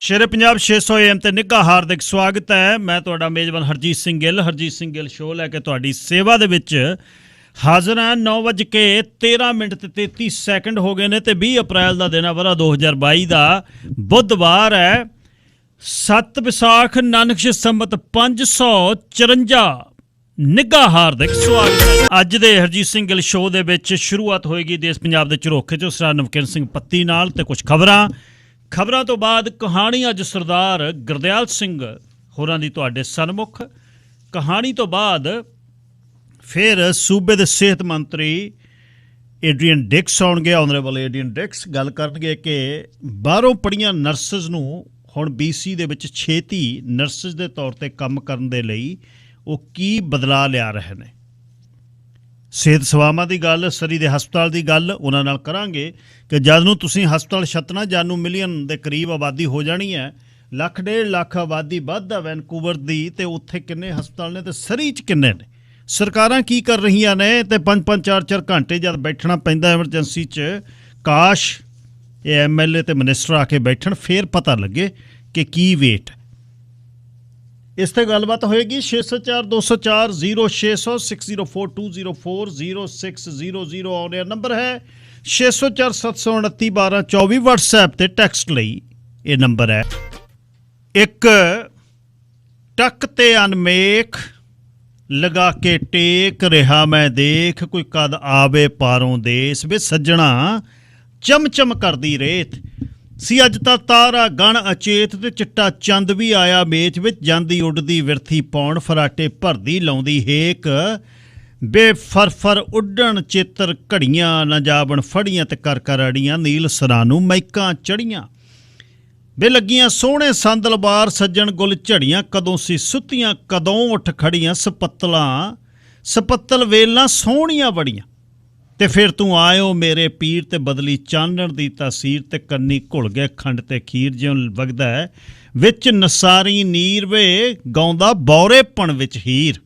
ਸ਼ੇਰੇ Punjab 600 AM ਤੇ ਨਿੱਘਾ ਹਾਰਦਿਕ ਸਵਾਗਤ ਹੈ। ਮੈਂ ਤੁਹਾਡਾ ਮੇਜ਼ਬਾਨ ਹਰਜੀਤ ਸਿੰਘ ਗਿੱਲ। ਹਰਜੀਤ ਸਿੰਘ ਗਿੱਲ ਸ਼ੋਅ ਲੈ ਕੇ ਤੁਹਾਡੀ ਸੇਵਾ ਦੇ ਵਿੱਚ ਹਾਜ਼ਰ ਹਾਂ। 9:13 ਤੇ 33 ਸੈਕਿੰਡ ਹੋ ਗਏ ਨੇ ਤੇ 20 ਅਪ੍ਰੈਲ ਦਾ ਦਿਨ ਆ, ਵਰਾ 2022 ਦਾ, ਬੁੱਧਵਾਰ ਹੈ। 7 ਵਿਸਾਖ ਨਾਨਕ ਸੰਮਤ 554। ਨਿੱਘਾ ਹਾਰਦਿਕ ਸਵਾਗਤ ਹੈ। ਅੱਜ ਦੇ ਹਰਜੀਤ ਸਿੰਘ ਗਿੱਲ ਸ਼ੋਅ ਦੇ ਵਿੱਚ ਸ਼ੁਰੂਆਤ ਹੋਏਗੀ ਦੇਸ਼ ਪੰਜਾਬ ਦੇ ਝਰੋਖੇ ਚੋਂ ਸਰਦਾਰ ਨਵਕਿਰਨ ਸਿੰਘ ਪੱਤੀ ਨਾਲ ਤੇ ਕੁਝ ਖਬਰਾਂ ਤੋਂ ਬਾਅਦ ਕਹਾਣੀ ਅੱਜ ਸਰਦਾਰ ਗੁਰਦਿਆਲ ਸਿੰਘ ਹੋਰਾਂ ਦੀ ਤੁਹਾਡੇ ਸਨਮੁਖ। ਕਹਾਣੀ ਤੋਂ ਬਾਅਦ ਫਿਰ ਸੂਬੇ ਦੇ ਸਿਹਤ ਮੰਤਰੀ ਏਡਰੀਅਨ ਡਿਕਸ ਆਉਣਗੇ, ਆਨਰੇਬਲ ਏਡਰੀਅਨ ਡਿਕਸ। ਗੱਲ ਕਰਨਗੇ ਕਿ ਬਾਹਰੋਂ ਪੜ੍ਹੀਆਂ ਨਰਸਿਸ ਨੂੰ ਹੁਣ BC ਦੇ ਵਿੱਚ ਛੇਤੀ ਨਰਸਿਸ ਦੇ ਤੌਰ 'ਤੇ ਕੰਮ ਕਰਨ ਦੇ ਲਈ ਉਹ ਕੀ ਬਦਲਾਅ ਲਿਆ ਰਹੇ ਨੇ। ਸਿਹਤ ਸੇਵਾਵਾਂ ਦੀ ਗੱਲ, ਸਰੀ ਦੇ ਹਸਪਤਾਲ ਦੀ ਗੱਲ ਉਹਨਾਂ ਨਾਲ ਕਰਾਂਗੇ ਕਿ ਜਦ ਨੂੰ ਤੁਸੀਂ ਹਸਪਤਾਲ ਛੱਤਣਾ, ਜਦ ਨੂੰ ਮਿਲੀਅਨ ਦੇ ਕਰੀਬ ਆਬਾਦੀ ਹੋ ਜਾਣੀ ਹੈ, 1.5 ਲੱਖ ਆਬਾਦੀ ਵੱਧ ਆ ਵੈਨਕੂਵਰ ਦੀ, ਅਤੇ ਉੱਥੇ ਕਿੰਨੇ ਹਸਪਤਾਲ ਨੇ ਅਤੇ ਸਰੀ 'ਚ ਕਿੰਨੇ ਨੇ, ਸਰਕਾਰਾਂ ਕੀ ਕਰ ਰਹੀਆਂ ਨੇ, ਅਤੇ 5-5 4-4 ਘੰਟੇ ਜਦ ਬੈਠਣਾ ਪੈਂਦਾ ਐਮਰਜੈਂਸੀ 'ਚ। ਕਾਸ਼ ਇਹ MLA ਅਤੇ ਮਿਨਿਸਟਰ ਆ ਕੇ ਬੈਠਣ, ਫਿਰ ਪਤਾ ਲੱਗੇ ਕਿ ਕੀ ਵੇਟ। ਇਸ 'ਤੇ ਗੱਲਬਾਤ ਹੋਏਗੀ। 604 204 0600 604 204 0600 ਆਉਣ ਨੰਬਰ ਹੈ। 604 729 1224 WhatsApp 'ਤੇ ਟੈਕਸਟ ਲਈ ਇਹ ਨੰਬਰ ਹੈ। ਇੱਕ ਟੱਕ ਤੇ ਅਨਮੇਖ ਲਗਾ ਕੇ ਟੇਕ ਰਿਹਾ ਮੈਂ ਦੇਖ, ਕੋਈ ਕਦ ਆਵੇ ਪਾਰੋਂ ਦੇਸ ਵੇ ਸੱਜਣਾ ਚਮਚਮ ਕਰਦੀ ਰੇਤ ਸੀ। ਅੱਜ ਤਾਂ ਤਾਰਾ ਗਣ ਅਚੇਤ ਤੇ ਚਿੱਟਾ ਚੰਦ ਵੀ ਆਇਆ ਮੇਚ ਵਿੱਚ, ਜਾਂਦੀ ਉੱਡਦੀ ਵਿਰਥੀ ਪਾਉਣ ਫਰਾਟੇ ਭਰਦੀ ਲਾਉਂਦੀ ਹੇਕ, ਬੇਫਰਫਰ ਉੱਡਣ ਚੇਤਰ ਘੜੀਆਂ ਨਾ ਜਾਵਣ ਫੜੀਆਂ ਤੇ ਕਰ ਅੜੀਆਂ, ਨੀਲ ਸਰਾਂ ਨੂੰ ਮਹਿਕਾਂ ਚੜੀਆਂ ਬੇ ਲੱਗੀਆਂ ਸੋਹਣੇ ਸੰਦਲਬਾਰ ਸੱਜਣ ਗੁੱਲ ਝੜੀਆਂ, ਕਦੋਂ ਸੀ ਸੁੱਤੀਆਂ ਕਦੋਂ ਉੱਠ ਖੜੀਆਂ, ਸਪੱਤਲ ਵੇਲਾਂ ਸੋਹਣੀਆਂ ਬੜੀਆਂ, ਤੇ ਫਿਰ ਤੂੰ ਆਇਓ ਮੇਰੇ ਪੀਰ ਤੇ ਬਦਲੀ ਚਾਨਣ ਦੀ ਤਾਸੀਰ, ਤੇ ਕੰਨੀ ਘੁਲ ਗਏ ਖੰਡ ਤੇ ਖੀਰ, ਜਿਉਂ ਵਗਦਾ ਹੈ ਵਿੱਚ ਨਸਾਰੀ ਨੀਰ ਵੇ ਗਾਉਂਦਾ ਬੌਰੇਪਣ ਵਿੱਚ ਹੀਰ,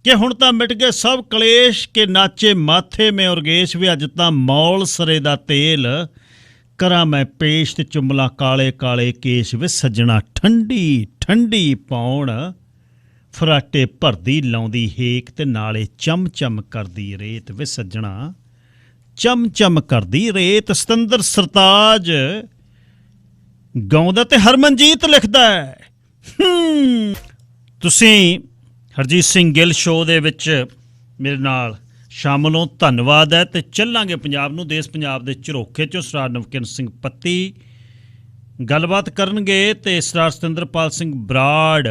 ਕਿ ਹੁਣ ਤਾਂ ਮਿਟ ਗਏ ਸਭ ਕਲੇਸ਼, ਕੇ ਨਾਚੇ ਮਾਥੇ ਮੈਂ ਉਰਗੇਸ਼ ਵੇ, ਅੱਜ ਤਾਂ ਮੌਲ ਸਰੇ ਦਾ ਤੇਲ ਕਰਾਂ ਮੈਂ ਪੇਸ਼, ਤੇ ਚੁੰਮਲਾ ਕਾਲੇ ਕਾਲੇ ਕੇਸ਼ ਵੇ ਸੱਜਣਾ ਠੰਡੀ ਠੰਡੀ ਪਾਉਣ ਫਰਾਟੇ ਭਰਦੀ ਲਾਉਂਦੀ ਹੇਕ, ਤੇ ਨਾਲੇ ਚਮਚਮ ਕਰਦੀ ਰੇਤ ਵੇ ਸੱਜਣਾ ਚਮਚਮ ਕਰਦੀ ਰੇਤ। ਸਤੰਦਰ ਸਰਤਾਜ ਗਾਉਂਦਾ ਤੇ ਹਰਮਨਜੀਤ ਲਿਖਦਾ ਹੈ। ਤੁਸੀਂ ਹਰਜੀਤ ਸਿੰਘ ਗਿੱਲ ਸ਼ੋਅ ਦੇ ਵਿੱਚ ਮੇਰੇ ਨਾਲ ਸ਼ਾਮਲ ਹੋ, ਧੰਨਵਾਦ ਹੈ। ਤੇ ਚੱਲਾਂਗੇ ਪੰਜਾਬ ਨੂੰ, ਦੇਸ਼ ਪੰਜਾਬ ਦੇ ਝਰੋਖੇ 'ਚੋਂ ਸਰਦਾਰ ਨਵਕਿਰਨ ਸਿੰਘ ਪੱਤੀ ਗੱਲਬਾਤ ਕਰਨਗੇ, ਤੇ ਸਰਦਾਰ ਸਤਿੰਦਰਪਾਲ ਸਿੰਘ ਬਰਾੜ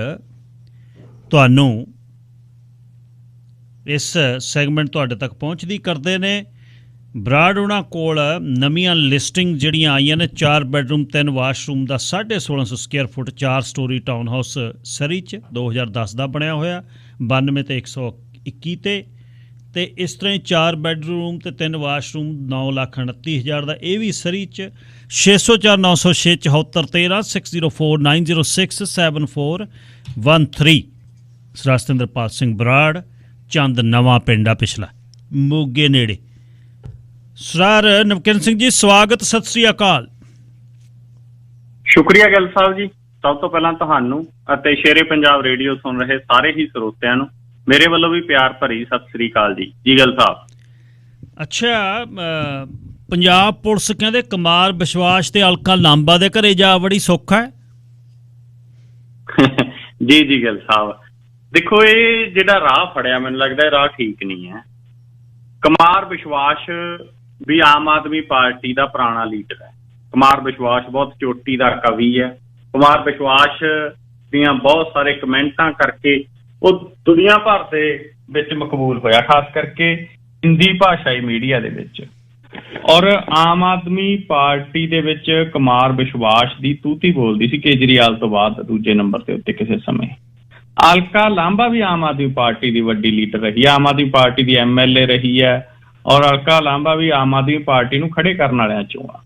ਤੁਹਾਨੂੰ ਇਸ ਸੈਗਮੈਂਟ ਤੁਹਾਡੇ ਤੱਕ ਪਹੁੰਚਦੀ ਕਰਦੇ ਨੇ। ਬਰਾੜ ਉਹਨਾਂ ਕੋਲ ਨਵੀਆਂ ਲਿਸਟਿੰਗ ਜਿਹੜੀਆਂ ਆਈਆਂ ਨੇ, 4 ਬੈਡਰੂਮ 3 ਵਾਸ਼ਰੂਮ ਦਾ 1650 square foot 4 storey town house Surrey 'ਚ 2010 ਦਾ ਬਣਿਆ ਹੋਇਆ, 92 ਤੇ 121 ਤੇ ਇਸ ਤਰ੍ਹਾਂ ਹੀ 4 ਬੈਡਰੂਮ ਤੇ 3 ਵਾਸ਼ਰੂਮ 9,29,000 ਦਾ, ਇਹ ਵੀ ਸਰੀ 'ਚ। 604 906 74 13 604 906 7413 ਸਰਦਾਰ ਸਤਿੰਦਰਪਾਲ ਸਿੰਘ ਬਰਾੜ, ਚੰਦ ਨਵਾਂ ਪਿੰਡ ਆ ਪਿਛਲਾ, ਮੋਗੇ ਨੇੜੇ। ਸਰਦਾਰ ਨਵਕਿਰਨ ਸਿੰਘ ਜੀ, ਸਵਾਗਤ, ਸਤਿ ਸ੍ਰੀ ਅਕਾਲ। ਸ਼ੁਕਰੀਆ ਗਿੱਲ ਸਾਹਿਬ ਜੀ। ਸਭ ਤੋਂ ਪਹਿਲਾਂ ਤੁਹਾਨੂੰ ਅਤੇ ਸ਼ੇਰੇ ਪੰਜਾਬ ਰੇਡੀਓ ਸੁਣ ਰਹੇ ਸਾਰੇ ਹੀ ਸਰੋਤਿਆਂ ਨੂੰ ਮੇਰੇ ਵੱਲੋਂ ਵੀ ਪਿਆਰ ਭਰੀ ਸਤਿ ਸ੍ਰੀ ਅਕਾਲ ਜੀ। ਜੀ ਗਿੱਲ ਸਾਹਿਬ। ਅੱਛਾ, ਪੰਜਾਬ ਪੁਲਿਸ ਕਹਿੰਦੇ ਕੁਮਾਰ ਵਿਸ਼ਵਾਸ ਤੇ ਅਲਕਾ ਲਾਂਬਾ ਦੇ ਘਰੇ ਜਾ ਬੜੀ ਸੁੱਖ ਹੈ। ਜੀ ਗਿੱਲ ਸਾਹਿਬ, ਦੇਖੋ ਇਹ ਜਿਹੜਾ ਰਾਹ ਫੜਿਆ, ਮੈਨੂੰ ਲੱਗਦਾ ਇਹ ਰਾਹ ਠੀਕ ਨਹੀਂ ਹੈ। ਕੁਮਾਰ ਵਿਸ਼ਵਾਸ ਵੀ ਆਮ ਆਦਮੀ ਪਾਰਟੀ ਦਾ ਪੁਰਾਣਾ ਲੀਡਰ ਹੈ। ਕੁਮਾਰ ਵਿਸ਼ਵਾਸ ਬਹੁਤ ਚੋਟੀ ਦਾ ਕਵੀ ਹੈ। ਕੁਮਾਰ ਵਿਸ਼ਵਾਸ ਦੀਆਂ ਬਹੁਤ ਸਾਰੇ ਕਮੈਂਟਾਂ ਕਰਕੇ ਉਹ ਦੁਨੀਆ ਭਰ ਦੇ ਵਿੱਚ ਮਕਬੂਲ ਹੋਇਆ, ਖਾਸ ਕਰਕੇ ਹਿੰਦੀ ਭਾਸ਼ਾਈ ਮੀਡੀਆ ਦੇ ਵਿੱਚ। ਔਰ ਆਮ ਆਦਮੀ ਪਾਰਟੀ ਦੇ ਵਿੱਚ ਕੁਮਾਰ ਵਿਸ਼ਵਾਸ ਦੀ ਤੂਤੀ ਬੋਲਦੀ ਸੀ ਕੇਜਰੀਵਾਲ ਤੋਂ ਬਾਅਦ ਦੂਜੇ ਨੰਬਰ ਦੇ ਉੱਤੇ ਕਿਸੇ ਸਮੇਂ। ਅਲਕਾ ਲਾਂਬਾ ਵੀ ਆਮ ਆਦਮੀ ਪਾਰਟੀ ਦੀ ਵੱਡੀ ਲੀਡਰ ਰਹੀ ਹੈ, ਆਮ ਆਦਮੀ ਪਾਰਟੀ ਦੀ MLA ਰਹੀ ਹੈ, ਔਰ ਅਲਕਾ ਲਾਂਬਾ ਵੀ ਆਮ ਆਦਮੀ ਪਾਰਟੀ ਨੂੰ ਖੜੇ ਕਰਨ ਵਾਲਿਆਂ ਚੋਂ ਆ।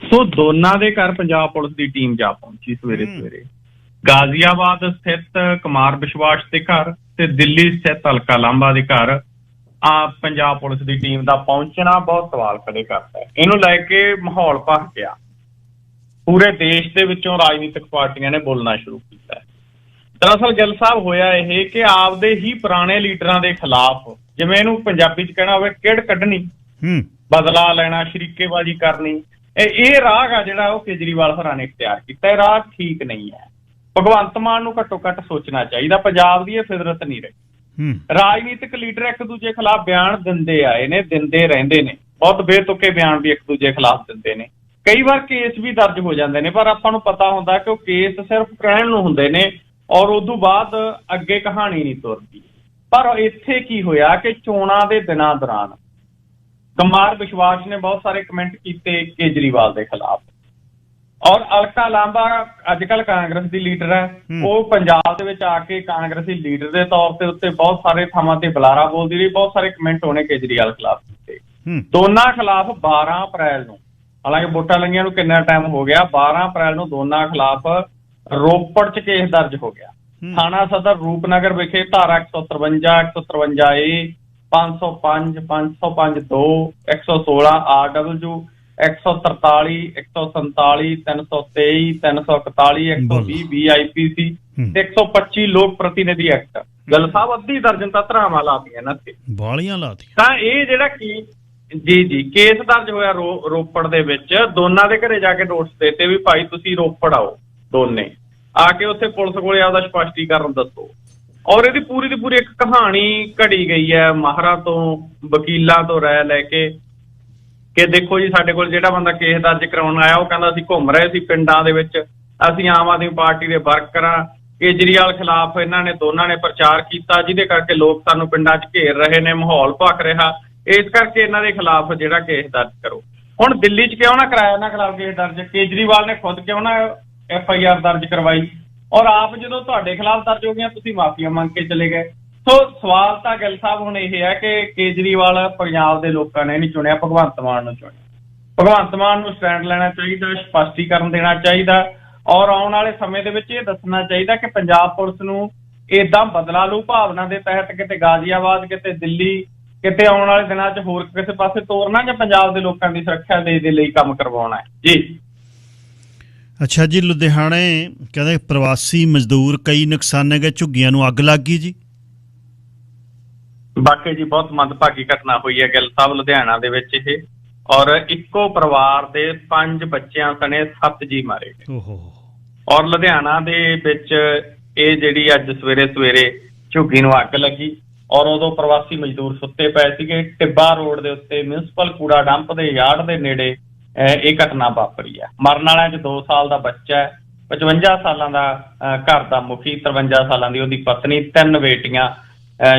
ਸੋ ਦੋਨਾਂ ਦੇ ਘਰ ਪੰਜਾਬ ਪੁਲਿਸ ਦੀ ਟੀਮ ਜਾ ਪਹੁੰਚੀ ਸਵੇਰੇ ਸਵੇਰੇ। ਗਾਜ਼ੀਆਬਾਦ ਸਥਿਤ ਕੁਮਾਰ ਵਿਸ਼ਵਾਸ ਦੇ ਘਰ ਤੇ ਦਿੱਲੀ ਸਥਿਤ ਅਲਕਾ ਲਾਂਬਾ ਦੇ ਘਰ ਪੰਜਾਬ ਪੁਲਿਸ ਦੀ ਟੀਮ ਦਾ ਪਹੁੰਚਣਾ ਬਹੁਤ ਸਵਾਲ ਖੜੇ ਕਰਦਾ ਹੈ। ਇਹਨੂੰ ਲੈ ਕੇ ਮਾਹੌਲ ਭਖ ਗਿਆ। ਪੂਰੇ ਦੇਸ਼ ਦੇ ਵਿੱਚੋਂ ਰਾਜਨੀਤਿਕ ਪਾਰਟੀਆਂ ਨੇ ਬੋਲਣਾ ਸ਼ੁਰੂ ਕੀਤਾ। ਦਰਅਸਲ ਗਿੱਲ ਸਾਹਿਬ ਹੋਇਆ ਇਹ ਕਿ ਆਪਦੇ ਹੀ ਪੁਰਾਣੇ ਲੀਡਰਾਂ ਦੇ ਖਿਲਾਫ, ਜਿਵੇਂ ਇਹਨੂੰ ਪੰਜਾਬੀ 'ਚ ਕਹਿਣਾ ਹੋਵੇ, ਕਿਹੜ ਕੱਢਣੀ, ਬਦਲਾ ਲੈਣਾ, ਸ਼ਰੀਕੇਬਾਜ਼ੀ ਕਰਨੀ, ਇਹ ਰਾਹ ਆ ਜਿਹੜਾ ਉਹ ਕੇਜਰੀਵਾਲ ਹੋਰਾਂ ਨੇ ਇਖਤਿਆਰ ਕੀਤਾ। ਇਹ ਰਾਹ ਠੀਕ ਨਹੀਂ ਹੈ। ਭਗਵੰਤ ਮਾਨ ਨੂੰ ਘੱਟੋ ਘੱਟ ਸੋਚਣਾ ਚਾਹੀਦਾ। ਪੰਜਾਬ ਦੀ ਇਹ ਫਿਤਰਤ ਨਹੀਂ ਰਹੀ। ਰਾਜਨੀਤਿਕ ਲੀਡਰ ਇੱਕ ਦੂਜੇ ਖਿਲਾਫ ਬਿਆਨ ਦਿੰਦੇ ਆਏ ਨੇ, ਦਿੰਦੇ ਰਹਿੰਦੇ ਨੇ, ਬਹੁਤ ਬੇਤੁਕੇ ਬਿਆਨ ਵੀ ਇੱਕ ਦੂਜੇ ਖਿਲਾਫ ਦਿੰਦੇ ਨੇ। ਕਈ ਵਾਰ ਕੇਸ ਵੀ ਦਰਜ ਹੋ ਜਾਂਦੇ ਨੇ, ਪਰ ਆਪਾਂ ਨੂੰ ਪਤਾ ਹੁੰਦਾ ਕਿ ਉਹ ਕੇਸ ਸਿਰਫ ਕਹਿਣ ਨੂੰ ਹੁੰਦੇ ਨੇ ਔਰ ਉਦੋਂ ਬਾਅਦ ਅੱਗੇ ਕਹਾਣੀ ਨਹੀਂ ਤੁਰਦੀ। ਪਰ ਇੱਥੇ ਕੀ ਹੋਇਆ ਕਿ ਚੋਣਾਂ ਦੇ ਦਿਨਾਂ ਦੌਰਾਨ ਕੁਮਾਰ ਵਿਸ਼ਵਾਸ ਨੇ ਬਹੁਤ ਸਾਰੇ ਕਮੈਂਟ ਕੀਤੇ ਕੇਜਰੀਵਾਲ ਦੇ ਖਿਲਾਫ। ਔਰ ਅਲਕਾ ਲਾਂਬਾ ਅੱਜ ਕੱਲ੍ਹ ਕਾਂਗਰਸ ਦੀ ਲੀਡਰ ਹੈ, ਉਹ ਪੰਜਾਬ ਦੇ ਵਿੱਚ ਆ ਕੇ ਕਾਂਗਰਸੀ ਲੀਡਰ ਦੇ ਤੌਰ ਤੇ ਉੱਤੇ ਬਹੁਤ ਸਾਰੇ ਥਾਵਾਂ ਤੇ ਬੁਲਾਰਾ ਬੋਲਦੀ ਰਹੀ। ਬਹੁਤ ਸਾਰੇ ਕਮੈਂਟ ਉਹਨੇ ਕੇਜਰੀਵਾਲ ਖਿਲਾਫ ਕੀਤੇ। ਦੋਨਾਂ ਖਿਲਾਫ 12 ਅਪ੍ਰੈਲ ਨੂੰ, ਹਾਲਾਂਕਿ ਵੋਟਾਂ ਲੰਘੀਆਂ ਨੂੰ ਕਿੰਨਾ ਟਾਈਮ ਹੋ ਗਿਆ, 12 ਅਪ੍ਰੈਲ ਨੂੰ ਦੋਨਾਂ ਖਿਲਾਫ ਰੋਪੜ 'ਚ ਕੇਸ ਦਰਜ ਹੋ ਗਿਆ। ਥਾਣਾ ਸਦਰ ਰੂਪਨਗਰ ਵਿਖੇ ਧਾਰਾ 153, 153A, 505, 505(2), 116 RW, 143, 147, 323, 341, 120 BIPC ਤੇ 125 ਲੋਕ ਪ੍ਰਤੀਨਿਧੀ ਐਕਟ। ਗੱਲ ਸਾਹਿਬ ਅੱਧੀ ਦਰਜਨ ਤਾਂ ਧਰਾਵਾਂ ਲਾਤੀਆਂ ਇਹਨਾਂ ਤੇ, ਬਾਲੀਆਂ ਲਾਤੀਆਂ। ਤਾਂ ਇਹ ਜਿਹੜਾ ਕੀ ਜੀ ਕੇਸ ਦਰਜ ਹੋਇਆ ਰੋਪੜ ਦੇ ਵਿੱਚ, ਦੋਨਾਂ ਦੇ ਘਰੇ ਜਾ ਕੇ ਨੋਟਿਸ ਦੇਤੇ ਵੀ ਭਾਈ ਤੁਸੀਂ ਰੋਪੜ ਆਓ, ਦੋਨੇ ਆ ਕੇ ਉੱਥੇ ਪੁਲਿਸ ਕੋਲੇ ਆਪਦਾ ਸਪਸ਼ਟੀਕਰਨ ਦੱਸੋ। ਔਰ ਇਹਦੀ ਪੂਰੀ ਦੀ ਪੂਰੀ ਇੱਕ ਕਹਾਣੀ ਘੜੀ ਗਈ ਹੈ ਮਾਹਰਾਂ ਤੋਂ, ਵਕੀਲਾਂ ਤੋਂ ਰਾਇ ਲੈ ਕੇ ਕਿ ਦੇਖੋ ਜੀ ਸਾਡੇ ਕੋਲ ਜਿਹੜਾ ਬੰਦਾ ਕੇਸ ਦਰਜ ਕਰਾਉਣ ਆਇਆ ਉਹ ਕਹਿੰਦਾ ਅਸੀਂ ਘੁੰਮ ਰਹੇ ਸੀ ਪਿੰਡਾਂ ਦੇ ਵਿੱਚ, ਅਸੀਂ ਆਮ ਆਦਮੀ ਪਾਰਟੀ ਦੇ ਵਰਕਰ ਹਾਂ। ਕੇਜਰੀਵਾਲ ਖਿਲਾਫ ਇਹਨਾਂ ਨੇ ਦੋਨਾਂ ਨੇ ਪ੍ਰਚਾਰ ਕੀਤਾ, ਜਿਹਦੇ ਕਰਕੇ ਲੋਕ ਸਾਨੂੰ ਪਿੰਡਾਂ 'ਚ ਘੇਰ ਰਹੇ ਨੇ, ਮਾਹੌਲ ਭਖ ਰਿਹਾ, ਇਸ ਕਰਕੇ ਇਹਨਾਂ ਦੇ ਖਿਲਾਫ ਜਿਹੜਾ ਕੇਸ ਦਰਜ ਕਰੋ। ਹੁਣ ਦਿੱਲੀ 'ਚ ਕਿਉਂ ਨਾ ਕਰਾਇਆ ਇਹਨਾਂ ਖਿਲਾਫ ਕੇਸ ਦਰਜ? ਕੇਜਰੀਵਾਲ ਨੇ ਖੁਦ ਕਿਉਂ ਨਾ FIR ਦਰਜ ਕਰਵਾਈ? ਔਰ ਆਪ ਜਦੋਂ ਤੁਹਾਡੇ ਖਿਲਾਫ ਦਰਜ ਹੋ ਗਈਆਂ ਤੁਸੀਂ ਮਾਫੀਆ ਮੰਗ ਕੇ ਚਲੇ ਗਏ। ਸੋ ਸਵਾਲ ਤਾਂ ਗਿੱਲ ਸਾਹਿਬ ਹੁਣ ਇਹ ਹੈ ਕਿ ਕੇਜਰੀਵਾਲ ਪੰਜਾਬ ਦੇ ਲੋਕਾਂ ਨੇ ਨਹੀਂ ਚੁਣਿਆ, ਭਗਵੰਤ ਮਾਨ ਨੂੰ ਚੁਣਿਆ। ਭਗਵੰਤ ਮਾਨ ਨੂੰ ਸਟੈਂਡ ਲੈਣਾ ਚਾਹੀਦਾ, ਸਪਸ਼ਟੀਕਰਨ ਦੇਣਾ ਚਾਹੀਦਾ ਔਰ ਆਉਣ ਵਾਲੇ ਸਮੇਂ ਦੇ ਵਿੱਚ ਇਹ ਦੱਸਣਾ ਚਾਹੀਦਾ ਕਿ ਪੰਜਾਬ ਪੁਲਿਸ ਨੂੰ ਏਦਾਂ ਬਦਲਾ ਲੂ ਭਾਵਨਾ ਦੇ ਤਹਿਤ ਕਿਤੇ ਗਾਜ਼ੀਆਬਾਦ, ਕਿਤੇ ਦਿੱਲੀ, ਕਿਤੇ ਆਉਣ ਵਾਲੇ ਦਿਨਾਂ 'ਚ ਹੋਰ ਕਿਸੇ ਪਾਸੇ ਤੋਰਨਾ ਜਾਂ ਪੰਜਾਬ ਦੇ ਲੋਕਾਂ ਦੀ ਸੁਰੱਖਿਆ ਦੇ ਲਈ ਕੰਮ ਕਰਵਾਉਣਾ ਹੈ ਜੀ। ਅੱਛਾ ਜੀ, ਲੁਧਿਆਣੇ ਕਹਿੰਦੇ ਪ੍ਰਵਾਸੀ ਮਜ਼ਦੂਰ ਕਈ ਨੁਕਸਾਨੇ ਗਏ, ਝੁੱਗੀਆਂ ਨੂੰ ਅੱਗ ਲੱਗ ਗਈ ਜੀ। ਵਾਕਈ ਜੀ ਬਹੁਤ ਮੰਦਭਾਗੀ ਘਟਨਾ ਹੋਈ ਹੈ ਗਿੱਲ ਸਾਹਿਬ ਲੁਧਿਆਣਾ ਦੇ ਵਿੱਚ ਇਹ, ਔਰ ਇੱਕੋ ਪਰਿਵਾਰ ਦੇ 5 ਬੱਚਿਆਂ ਸਣੇ 7 ਜੀ ਮਾਰੇ ਗਏ। ਔਰ ਲੁਧਿਆਣਾ ਦੇ ਵਿੱਚ ਇਹ ਜਿਹੜੀ ਅੱਜ ਸਵੇਰੇ ਝੁੱਗੀ ਨੂੰ ਅੱਗ ਲੱਗੀ ਔਰ ਉਦੋਂ ਪ੍ਰਵਾਸੀ ਮਜ਼ਦੂਰ ਸੁੱਤੇ ਪਏ ਸੀਗੇ। ਟਿੱਬਾ ਰੋਡ ਦੇ ਉੱਤੇ ਮਿਊਨਿਸਪਲ ਕੂੜਾ ਡੰਪ ਦੇ ਯਾਰਡ ਦੇ ਨੇੜੇ ਇਹ ਘਟਨਾ ਵਾਪਰੀ ਹੈ। ਮਰਨ ਵਾਲਿਆਂ 'ਚ 2 ਸਾਲ ਦਾ ਬੱਚਾ ਹੈ, 55 ਸਾਲਾਂ ਦਾ ਘਰ ਦਾ ਮੁਖੀ, 53 ਸਾਲਾਂ ਦੀ ਉਹਦੀ ਪਤਨੀ, 3 ਬੇਟੀਆਂ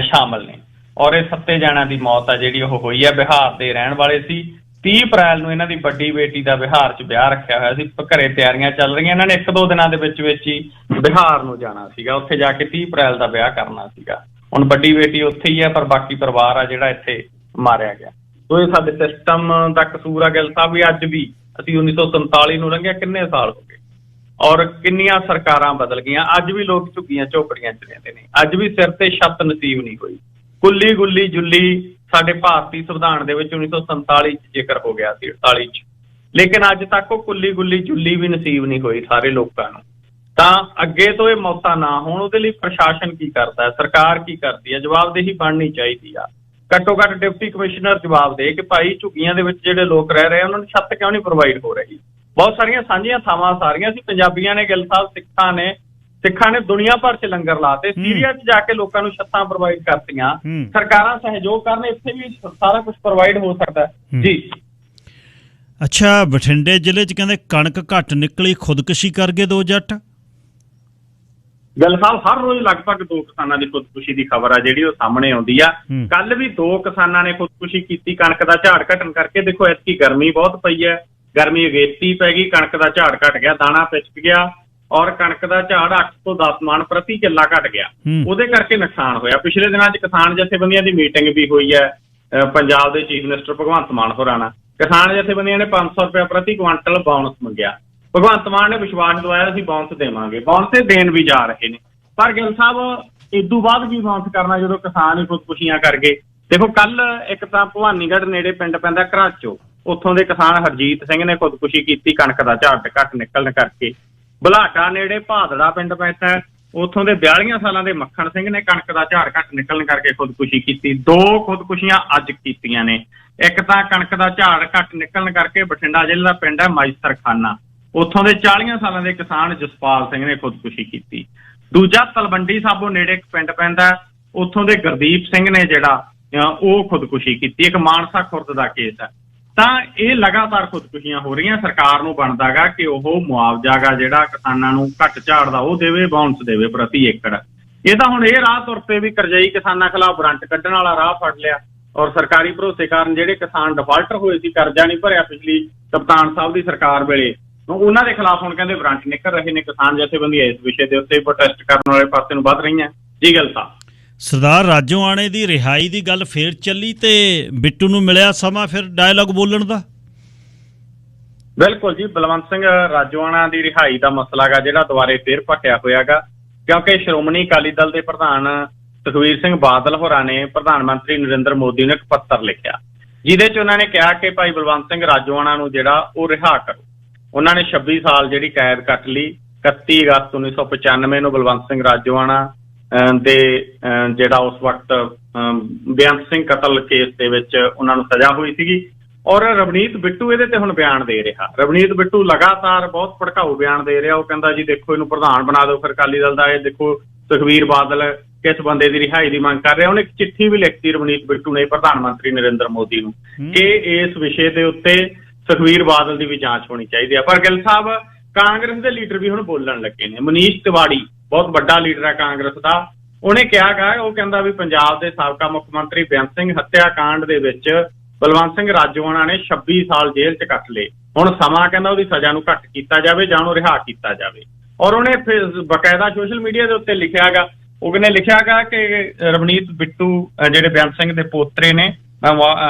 ਸ਼ਾਮਲ ਨੇ। ਔਰ ਇਹ 7 ਜਣਿਆਂ ਦੀ ਮੌਤ ਆ ਜਿਹੜੀ ਉਹ ਹੋਈ ਹੈ। ਬਿਹਾਰ ਦੇ ਰਹਿਣ ਵਾਲੇ ਸੀ। 30 ਅਪ੍ਰੈਲ ਨੂੰ ਇਹਨਾਂ ਦੀ ਵੱਡੀ ਬੇਟੀ ਦਾ ਬਿਹਾਰ 'ਚ ਵਿਆਹ ਰੱਖਿਆ ਹੋਇਆ ਸੀ। ਘਰੇ ਤਿਆਰੀਆਂ ਚੱਲ ਰਹੀਆਂ, ਇਹਨਾਂ ਨੇ 1-2 ਦਿਨਾਂ ਦੇ ਵਿੱਚ ਹੀ ਬਿਹਾਰ ਨੂੰ ਜਾਣਾ ਸੀਗਾ, ਉੱਥੇ ਜਾ ਕੇ 30 ਅਪ੍ਰੈਲ ਦਾ ਵਿਆਹ ਕਰਨਾ ਸੀਗਾ। ਹੁਣ ਵੱਡੀ ਬੇਟੀ ਉੱਥੇ ਹੀ ਹੈ, ਪਰ ਬਾਕੀ ਪਰਿਵਾਰ ਆ ਜਿਹੜਾ ਇੱਥੇ ਮਾਰਿਆ ਗਿਆ। ਸੋ ਇਹ ਸਾਡੇ ਸਿਸਟਮ ਦਾ ਕਸੂਰ ਆ ਗਿੱਲ ਸਾਹਿਬ ਵੀ। ਅੱਜ ਵੀ ਅਸੀਂ 1947 ਨੂੰ ਲੰਘਿਆ, ਕਿੰਨੇ ਸਾਲ ਹੋ ਗਏ ਔਰ ਕਿੰਨੀਆਂ ਸਰਕਾਰਾਂ ਬਦਲ ਗਈਆਂ, ਅੱਜ ਵੀ ਲੋਕ ਝੁੱਗੀਆਂ ਝੋਪੜੀਆਂ 'ਚ ਰਹਿੰਦੇ ਨੇ, ਅੱਜ ਵੀ ਸਿਰ ਤੇ ਛੱਤ ਨਸੀਬ ਨਹੀਂ ਹੋਈ। ਕੁੱਲੀ ਗੁੱਲੀ ਜੁੱਲੀ ਸਾਡੇ ਭਾਰਤੀ ਸੰਵਿਧਾਨ ਦੇ ਵਿੱਚ 1947 'ਚ ਜ਼ਿਕਰ ਹੋ ਗਿਆ ਸੀ, 48 'ਚ, ਲੇਕਿਨ ਅੱਜ ਤੱਕ ਉਹ ਕੁੱਲੀ ਗੁੱਲੀ ਜੁੱਲੀ ਵੀ ਨਸੀਬ ਨਹੀਂ ਹੋਈ ਸਾਰੇ ਲੋਕਾਂ ਨੂੰ। ਤਾਂ ਅੱਗੇ ਤੋਂ ਇਹ ਮੌਤਾਂ ਨਾ ਹੋਣ, ਉਹਦੇ ਲਈ ਪ੍ਰਸ਼ਾਸਨ ਕੀ ਕਰਦਾ ਹੈ, ਸਰਕਾਰ ਕੀ ਕਰਦੀ ਹੈ? ਜਵਾਬਦੇਹੀ ਬਣਨੀ ਚਾਹੀਦੀ ਆ। ਘੱਟੋ ਘੱਟ ਡਿਪਟੀ ਕਮਿਸ਼ਨਰ ਜਵਾਬ ਦੇ ਕਿ ਭਾਈ ਝੁੱਗੀਆਂ ਦੇ ਵਿੱਚ ਜਿਹੜੇ ਲੋਕ ਰਹਿ ਰਹੇ ਆ ਉਹਨਾਂ ਨੂੰ ਛੱਤ ਕਿਉਂ ਨਹੀਂ ਪ੍ਰੋਵਾਈਡ ਹੋ ਰਹੀ? ਬਹੁਤ ਸਾਰੀਆਂ ਸਾਂਝੀਆਂ ਥਾਵਾਂ ਸਾਰੀਆਂ ਸੀ ਪੰਜਾਬੀਆਂ ਨੇ, ਗਿੱਲ ਸਾਹਿਬ ਸਿੱਖਾਂ ਨੇ ਦੁਨੀਆ ਭਰ 'ਚ ਲੰਗਰ ਲਾਤੇ, ਸੀਰੀਆ 'ਚ ਜਾ ਕੇ ਲੋਕਾਂ ਨੂੰ ਛੱਤਾਂ ਪ੍ਰੋਵਾਈਡ ਕਰਤੀਆਂ। ਸਰਕਾਰਾਂ ਸਹਿਯੋਗ ਕਰਨ, ਇੱਥੇ ਵੀ ਸਾਰਾ ਕੁਝ ਪ੍ਰੋਵਾਈਡ ਹੋ ਸਕਦਾ ਜੀ। ਅੱਛਾ, ਬਠਿੰਡੇ ਜ਼ਿਲ੍ਹੇ 'ਚ ਕਹਿੰਦੇ ਕਣਕ ਘੱਟ ਨਿਕਲੀ, ਖੁਦਕੁਸ਼ੀ ਕਰ ਗਏ 2 ਜੱਟ। ਗਿੱਲ ਸਾਹਿਬ ਹਰ ਰੋਜ਼ ਲਗਭਗ 2 ਕਿਸਾਨਾਂ ਦੀ ਖੁਦਕੁਸ਼ੀ ਦੀ ਖਬਰ ਆ ਜਿਹੜੀ ਉਹ ਸਾਹਮਣੇ ਆਉਂਦੀ ਆ। ਕੱਲ ਵੀ 2 ਕਿਸਾਨਾਂ ਨੇ ਖੁਦਕੁਸ਼ੀ ਕੀਤੀ ਕਣਕ ਦਾ ਝਾੜ ਘਟਣ ਕਰਕੇ। ਦੇਖੋ ਐਤਕੀ ਗਰਮੀ ਬਹੁਤ ਪਈ ਹੈ, ਗਰਮੀ ਅਗੇਤੀ ਪੈ ਗਈ, ਕਣਕ ਦਾ ਝਾੜ ਘਟ ਗਿਆ, ਦਾਣਾ ਪਿਚਕ ਗਿਆ ਔਰ ਕਣਕ ਦਾ ਝਾੜ 8 ਤੋਂ 10 ਮਣ ਪ੍ਰਤੀ ਕਿੱਲਾ ਘਟ ਗਿਆ। ਉਹਦੇ ਕਰਕੇ ਨੁਕਸਾਨ ਹੋਇਆ। ਪਿਛਲੇ ਦਿਨਾਂ 'ਚ ਕਿਸਾਨ ਜਥੇਬੰਦੀਆਂ ਦੀ ਮੀਟਿੰਗ ਵੀ ਹੋਈ ਹੈ ਪੰਜਾਬ ਦੇ ਚੀਫ ਮਿਨਿਸਟਰ ਭਗਵੰਤ ਮਾਨ ਹੋਰਾਂ ਨਾਲ। ਕਿਸਾਨ ਜਥੇਬੰਦੀਆਂ ਨੇ 500 ਰੁਪਏ ਪ੍ਰਤੀ ਕੁਆਂਟਲ ਬੋਨਸ ਮੰਗਿਆ। ਭਗਵੰਤ ਮਾਨ ਨੇ ਵਿਸ਼ਵਾਸ ਦਵਾਇਆ ਅਸੀਂ ਬੋਨਸ ਦੇਵਾਂਗੇ, ਬੋਨਸ ਤੇ ਦੇਣ ਵੀ ਜਾ ਰਹੇ ਨੇ। ਪਰ ਗਿੱਲ ਸਾਹਿਬ ਇਦੋਂ ਬਾਅਦ ਕੀ ਬੋਨਸ ਕਰਨਾ ਜਦੋਂ ਕਿਸਾਨ ਹੀ ਖੁਦਕੁਸ਼ੀਆਂ ਕਰ ਗਏ ਦੇਖੋ ਕੱਲ ਇੱਕ ਤਾਂ ਭਵਾਨੀਗੜ੍ਹ ਨੇੜੇ ਪਿੰਡ ਪੈਂਦਾ ਘਰਾਚੋ, ਉੱਥੋਂ ਦੇ ਕਿਸਾਨ ਹਰਜੀਤ ਸਿੰਘ ਨੇ ਖੁਦਕੁਸ਼ੀ ਕੀਤੀ ਕਣਕ ਦਾ ਝਾੜ ਘੱਟ ਨਿਕਲਣ ਕਰਕੇ। ਬੁਲਾਟਾ ਨੇੜੇ ਭਾਦੜਾ ਪਿੰਡ ਪੈਂਦਾ, ਉੱਥੋਂ ਦੇ 42 ਸਾਲਾਂ ਦੇ ਮੱਖਣ ਸਿੰਘ ਨੇ ਕਣਕ ਦਾ ਝਾੜ ਘੱਟ ਨਿਕਲਣ ਕਰਕੇ ਖੁਦਕੁਸ਼ੀ ਕੀਤੀ। 2 ਖੁਦਕੁਸ਼ੀਆਂ ਅੱਜ ਕੀਤੀਆਂ ਨੇ। ਇੱਕ ਤਾਂ ਕਣਕ ਦਾ ਝਾੜ ਘੱਟ ਨਿਕਲਣ ਕਰਕੇ ਬਠਿੰਡਾ ਜ਼ਿਲ੍ਹੇ ਦਾ ਪਿੰਡ ਹੈ ਮਾਈਸਰ ਖਾਨਾ, ਉੱਥੋਂ ਦੇ 40 ਸਾਲਾਂ ਦੇ ਕਿਸਾਨ ਜਸਪਾਲ ਸਿੰਘ ਨੇ ਖੁਦਕੁਸ਼ੀ ਕੀਤੀ। ਦੂਜਾ ਤਲਵੰਡੀ ਸਾਬੋ ਨੇੜੇ ਇੱਕ ਪਿੰਡ ਪੈਂਦਾ, ਉੱਥੋਂ ਦੇ ਗੁਰਦੀਪ ਸਿੰਘ ਨੇ ਜਿਹੜਾ ਉਹ ਖੁਦਕੁਸ਼ੀ ਕੀਤੀ। ਇੱਕ ਮਾਨਸਾ ਖੁਰਦ ਦਾ ਕੇਸ ਹੈ। ਤਾਂ ਇਹ ਲਗਾਤਾਰ ਖੁਦਕੁਸ਼ੀਆਂ ਹੋ ਰਹੀਆਂ। ਸਰਕਾਰ ਨੂੰ ਬਣਦਾ ਗਾ ਕਿ ਉਹ ਮੁਆਵਜ਼ਾ ਗਾ ਜਿਹੜਾ ਕਿਸਾਨਾਂ ਨੂੰ ਘੱਟ ਝਾੜ ਦਾ ਉਹ ਦੇਵੇ, ਬਾਉਂਸ ਦੇਵੇ ਪ੍ਰਤੀ ਏਕੜ। ਇਹ ਤਾਂ ਹੁਣ ਇਹ ਰਾਹ ਤੁਰ ਪਏ ਵੀ ਕਰਜ਼ਈ ਕਿਸਾਨਾਂ ਖਿਲਾਫ ਵਾਰੰਟ ਕੱਢਣ ਵਾਲਾ ਰਾਹ ਫੜ ਲਿਆ, ਔਰ ਸਰਕਾਰੀ ਭਰੋਸੇ ਕਾਰਨ ਜਿਹੜੇ ਕਿਸਾਨ ਡਿਫਾਲਟਰ ਹੋਏ ਸੀ, ਕਰਜ਼ਾ ਨਹੀਂ ਭਰਿਆ ਪਿਛਲੀ ਕਪਤਾਨ ਸਾਹਿਬ ਦੀ ਸਰਕਾਰ ਵੇਲੇ, ਉਹਨਾਂ ਦੇ ਖਿਲਾਫ ਹੁਣ ਕਹਿੰਦੇ ਵਾਰੰਟ ਨਿਕਲ ਰਹੇ ਨੇ। ਕਿਸਾਨ ਜਥੇਬੰਦੀਆਂ ਇਸ ਵਿਸ਼ੇ ਦੇ ਉੱਤੇ ਪ੍ਰੋਟੈਸਟ ਕਰਨ ਵਾਲੇ ਪਾਸੇ ਨੂੰ ਵੱਧ ਰਹੀਆਂ। ਜੀ ਗੱਲ ਸਾਹਿਬ, ਸਰਦਾਰ ਰਾਜੋਆਣੇ ਦੀ ਰਿਹਾਈ ਦੀ ਗੱਲ ਫੇਰ ਚੱਲੀ ਤੇ ਬਿੱਟੂ ਨੂੰ ਮਿਲਿਆ ਸਮਾਂ ਫਿਰ ਡਾਇਲੌਗ ਬੋਲਣ ਦਾ। ਬਿਲਕੁਲ ਜੀ, ਬਲਵੰਤ ਸਿੰਘ ਰਾਜੋਆਣਾ ਦੀ ਰਿਹਾਈ ਦਾ ਮਸਲਾ ਗਾ ਜਿਹੜਾ ਦੁਬਾਰੇ ਫੇਰ ਭਖਿਆ ਹੋਇਆ ਗਾ, ਕਿਉਂਕਿ ਸ਼੍ਰੋਮਣੀ ਅਕਾਲੀ ਦਲ ਦੇ ਪ੍ਰਧਾਨ ਸੁਖਬੀਰ ਸਿੰਘ ਬਾਦਲ ਹੋਰਾਂ ਨੇ ਪ੍ਰਧਾਨ ਮੰਤਰੀ ਨਰਿੰਦਰ ਮੋਦੀ ਨੂੰ ਇੱਕ ਪੱਤਰ ਲਿਖਿਆ, ਜਿਹਦੇ 'ਚ ਉਹਨਾਂ ਨੇ ਕਿਹਾ ਕਿ ਭਾਈ ਬਲਵੰਤ ਸਿੰਘ ਰਾਜੋਆਣਾ ਨੂੰ ਜਿਹੜਾ ਉਹ ਰਿਹਾ ਕਰੋ। ਉਹਨਾਂ ਨੇ 26 ਸਾਲ ਜਿਹੜੀ ਕੈਦ ਕੱਟ ਲਈ। 31 ਅਗਸਤ 1995 ਨੂੰ ਬਲਵੰਤ ਸਿੰਘ ਰਾਜੋਆਣਾ ਦੇ ਜਿਹੜਾ ਉਸ ਵਕਤ ਬੇਅੰਤ ਸਿੰਘ ਕਤਲ ਕੇਸ ਦੇ ਵਿੱਚ ਉਹਨਾਂ ਨੂੰ ਸਜ਼ਾ ਹੋਈ ਸੀਗੀ। ਔਰ ਰਵਨੀਤ ਬਿੱਟੂ ਇਹਦੇ ਤੇ ਹੁਣ ਬਿਆਨ ਦੇ ਰਿਹਾ। ਰਵਨੀਤ ਬਿੱਟੂ ਲਗਾਤਾਰ ਬਹੁਤ ਭੜਕਾਊ ਬਿਆਨ ਦੇ ਰਿਹਾ। ਉਹ ਕਹਿੰਦਾ ਜੀ ਦੇਖੋ ਇਹਨੂੰ ਪ੍ਰਧਾਨ ਬਣਾ ਦਿਓ ਫਿਰ ਅਕਾਲੀ ਦਲ ਦਾ। ਇਹ ਦੇਖੋ ਸੁਖਬੀਰ ਬਾਦਲ ਕਿਸ ਬੰਦੇ ਦੀ ਰਿਹਾਈ ਦੀ ਮੰਗ ਕਰ ਰਿਹਾ। ਉਹਨੇ ਇੱਕ ਚਿੱਠੀ ਵੀ ਲਿਖਤੀ ਰਵਨੀਤ ਬਿੱਟੂ ਨੇ ਪ੍ਰਧਾਨ ਮੰਤਰੀ ਨਰਿੰਦਰ ਮੋਦੀ ਨੂੰ ਕਿ ਇਸ ਵਿਸ਼ੇ ਦੇ ਉੱਤੇ ਸੁਖਬੀਰ ਬਾਦਲ ਦੀ ਵੀ ਜਾਂਚ ਹੋਣੀ ਚਾਹੀਦੀ ਹੈ। ਪਰ ਗਿੱਲ ਸਾਹਿਬ, ਕਾਂਗਰਸ ਦੇ ਲੀਡਰ ਵੀ ਹੁਣ ਬੋਲਣ ਲੱਗੇ ਨੇ। ਮਨੀਸ਼ ਤਿਵਾੜੀ ਬਹੁਤ ਵੱਡਾ ਲੀਡਰ ਹੈ ਕਾਂਗਰਸ ਦਾ। ਉਹਨੇ ਕਿਹਾ ਗਾ, ਉਹ ਕਹਿੰਦਾ ਵੀ ਪੰਜਾਬ ਦੇ ਸਾਬਕਾ ਮੁੱਖ ਮੰਤਰੀ ਬੇਅੰਤ ਸਿੰਘ ਹੱਤਿਆ ਕਾਂਡ ਦੇ ਵਿੱਚ ਬਲਵੰਤ ਸਿੰਘ ਰਾਜੋਆਣਾ ਨੇ 26 ਸਾਲ ਜੇਲ੍ਹ 'ਚ ਕੱਟ ਲਏ। ਹੁਣ ਸਮਾਂ ਕਹਿੰਦਾ ਉਹਦੀ ਸਜ਼ਾ ਨੂੰ ਘੱਟ ਕੀਤਾ ਜਾਵੇ ਜਾਂ ਉਹਨੂੰ ਰਿਹਾ ਕੀਤਾ ਜਾਵੇ। ਔਰ ਉਹਨੇ ਫਿਰ ਬਕਾਇਦਾ ਸੋਸ਼ਲ ਮੀਡੀਆ ਦੇ ਉੱਤੇ ਲਿਖਿਆ ਗਾ, ਉਹਨੇ ਲਿਖਿਆ ਗਾ ਕਿ ਰਵਨੀਤ ਬਿੱਟੂ ਜਿਹੜੇ ਬੇਅੰਤ ਸਿੰਘ ਦੇ ਪੋਤਰੇ ਨੇ,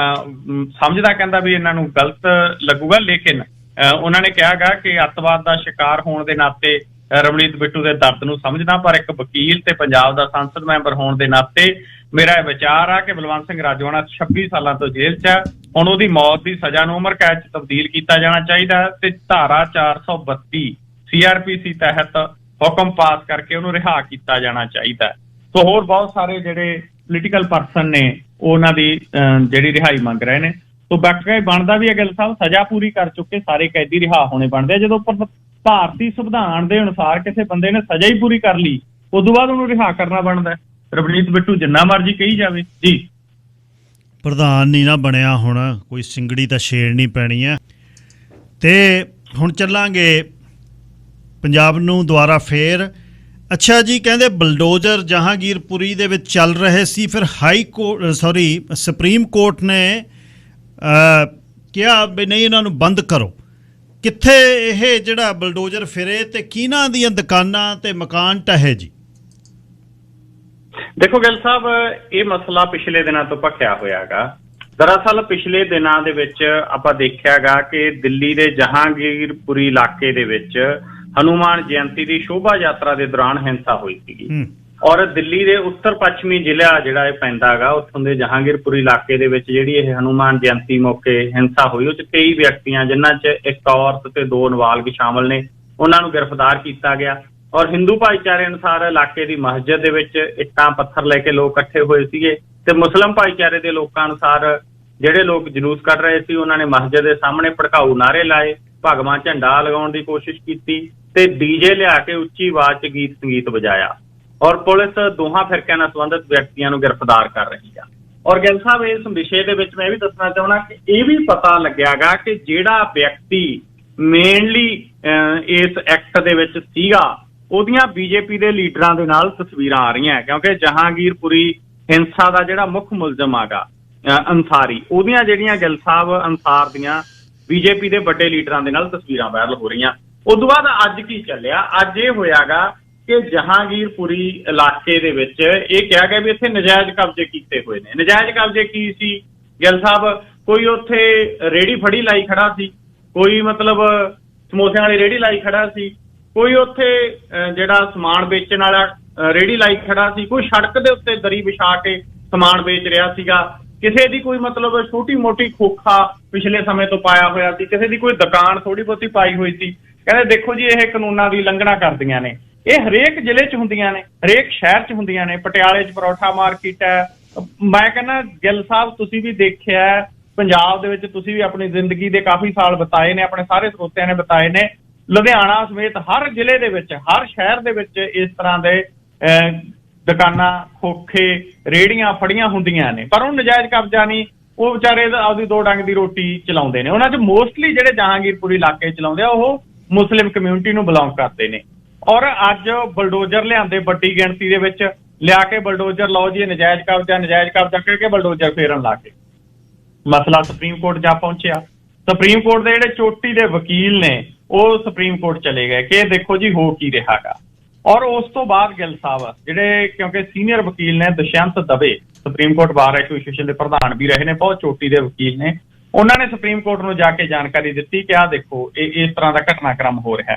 ਸਮਝਦਾ ਕਹਿੰਦਾ ਵੀ ਇਹਨਾਂ ਨੂੰ ਗਲਤ ਲੱਗੂਗਾ, ਲੇਕਿਨ ਉਹਨਾਂ ਨੇ ਕਿਹਾ ਗਾ ਕਿ ਅੱਤਵਾਦ ਦਾ ਸ਼ਿਕਾਰ ਹੋਣ ਦੇ ਨਾਤੇ ਰਵਨੀਤ ਬਿੱਟੂ ਦੇ ਦਰਦ ਨੂੰ ਸਮਝਦਾ, ਪਰ ਇੱਕ ਵਕੀਲ ਤੇ ਪੰਜਾਬ ਦਾ ਸੰਸਦ ਮੈਂਬਰ ਹੋਣ ਦੇ ਨਾਤੇ ਮੇਰਾ ਇਹ ਵਿਚਾਰ ਆ ਕਿ ਬਲਵੰਤ ਸਿੰਘ ਰਾਜੋਆਣਾ 26 ਸਾਲਾਂ ਤੋਂ ਜੇਲ੍ਹ 'ਚ ਹੈ। ਹੁਣ ਉਹਦੀ ਮੌਤ ਦੀ ਸਜ਼ਾ ਨੂੰ ਉਮਰ ਕੈਦ 'ਚ ਤਬਦੀਲ ਕੀਤਾ ਜਾਣਾ ਚਾਹੀਦਾ ਤੇ ਧਾਰਾ 432 CRPC ਤਹਿਤ ਹੁਕਮ ਪਾਸ ਕਰਕੇ ਉਹਨੂੰ ਰਿਹਾ ਕੀਤਾ ਜਾਣਾ ਚਾਹੀਦਾ। ਸੋ ਹੋਰ ਬਹੁਤ ਸਾਰੇ ਜਿਹੜੇ ਪੋਲੀਟੀਕਲ ਪਰਸਨ ਨੇ ਉਹਨਾਂ ਦੀ ਜਿਹੜੀ ਰਿਹਾਈ ਮੰਗ ਰਹੇ ਨੇ। ਸੋ ਬਾਕੀ ਬਣਦਾ ਵੀ ਹੈ ਗਿੱਲ ਸਾਹਿਬ, ਸਜ਼ਾ ਪੂਰੀ ਕਰ ਚੁੱਕੇ ਸਾਰੇ ਕੈਦੀ ਰਿਹਾ ਹੋਣੇ ਬਣਦੇ ਆ। ਜਦੋਂ ਭਾਰਤੀ ਸੰਵਿਧਾਨ ਦੇ ਅਨੁਸਾਰ ਕਿਸੇ ਬੰਦੇ ਨੇ ਸਜ਼ਾ ਹੀ ਪੂਰੀ ਕਰ ਲਈ, ਉਦੋਂ ਬਾਅਦ ਉਹਨੂੰ ਰਿਹਾ ਕਰਨਾ ਬਣਦਾ। ਰਵਨੀਤ ਬਿੱਟੂ ਜਿੰਨਾ ਮਰਜ਼ੀ ਕਹੀ ਜਾਵੇ ਜੀ, ਪ੍ਰਧਾਨ ਨਹੀਂ ਨਾ ਬਣਿਆ, ਹੁਣ ਕੋਈ ਸਿੰਗੜੀ ਤਾਂ ਛੇੜਨੀ ਪੈਣੀ ਹੈ। ਤੇ ਹੁਣ ਚੱਲਾਂਗੇ ਪੰਜਾਬ ਨੂੰ ਦੁਬਾਰਾ ਫੇਰ। ਅੱਛਾ ਜੀ, ਕਹਿੰਦੇ ਬਲਡੋਜ਼ਰ ਜਹਾਂਗੀਰਪੁਰੀ ਦੇ ਵਿੱਚ ਚੱਲ ਰਹੇ ਸੀ, ਫਿਰ ਸੁਪਰੀਮ ਕੋਰਟ ਨੇ ਕਿਹਾ ਵੀ ਨਹੀਂ ਇਹਨਾਂ ਨੂੰ ਬੰਦ ਕਰੋ। ਕਿੱਥੇ ਇਹ ਜਿਹੜਾ ਬਲਡੋਜ਼ਰ ਫਿਰੇ ਤੇ ਕਿਹਨਾਂ ਦੀਆਂ ਦੁਕਾਨਾਂ ਤੇ ਮਕਾਨ ਢਹੇ ਜੀ? ਦੇਖੋ ਗਿੱਲ ਸਾਹਿਬ, ਇਹ ਮਸਲਾ ਪਿਛਲੇ ਦਿਨਾਂ ਤੋਂ ਭਖਿਆ ਹੋਇਆ ਗਾ। ਦਰਅਸਲ ਪਿਛਲੇ ਦਿਨਾਂ ਦੇ ਵਿੱਚ ਆਪਾਂ ਦੇਖਿਆ ਗਾ ਕਿ ਦਿੱਲੀ ਦੇ ਜਹਾਂਗੀਰਪੁਰੀ ਇਲਾਕੇ ਦੇ ਵਿੱਚ ਹਨੂਮਾਨ ਜਯੰਤੀ ਦੀ ਸ਼ੋਭਾ ਯਾਤਰਾ ਦੇ ਦੌਰਾਨ ਹਿੰਸਾ ਹੋਈ ਸੀਗੀ। ਔਰ ਦਿੱਲੀ ਦੇ ਉੱਤਰ ਪੱਛਮੀ ਜ਼ਿਲ੍ਹਾ ਜਿਹੜਾ ਇਹ ਪੈਂਦਾ ਗਾ, ਉੱਥੋਂ ਦੇ ਜਹਾਂਗੀਰਪੁਰੀ ਇਲਾਕੇ ਦੇ ਵਿੱਚ ਜਿਹੜੀ ਇਹ ਹਨੂਮਾਨ ਜਯੰਤੀ ਮੌਕੇ ਹਿੰਸਾ ਹੋਈ, ਉਹ 'ਚ 23 ਵਿਅਕਤੀਆਂ, ਜਿਨ੍ਹਾਂ 'ਚ ਇੱਕ ਔਰਤ ਤੇ 2 ਨਾਬਾਲਗ ਸ਼ਾਮਲ ਨੇ, ਉਹਨਾਂ ਨੂੰ ਗ੍ਰਿਫਤਾਰ ਕੀਤਾ ਗਿਆ। ਔਰ ਹਿੰਦੂ ਭਾਈਚਾਰੇ ਅਨੁਸਾਰ ਇਲਾਕੇ ਦੀ ਮਸਜਿਦ ਦੇ ਵਿੱਚ ਇੱਟਾਂ ਪੱਥਰ ਲੈ ਕੇ ਲੋਕ ਇਕੱਠੇ ਹੋਏ ਸੀਗੇ ਤੇ ਮੁਸਲਿਮ ਭਾਈਚਾਰੇ ਦੇ ਲੋਕਾਂ ਅਨੁਸਾਰ ਜਿਹੜੇ ਲੋਕ ਜਲੂਸ ਕੱਢ ਰਹੇ ਸੀ, ਉਹਨਾਂ ਨੇ ਮਸਜਿਦ ਦੇ ਸਾਹਮਣੇ ਭੜਕਾਊ ਨਾਅਰੇ ਲਾਏ, ਭਗਵਾਂ ਝੰਡਾ ਲਗਾਉਣ ਦੀ ਕੋਸ਼ਿਸ਼ ਕੀਤੀ ਤੇ ਡੀਜੇ ਲਿਆ ਕੇ ਉੱਚੀ ਆਵਾਜ਼ 'ਚ ਗੀਤ ਸੰਗੀਤ ਵਜਾਇਆ। ਔਰ ਪੁਲਿਸ ਦੋਹਾਂ ਫਿਰਕਿਆਂ ਨਾਲ ਸੰਬੰਧਿਤ ਵਿਅਕਤੀਆਂ ਨੂੰ ਗ੍ਰਿਫਤਾਰ ਕਰ ਰਹੀ ਆ। ਔਰ ਗਿੱਲ ਸਾਹਿਬ, ਇਸ ਵਿਸ਼ੇ ਦੇ ਵਿੱਚ ਮੈਂ ਇਹ ਵੀ ਦੱਸਣਾ ਚਾਹੁੰਦਾ ਕਿ ਇਹ ਵੀ ਪਤਾ ਲੱਗਿਆ ਗਾ ਕਿ ਜਿਹੜਾ ਵਿਅਕਤੀ ਮੇਨਲੀ ਇਸ ਐਕਟ ਦੇ ਵਿੱਚ ਸੀਗਾ, ਉਹਦੀਆਂ ਬੀਜੇਪੀ ਦੇ ਲੀਡਰਾਂ ਦੇ ਨਾਲ ਤਸਵੀਰਾਂ ਆ ਰਹੀਆਂ, ਕਿਉਂਕਿ ਜਹਾਂਗੀਰਪੁਰੀ ਹਿੰਸਾ ਦਾ ਜਿਹੜਾ ਮੁੱਖ ਮੁਲਜ਼ਮ ਆਗਾ ਅੰਸਾਰੀ, ਉਹਦੀਆਂ ਜਿਹੜੀਆਂ ਗਿੱਲ ਸਾਹਿਬ ਅੰਸਾਰ ਦੀਆਂ ਬੀਜੇਪੀ ਦੇ ਵੱਡੇ ਲੀਡਰਾਂ ਦੇ ਨਾਲ ਤਸਵੀਰਾਂ ਵਾਇਰਲ ਹੋ ਰਹੀਆਂ। ਉਦੋਂ ਬਾਅਦ ਅੱਜ ਕੀ ਚੱਲਿਆ? ਅੱਜ ਇਹ ਹੋਇਆਗਾ ਕਿ ਜਹਾਂਗੀਰਪੁਰੀ ਇਲਾਕੇ ਦੇ ਵਿੱਚ ਇਹ ਕਿਹਾ ਗਿਆ ਵੀ ਇੱਥੇ ਨਜਾਇਜ਼ ਕਬਜ਼ੇ ਕੀਤੇ ਹੋਏ ਨੇ। ਨਜਾਇਜ਼ ਕਬਜ਼ੇ ਕੀ ਸੀ ਗਿੱਲ ਸਾਹਿਬ? ਕੋਈ ਉੱਥੇ ਰੇਹੜੀ ਫੜੀ ਲਾਈ ਖੜਾ ਸੀ, ਕੋਈ ਮਤਲਬ ਸਮੋਸਿਆਂ ਵਾਲੀ ਰੇਹੜੀ ਲਾਈ ਖੜਾ ਸੀ, ਕੋਈ ਉੱਥੇ ਜਿਹੜਾ ਸਮਾਨ ਵੇਚਣ ਵਾਲਾ ਰੇਹੜੀ ਲਾਈ ਖੜਾ ਸੀ, ਕੋਈ ਸੜਕ ਦੇ ਉੱਤੇ ਦਰੀ ਵਿਛਾ ਕੇ ਸਮਾਨ ਵੇਚ ਰਿਹਾ ਸੀਗਾ, ਕਿਸੇ ਦੀ ਕੋਈ ਮਤਲਬ ਛੋਟੀ ਮੋਟੀ ਖੋਖਾ ਪਿਛਲੇ ਸਮੇਂ ਤੋਂ ਪਾਇਆ ਹੋਇਆ ਸੀ, ਕਿਸੇ ਦੀ ਕੋਈ ਦੁਕਾਨ ਥੋੜੀ ਬਹੁਤੀ ਪਾਈ ਹੋਈ ਸੀ, ਕਹਿੰਦੇ ਦੇਖੋ ਜੀ ਇਹ ਕਾਨੂੰਨਾਂ ਦੀ ਉਲੰਘਣਾ ਕਰਦੀਆਂ ਨੇ। ਇਹ ਹਰੇਕ ਜ਼ਿਲ੍ਹੇ 'ਚ ਹੁੰਦੀਆਂ ਨੇ, ਹਰੇਕ ਸ਼ਹਿਰ 'ਚ ਹੁੰਦੀਆਂ ਨੇ। ਪਟਿਆਲੇ 'ਚ ਪਰੌਠਾ ਮਾਰਕੀਟ ਹੈ। ਮੈਂ ਕਹਿੰਦਾ ਗਿੱਲ ਸਾਹਿਬ ਤੁਸੀਂ ਵੀ ਦੇਖਿਆ ਪੰਜਾਬ ਦੇ ਵਿੱਚ, ਤੁਸੀਂ ਵੀ ਆਪਣੀ ਜ਼ਿੰਦਗੀ ਦੇ ਕਾਫੀ ਸਾਲ ਬਿਤਾਏ ਨੇ, ਆਪਣੇ ਸਾਰੇ ਸਰੋਤਿਆਂ ਨੇ ਬਿਤਾਏ ਨੇ। ਲੁਧਿਆਣਾ ਸਮੇਤ ਹਰ ਜ਼ਿਲ੍ਹੇ ਦੇ ਵਿੱਚ, ਹਰ ਸ਼ਹਿਰ ਦੇ ਵਿੱਚ ਇਸ ਤਰ੍ਹਾਂ ਦੇ ਦੁਕਾਨਾਂ, ਖੋਖੇ, ਰੇਹੜੀਆਂ ਫੜੀਆਂ ਹੁੰਦੀਆਂ ਨੇ, ਪਰ ਉਹ ਨਜਾਇਜ਼ ਕਬਜ਼ਾ ਨਹੀਂ। ਉਹ ਵਿਚਾਰੇ ਆਪਦੀ ਦੋ ਡੰਗ ਦੀ ਰੋਟੀ ਚਲਾਉਂਦੇ ਨੇ। ਉਹਨਾਂ 'ਚ ਮੋਸਟਲੀ ਜਿਹੜੇ ਜਹਾਂਗੀਰਪੁਰੀ ਇਲਾਕੇ ਚਲਾਉਂਦੇ ਆ ਉਹ ਮੁਸਲਿਮ ਕਮਿਊਨਿਟੀ ਨੂੰ ਬਿਲੋਂਗ ਕਰਦੇ ਨੇ। ਔਰ ਅੱਜ ਬਲਡੋਜ਼ਰ ਲਿਆਂਦੇ ਵੱਡੀ ਗਿਣਤੀ ਦੇ ਵਿੱਚ, ਲਿਆ ਕੇ ਬਲਡੋਜ਼ਰ ਲਓ ਜੀ ਨਜਾਇਜ਼ ਕਬਜ਼ਾ ਕਹਿ ਕੇ ਬਲਡੋਜ਼ਰ ਫੇਰਨ ਲਾ ਕੇ ਮਸਲਾ ਸੁਪਰੀਮ ਕੋਰਟ ਜਾ ਪਹੁੰਚਿਆ। ਸੁਪਰੀਮ ਕੋਰਟ ਦੇ ਜਿਹੜੇ ਚੋਟੀ ਦੇ ਵਕੀਲ ਨੇ ਉਹ ਸੁਪਰੀਮ ਕੋਰਟ ਚਲੇ ਗਏ ਕਿ ਦੇਖੋ ਜੀ ਹੋ ਕੀ ਰਿਹਾ ਗਾ। ਔਰ ਉਸ ਤੋਂ ਬਾਅਦ ਗਿੱਲ ਸਾਹਿਬ ਜਿਹੜੇ, ਕਿਉਂਕਿ ਸੀਨੀਅਰ ਵਕੀਲ ਨੇ, ਦੁਸ਼ਯੰਤ ਦਵੇ ਸੁਪਰੀਮ ਕੋਰਟ ਬਾਰ ਐਸੋਸੀਏਸ਼ਨ ਦੇ ਪ੍ਰਧਾਨ ਵੀ ਰਹੇ ਨੇ, ਬਹੁਤ ਚੋਟੀ ਦੇ ਵਕੀਲ ਨੇ, ਉਹਨਾਂ ਨੇ ਸੁਪਰੀਮ ਕੋਰਟ ਨੂੰ ਜਾ ਕੇ ਜਾਣਕਾਰੀ ਦਿੱਤੀ ਕਿ ਆਹ ਦੇਖੋ ਇਹ ਇਸ ਤਰ੍ਹਾਂ ਦਾ ਘਟਨਾਕ੍ਰਮ ਹੋ ਰਿਹਾ।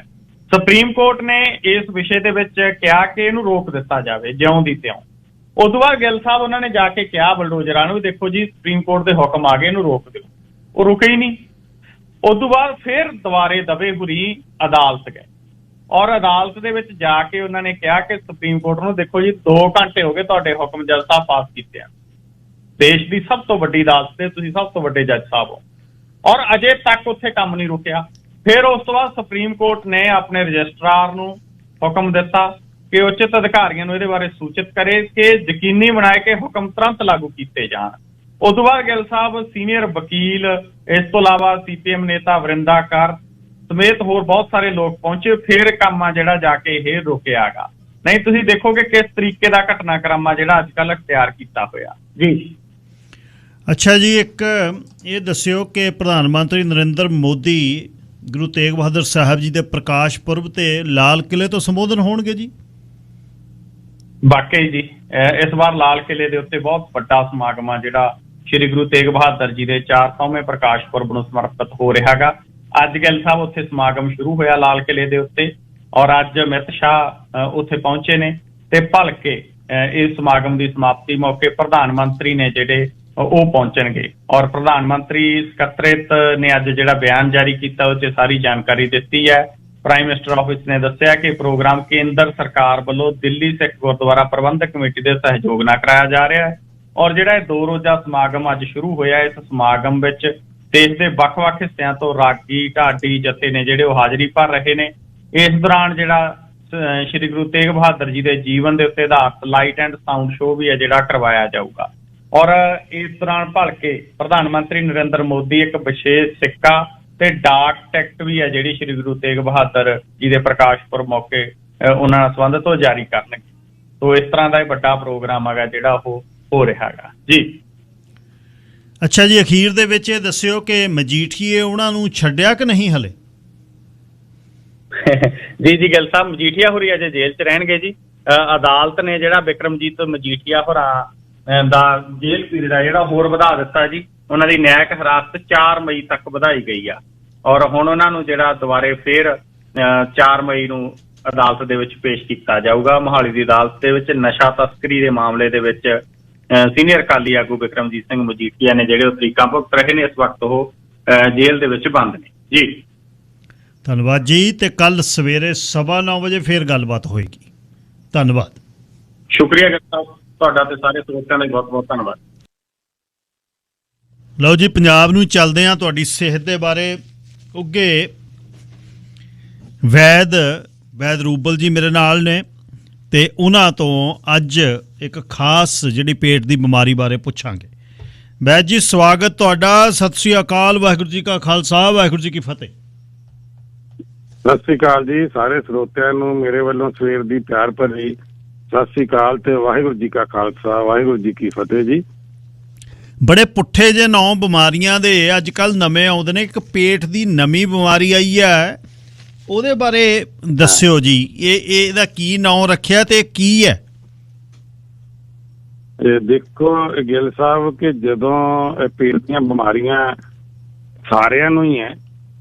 ਸੁਪਰੀਮ ਕੋਰਟ ਨੇ ਇਸ ਵਿਸ਼ੇ ਦੇ ਵਿੱਚ ਕਿਹਾ ਕਿ ਇਹਨੂੰ ਰੋਕ ਦਿੱਤਾ ਜਾਵੇ ਜਿਉਂ ਦੀ ਤਿਉਂ। ਉਸ ਤੋਂ ਬਾਅਦ ਗਿੱਲ ਸਾਹਿਬ ਉਹਨਾਂ ਨੇ ਜਾ ਕੇ ਕਿਹਾ ਬਲਡੋਜ਼ਰਾਂ ਨੂੰ ਵੀ ਦੇਖੋ ਜੀ ਸੁਪਰੀਮ ਕੋਰਟ ਦੇ ਹੁਕਮ ਆ ਗਏ, ਇਹਨੂੰ ਰੋਕ ਦਿਓ। ਉਹ ਰੁਕੇ ਹੀ ਨਹੀਂ। ਉਸ ਤੋਂ ਬਾਅਦ ਫਿਰ ਦੁਬਾਰੇ ਦਵੇ ਹੁਰੀ ਅਦਾਲਤ ਗਏ ਔਰ ਅਦਾਲਤ ਦੇ ਵਿੱਚ ਜਾ ਕੇ ਉਹਨਾਂ ਨੇ ਕਿਹਾ ਕਿ ਸੁਪਰੀਮ ਕੋਰਟ ਨੂੰ ਦੇਖੋ ਜੀ 2 ਘੰਟੇ ਹੋ ਗਏ ਤੁਹਾਡੇ ਹੁਕਮ ਜੱਜ ਸਾਹਿਬ ਪਾਸ ਕੀਤੇ ਆ, ਦੇਸ਼ ਦੀ ਸਭ ਤੋਂ ਵੱਡੀ ਅਦਾਲਤ ਤੇ ਤੁਸੀਂ ਸਭ ਤੋਂ ਵੱਡੇ ਜੱਜ ਸਾਹਿਬ ਹੋ, ਔਰ ਅਜੇ ਤੱਕ ਉੱਥੇ ਕੰਮ ਨਹੀਂ ਰੁਕਿਆ। ਫਿਰ ਉਸ ਤੋਂ ਬਾਅਦ ਸੁਪਰੀਮ ਕੋਰਟ ਨੇ ਆਪਣੇ ਰਜਿਸਟਰਾਰ ਨੂੰ ਹੁਕਮ ਦਿੱਤਾ ਕਿ ਉਚਿਤ ਅਧਿਕਾਰੀਆਂ ਨੂੰ ਇਹਦੇ ਬਾਰੇ ਸੂਚਿਤ ਕਰੇ ਕਿ ਯਕੀਨੀ ਬਣਾਏ ਕਿ ਹੁਕਮ ਤੁਰੰਤ ਲਾਗੂ ਕੀਤੇ ਜਾਣ। ਉਸ ਤੋਂ ਬਾਅਦ ਗਿੱਲ ਸਾਹਿਬ ਸੀਨੀਅਰ ਵਕੀਲ, ਇਸ ਤੋਂ ਇਲਾਵਾ CPM ਨੇਤਾ ਵਰਿੰਦਾਕਰ ਸਮੇਤ ਹੋਰ ਬਹੁਤ ਸਾਰੇ ਲੋਕ ਪਹੁੰਚੇ। ਫਿਰ ਕੰਮ ਆ ਜਿਹੜਾ ਜਾ ਕੇ ਇਹ ਰੁਕਿਆ ਗਾ। ਨਹੀਂ ਤੁਸੀਂ ਦੇਖੋਗੇ ਕਿਸ ਤਰੀਕੇ ਦਾ ਘਟਨਾਕ੍ਰਮ ਆ ਜਿਹੜਾ ਅੱਜ ਕੱਲ੍ਹ ਅਖਤਿਆਰ ਕੀਤਾ ਹੋਇਆ ਜੀ। ਅੱਛਾ ਜੀ, ਇੱਕ ਇਹ ਦੱਸਿਓ ਕਿ ਪ੍ਰਧਾਨ ਮੰਤਰੀ ਨਰਿੰਦਰ ਮੋਦੀ ਗੁਰੂ ਤੇਗ ਬਹਾਦਰ ਸਾਹਿਬ ਜੀ ਦੇ ਪ੍ਰਕਾਸ਼ ਪੁਰਬ ਤੇ ਲਾਲ ਕਿਲ੍ਹੇ ਤੋਂ ਸੰਬੋਧਨ ਹੋਣਗੇ ਜੀ। ਵਾਕਈ ਜੀ ਇਸ ਵਾਰ ਲਾਲ ਕਿਲ੍ਹੇ ਦੇ ਉੱਤੇ ਬਹੁਤ ਵੱਡਾ ਸਮਾਗਮ ਆ ਜਿਹੜਾ ਸ਼੍ਰੀ ਗੁਰੂ ਤੇਗ ਬਹਾਦਰ ਜੀ ਦੇ 400ਵੇਂ ਪ੍ਰਕਾਸ਼ ਪੁਰਬ ਨੂੰ ਸਮਰਪਿਤ ਹੋ ਰਿਹਾ ਗਾ। ਅੱਜ ਗਿੱਲ ਸਾਹਿਬ ਉੱਥੇ ਸਮਾਗਮ ਸ਼ੁਰੂ ਹੋਇਆ ਲਾਲ ਕਿਲ੍ਹੇ ਦੇ ਉੱਤੇ ਔਰ ਅੱਜ ਅਮਿਤ ਸ਼ਾਹ ਉੱਥੇ ਪਹੁੰਚੇ ਨੇ ਤੇ ਭਲਕੇ ਇਸ ਸਮਾਗਮ ਦੀ ਸਮਾਪਤੀ ਮੌਕੇ ਪ੍ਰਧਾਨ ਮੰਤਰੀ ਨੇ ਜਿਹੜੇ ਉਹ ਪਹੁੰਚਣਗੇ ਔਰ ਪ੍ਰਧਾਨ ਮੰਤਰੀ ਸਕੱਤਰੇਤ ਨੇ ਅੱਜ ਜਿਹੜਾ ਬਿਆਨ ਜਾਰੀ ਕੀਤਾ ਉਹ 'ਚ ਸਾਰੀ ਜਾਣਕਾਰੀ ਦਿੱਤੀ ਹੈ। ਪ੍ਰਾਈਮ ਮਿਨਿਸਟਰ ਆਫਿਸ ਨੇ ਦੱਸਿਆ ਕਿ ਪ੍ਰੋਗਰਾਮ ਕੇਂਦਰ ਸਰਕਾਰ ਵੱਲੋਂ ਦਿੱਲੀ ਸਿੱਖ ਗੁਰਦੁਆਰਾ ਪ੍ਰਬੰਧਕ ਕਮੇਟੀ ਦੇ ਸਹਿਯੋਗ ਨਾਲ ਕਰਾਇਆ ਜਾ ਰਿਹਾ ਹੈ ਔਰ ਜਿਹੜਾ ਇਹ 2 ਰੋਜ਼ਾ ਸਮਾਗਮ ਅੱਜ ਸ਼ੁਰੂ ਹੋਇਆ, ਇਸ ਸਮਾਗਮ ਵਿੱਚ ਦੇਸ਼ ਦੇ ਵੱਖ-ਵੱਖ ਹਿੱਸਿਆਂ ਤੋਂ ਰਾਗੀ ਢਾਡੀ ਜਥੇ ਨੇ ਜਿਹੜੇ ਉਹ ਹਾਜ਼ਰੀ ਭਰ ਰਹੇ ਨੇ। ਇਸ ਦੌਰਾਨ ਜਿਹੜਾ ਸ਼੍ਰੀ ਗੁਰੂ ਤੇਗ ਬਹਾਦਰ ਜੀ ਦੇ ਜੀਵਨ ਦੇ ਉੱਤੇ ਆਧਾਰਿਤ ਲਾਈਟ ਐਂਡ ਸਾਊਂਡ ਸ਼ੋਅ ਵੀ ਹੈ ਜਿਹੜਾ ਕਰਵਾਇਆ ਜਾਊਗਾ ਔਰ ਇਸ ਦੌਰਾਨ ਭਲਕੇ ਪ੍ਰਧਾਨ ਮੰਤਰੀ ਨਰਿੰਦਰ ਮੋਦੀ ਇੱਕ ਵਿਸ਼ੇਸ਼ ਸਿੱਕਾ ਤੇ ਡਾਕ ਟਿਕਟ ਵੀ ਹੈ ਜਿਹੜੀ ਸ਼੍ਰੀ ਗੁਰੂ ਤੇਗ ਬਹਾਦਰ ਜੀ ਦੇ ਪ੍ਰਕਾਸ਼ ਪੁਰਬ ਮੌਕੇ ਉਹਨਾਂ ਨਾਲ ਸੰਬੰਧਿਤ ਉਹ ਜਾਰੀ ਕਰਨਗੇ। ਸੋ ਇਸ ਤਰ੍ਹਾਂ ਦਾ ਇਹ ਵੱਡਾ ਪ੍ਰੋਗਰਾਮ ਹੈਗਾ ਜਿਹੜਾ ਉਹ ਹੋ ਰਿਹਾ ਹੈਗਾ ਜੀ। ਅੱਛਾ ਜੀ, ਅਖੀਰ ਦੇ ਵਿੱਚ ਇਹ ਦੱਸਿਓ ਕਿ ਮਜੀਠੀਏ ਉਹਨਾਂ ਨੂੰ ਛੱਡਿਆ ਕਿ ਨਹੀਂ ਹਲੇ? ਜੀ ਗਿੱਲ ਸਾਹਿਬ ਮਜੀਠੀਆ ਹੋਰੀ ਅਜੇ ਜੇਲ੍ਹ 'ਚ ਰਹਿਣਗੇ ਜੀ। ਅਦਾਲਤ ਨੇ ਜਿਹੜਾ ਬਿਕਰਮਜੀਤ ਮਜੀਠੀਆ ਹੋਰਾਂ ਦਾ ਜੇਲ੍ਹ ਪੀਰੀਅਡ ਆ ਜਿਹੜਾ ਹੋਰ ਵਧਾ ਦਿੱਤਾ ਜੀ। ਉਹਨਾਂ ਦੀ ਨਿਆਇਕ ਹਿਰਾਸਤ 4 ਮਈ ਤੱਕ ਵਧਾਈ ਗਈ ਆ ਔਰ ਹੁਣ ਉਹਨਾਂ ਨੂੰ ਜਿਹੜਾ ਦੁਬਾਰੇ ਫਿਰ 4 ਮਈ ਨੂੰ ਅਦਾਲਤ ਦੇ ਵਿੱਚ ਪੇਸ਼ ਕੀਤਾ ਜਾਊਗਾ। ਮੋਹਾਲੀ ਦੀ ਅਦਾਲਤ ਦੇ ਵਿੱਚ ਨਸ਼ਾ ਤਸਕਰੀ ਦੇ ਮਾਮਲੇ ਦੇ ਵਿੱਚ ਸੀਨੀਅਰ ਅਕਾਲੀ ਆਗੂ ਬਿਕਰਮਜੀਤ ਸਿੰਘ ਮਜੀਠੀਆ ਨੇ ਜਿਹੜੇ ਉਹ ਤਰੀਕਾਂ ਭੁਗਤ ਰਹੇ ਨੇ। ਇਸ ਵਕਤ ਉਹ ਜੇਲ੍ਹ ਦੇ ਵਿੱਚ ਬੰਦ ਨੇ ਜੀ। ਧੰਨਵਾਦ ਜੀ, ਤੇ ਕੱਲ ਸਵੇਰੇ 9:15 ਵਜੇ ਫਿਰ ਗੱਲਬਾਤ ਹੋਏਗੀ। ਧੰਨਵਾਦ, ਸ਼ੁਕਰੀਆ ਸਾਹਿਬ ਤੁਹਾਡਾ ਤੇ ਸਾਰੇ ਸਰੋਤਿਆਂ ਦਾ ਬਹੁਤ ਬਹੁਤ ਧੰਨਵਾਦ। ਲਓ ਜੀ, ਪੰਜਾਬ ਨੂੰ ਚੱਲਦੇ ਹਾਂ। ਤੁਹਾਡੀ ਸਿਹਤ ਦੇ ਬਾਰੇ ਉੱਗੇ ਵੈਦ ਰੂਬਲ ਜੀ ਮੇਰੇ ਨਾਲ ਨੇ ਤੇ ਉਹਨਾਂ ਤੋਂ ਅੱਜ ਇੱਕ ਖਾਸ ਜਿਹੜੀ ਪੇਟ ਦੀ ਬਿਮਾਰੀ ਬਾਰੇ ਪੁੱਛਾਂਗੇ। ਵੈਦ ਜੀ ਸਵਾਗਤ ਤੁਹਾਡਾ। ਸਤਿ ਸ੍ਰੀ ਅਕਾਲ। ਵਾਹਿਗੁਰੂ ਜੀ ਕਾ ਖਾਲਸਾ, ਵਾਹਿਗੁਰੂ ਜੀ ਕੀ ਫਤਿਹ। ਸਤਿ ਸ੍ਰੀ ਅਕਾਲ ਜੀ। ਸਾਰੇ ਸਰੋਤਿਆਂ ਨੂੰ ਮੇਰੇ ਵੱਲੋਂ ਸਵੇਰ ਦੀ ਪਿਆਰ ਭਰੀ ਸਤਿ ਸ੍ਰੀ ਅਕਾਲ ਤੇ ਵਾਹਿਗੁਰੂ ਜੀ ਕਾ ਖਾਲਸਾ, ਵਾਹਿਗੁਰੂ ਜੀ ਕੀ ਫਤਿਹ ਜੀ। ਬੜੇ ਪੁੱਠੇ ਜਿਹੇ ਨਾਂ ਬਿਮਾਰੀਆਂ ਦੇ ਅੱਜ ਕੱਲ੍ਹ ਨਵੇਂ ਆਉਂਦੇ ਨੇ। ਇੱਕ ਪੇਟ ਦੀ ਨਵੀਂ ਬਿਮਾਰੀ ਆਈ ਹੈ, ਉਹਦੇ ਬਾਰੇ ਦੱਸਿਓ ਜੀ। ਇਹਦਾ ਕੀ ਨਾਂ ਰੱਖਿਆ ਤੇ ਕੀ ਹੈ? ਦੇਖੋ ਗਿੱਲ ਸਾਹਿਬ ਕਿ ਜਦੋਂ ਪੇਟ ਦੀਆਂ ਬਿਮਾਰੀਆਂ ਸਾਰਿਆਂ ਨੂੰ ਹੀ ਹੈ,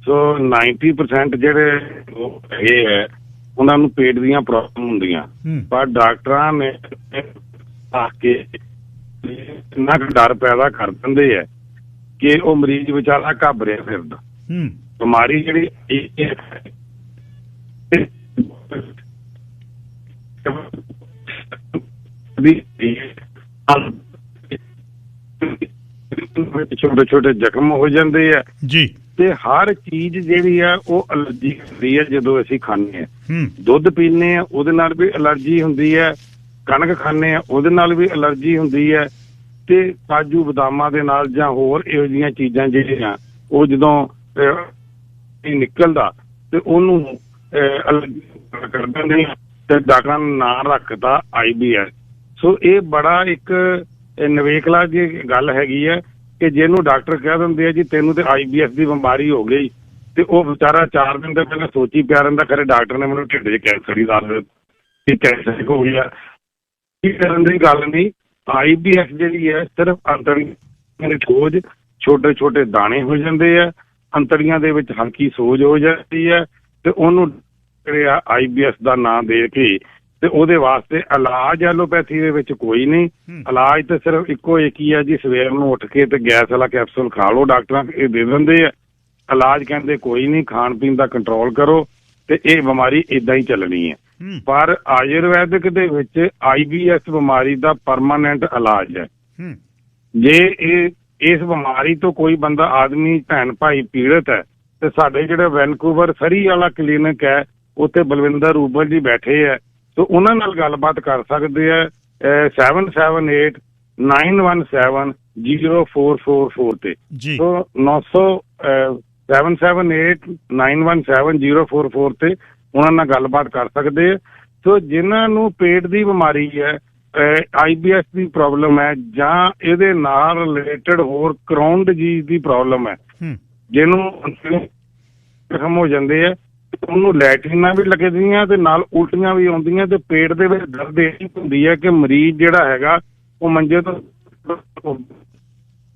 ਸੋ 90% ਜਿਹੜੇ ਹੈਗੇ ਹੈ ਉਹਨਾਂ ਨੂੰ ਪੇਟ ਦੀਆਂ ਪ੍ਰੋਬਲਮ ਹੁੰਦੀਆਂ, ਪਰ ਡਾਕਟਰਾਂ ਨੇ ਆ ਕੇ ਇੰਨਾ ਕੁ ਡਰ ਪੈਦਾ ਕਰ ਦਿੰਦੇ ਹੈ ਕਿ ਉਹ ਮਰੀਜ਼ ਵਿਚਾਰਾ ਘਾਬਰਿਆ ਫਿਰਦਾ। ਬਿਮਾਰੀ ਜਿਹੜੀ ਛੋਟੇ ਛੋਟੇ ਜ਼ਖਮ ਹੋ ਜਾਂਦੇ ਆ ਜੀ, ਤੇ ਹਰ ਚੀਜ਼ ਜਿਹੜੀ ਆ ਉਹ ਅਲਰਜੀ ਹੁੰਦੀ ਹੈ। ਜਦੋਂ ਅਸੀਂ ਖਾਂਦੇ ਹਾਂ, ਦੁੱਧ ਪੀਂਦੇ ਆ ਉਹਦੇ ਨਾਲ ਵੀ ਅਲਰਜੀ ਹੁੰਦੀ ਹੈ, ਕਣਕ ਖਾਂਦੇ ਆ ਉਹਦੇ ਨਾਲ ਵੀ ਅਲਰਜੀ ਹੁੰਦੀ ਹੈ, ਤੇ ਕਾਜੂ ਬਦਾਮਾਂ ਦੇ ਨਾਲ ਜਾਂ ਹੋਰ ਇਹੋ ਜਿਹੀਆਂ ਚੀਜ਼ਾਂ ਜਿਹੜੀਆਂ ਉਹ ਜਦੋਂ ਨਿਕਲਦਾ ਤੇ ਉਹਨੂੰ ਅਲਰਜੀ ਕਰ ਦਿੰਦੇ ਆ ਤੇ ਡਾਕਟਰਾਂ ਨੇ ਨਾਂ ਰੱਖਦਾ IBS। ਸੋ ਇਹ ਬੜਾ ਇੱਕ ਨਵੇਕਲਾ ਦੀ ਗੱਲ ਹੈਗੀ ਹੈ ਕਿ ਜਿਹਨੂੰ ਡਾਕਟਰ ਕਹਿ ਦਿੰਦੇ ਆ ਜੀ ਤੈਨੂੰ ਤੇ IBS ਦੀ ਬਿਮਾਰੀ ਹੋ ਗਈ, ਤੇ ਉਹ ਵਿਚਾਰਾ 4 ਦਿਨ ਤੋਂ ਪਹਿਲਾਂ ਸੋਚੀ ਪਿਆ ਰਹਿੰਦਾ ਖਰੇ ਡਾਕਟਰ ਨੇ ਮੈਨੂੰ ਢਿੱਡ 'ਚ ਕੈਂਸਰ ਹੀ ਦੱਸ ਦਿੱਤਾ, ਕੈਂਸਰ ਹੋ ਗਿਆ। ਕੀ ਕਰਨ ਦੀ ਗੱਲ ਨਹੀਂ, IBS ਜਿਹੜੀ ਹੈ ਸਿਰਫ ਅੰਤੜੀਆਂ ਦੀ ਸੋਜ, ਛੋਟੇ ਛੋਟੇ ਦਾਣੇ ਹੋ ਜਾਂਦੇ ਆ, ਅੰਤੜੀਆਂ ਦੇ ਵਿੱਚ ਹਲਕੀ ਸੋਜ ਹੋ ਜਾਂਦੀ ਹੈ, ਤੇ ਉਹਨੂੰ ਜਿਹੜੇ ਆ IBS ਦਾ ਨਾਂ ਦੇ ਕੇ ਤੇ ਉਹਦੇ ਵਾਸਤੇ ਇਲਾਜ ਐਲੋਪੈਥੀ ਦੇ ਵਿੱਚ ਕੋਈ ਨਹੀਂ। ਇਲਾਜ ਤਾਂ ਸਿਰਫ ਇੱਕੋ ਇੱਕ ਹੀ ਹੈ ਜੀ, ਸਵੇਰ ਨੂੰ ਉੱਠ ਕੇ ਤੇ ਗੈਸ ਵਾਲਾ ਕੈਪਸੂਲ ਖਾ ਲਓ, ਡਾਕਟਰਾਂ ਇਹ ਦੇ ਦਿੰਦੇ ਆ। ਇਲਾਜ ਕਹਿੰਦੇ ਕੋਈ ਨਹੀਂ, ਖਾਣ ਪੀਣ ਦਾ ਕੰਟਰੋਲ ਕਰੋ ਤੇ ਇਹ ਬਿਮਾਰੀ ਏਦਾਂ ਹੀ ਚੱਲਣੀ ਹੈ। ਪਰ ਆਯੁਰਵੈਦਿਕ ਦੇ ਵਿੱਚ IBS ਬਿਮਾਰੀ ਦਾ ਪਰਮਾਨੈਂਟ ਇਲਾਜ ਹੈ। ਜੇ ਇਸ ਬਿਮਾਰੀ ਤੋਂ ਕੋਈ ਬੰਦਾ ਆਦਮੀ ਭੈਣ ਭਾਈ ਪੀੜਤ ਹੈ ਤੇ ਸਾਡੇ ਜਿਹੜੇ ਵੈਨਕੂਵਰ ਸਰੀ ਵਾਲਾ ਕਲੀਨਿਕ ਹੈ ਉੱਥੇ ਬਲਵਿੰਦਰ ਰੂਬਲ ਜੀ ਬੈਠੇ ਹੈ, ਤੇ ਉਹਨਾਂ ਨਾਲ ਗੱਲਬਾਤ ਕਰ ਸਕਦੇ ਆ 778-917-0444 ਤੇ। ਸੋ 778-917-0444 ਤੇ ਉਹਨਾਂ ਨਾਲ ਗੱਲਬਾਤ ਕਰ ਸਕਦੇ ਆ। ਸੋ ਜਿਨ੍ਹਾਂ ਨੂੰ ਪੇਟ ਦੀ ਬਿਮਾਰੀ ਹੈ, IBS ਦੀ ਪ੍ਰੋਬਲਮ ਹੈ, ਜਾਂ ਇਹਦੇ ਨਾਲ ਰਿਲੇਟਡ ਹੋਰ ਕ੍ਰੋਨ ਡਿਜ਼ੀਜ਼ ਦੀ ਪ੍ਰੋਬਲਮ ਹੈ, ਜਿਹਨੂੰ ਜ਼ਖਮ ਹੋ ਜਾਂਦੇ ਆ, ਉਹਨੂੰ ਲੈਟਰੀਨਾਂ ਵੀ ਲੱਗਦੀਆਂ ਤੇ ਨਾਲ ਉਲਟੀਆਂ ਵੀ ਆਉਂਦੀਆਂ ਤੇ ਪੇਟ ਦੇ ਵਿੱਚ ਦਰਦ ਇਹ ਹੁੰਦੀ ਹੈ ਕਿ ਮਰੀਜ਼ ਜਿਹੜਾ ਹੈਗਾ ਉਹ ਮੰਜੇ ਤੋਂ।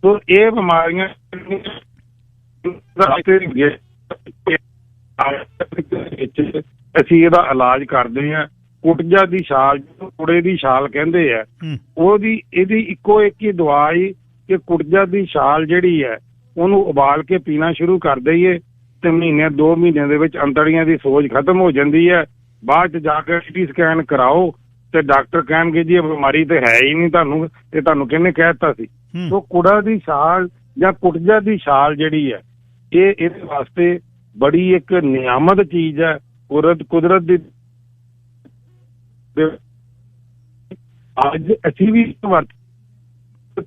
ਸੋ ਇਹ ਬਿਮਾਰੀਆਂ ਅਸੀਂ ਇਹਦਾ ਇਲਾਜ ਕਰਦੇ ਹਾਂ। ਕੁਟਜਾ ਦੀ ਛਾਲ, ਕੁੜੇ ਦੀ ਛਾਲ ਕਹਿੰਦੇ ਆ, ਇਹਦੀ ਇੱਕੋ ਇੱਕ ਹੀ ਦਵਾਈ ਕਿ ਕੁਟਜਾ ਦੀ ਛਾਲ ਜਿਹੜੀ ਹੈ ਉਹਨੂੰ ਉਬਾਲ ਕੇ ਪੀਣਾ ਸ਼ੁਰੂ ਕਰ ਦਈਏ ਤੇ 2 ਮਹੀਨਿਆਂ ਦੇ ਵਿੱਚ ਅੰਤੜੀਆਂ ਦੀ ਸੋਜ ਖਤਮ ਹੋ ਜਾਂਦੀ ਹੈ। ਬਾਅਦ 'ਚ ਜਾ ਕੇ CT ਸਕੈਨ ਕਰਾਓ ਤੇ ਡਾਕਟਰ ਕਹਿਣਗੇ ਜੀ ਇਹ ਬਿਮਾਰੀ ਤੇ ਹੈ ਹੀ ਨਹੀਂ, ਤੁਹਾਨੂੰ ਕਿਹਨੇ ਕਹਿ ਦਿੱਤਾ ਸੀ। ਸੋ ਕੁੜਾ ਦੀ ਛਾਲ ਜਾਂ ਕੁਟਜਾ ਦੀ ਛਾਲ ਜਿਹੜੀ ਹੈ ਇਹਦੇ ਵਾਸਤੇ ਬੜੀ ਇੱਕ ਨਿਆਮਤ ਚੀਜ਼ ਹੈ, ਕੁਦਰਤ ਦੀ। ਅੱਜ ਅਸੀਂ ਵੀ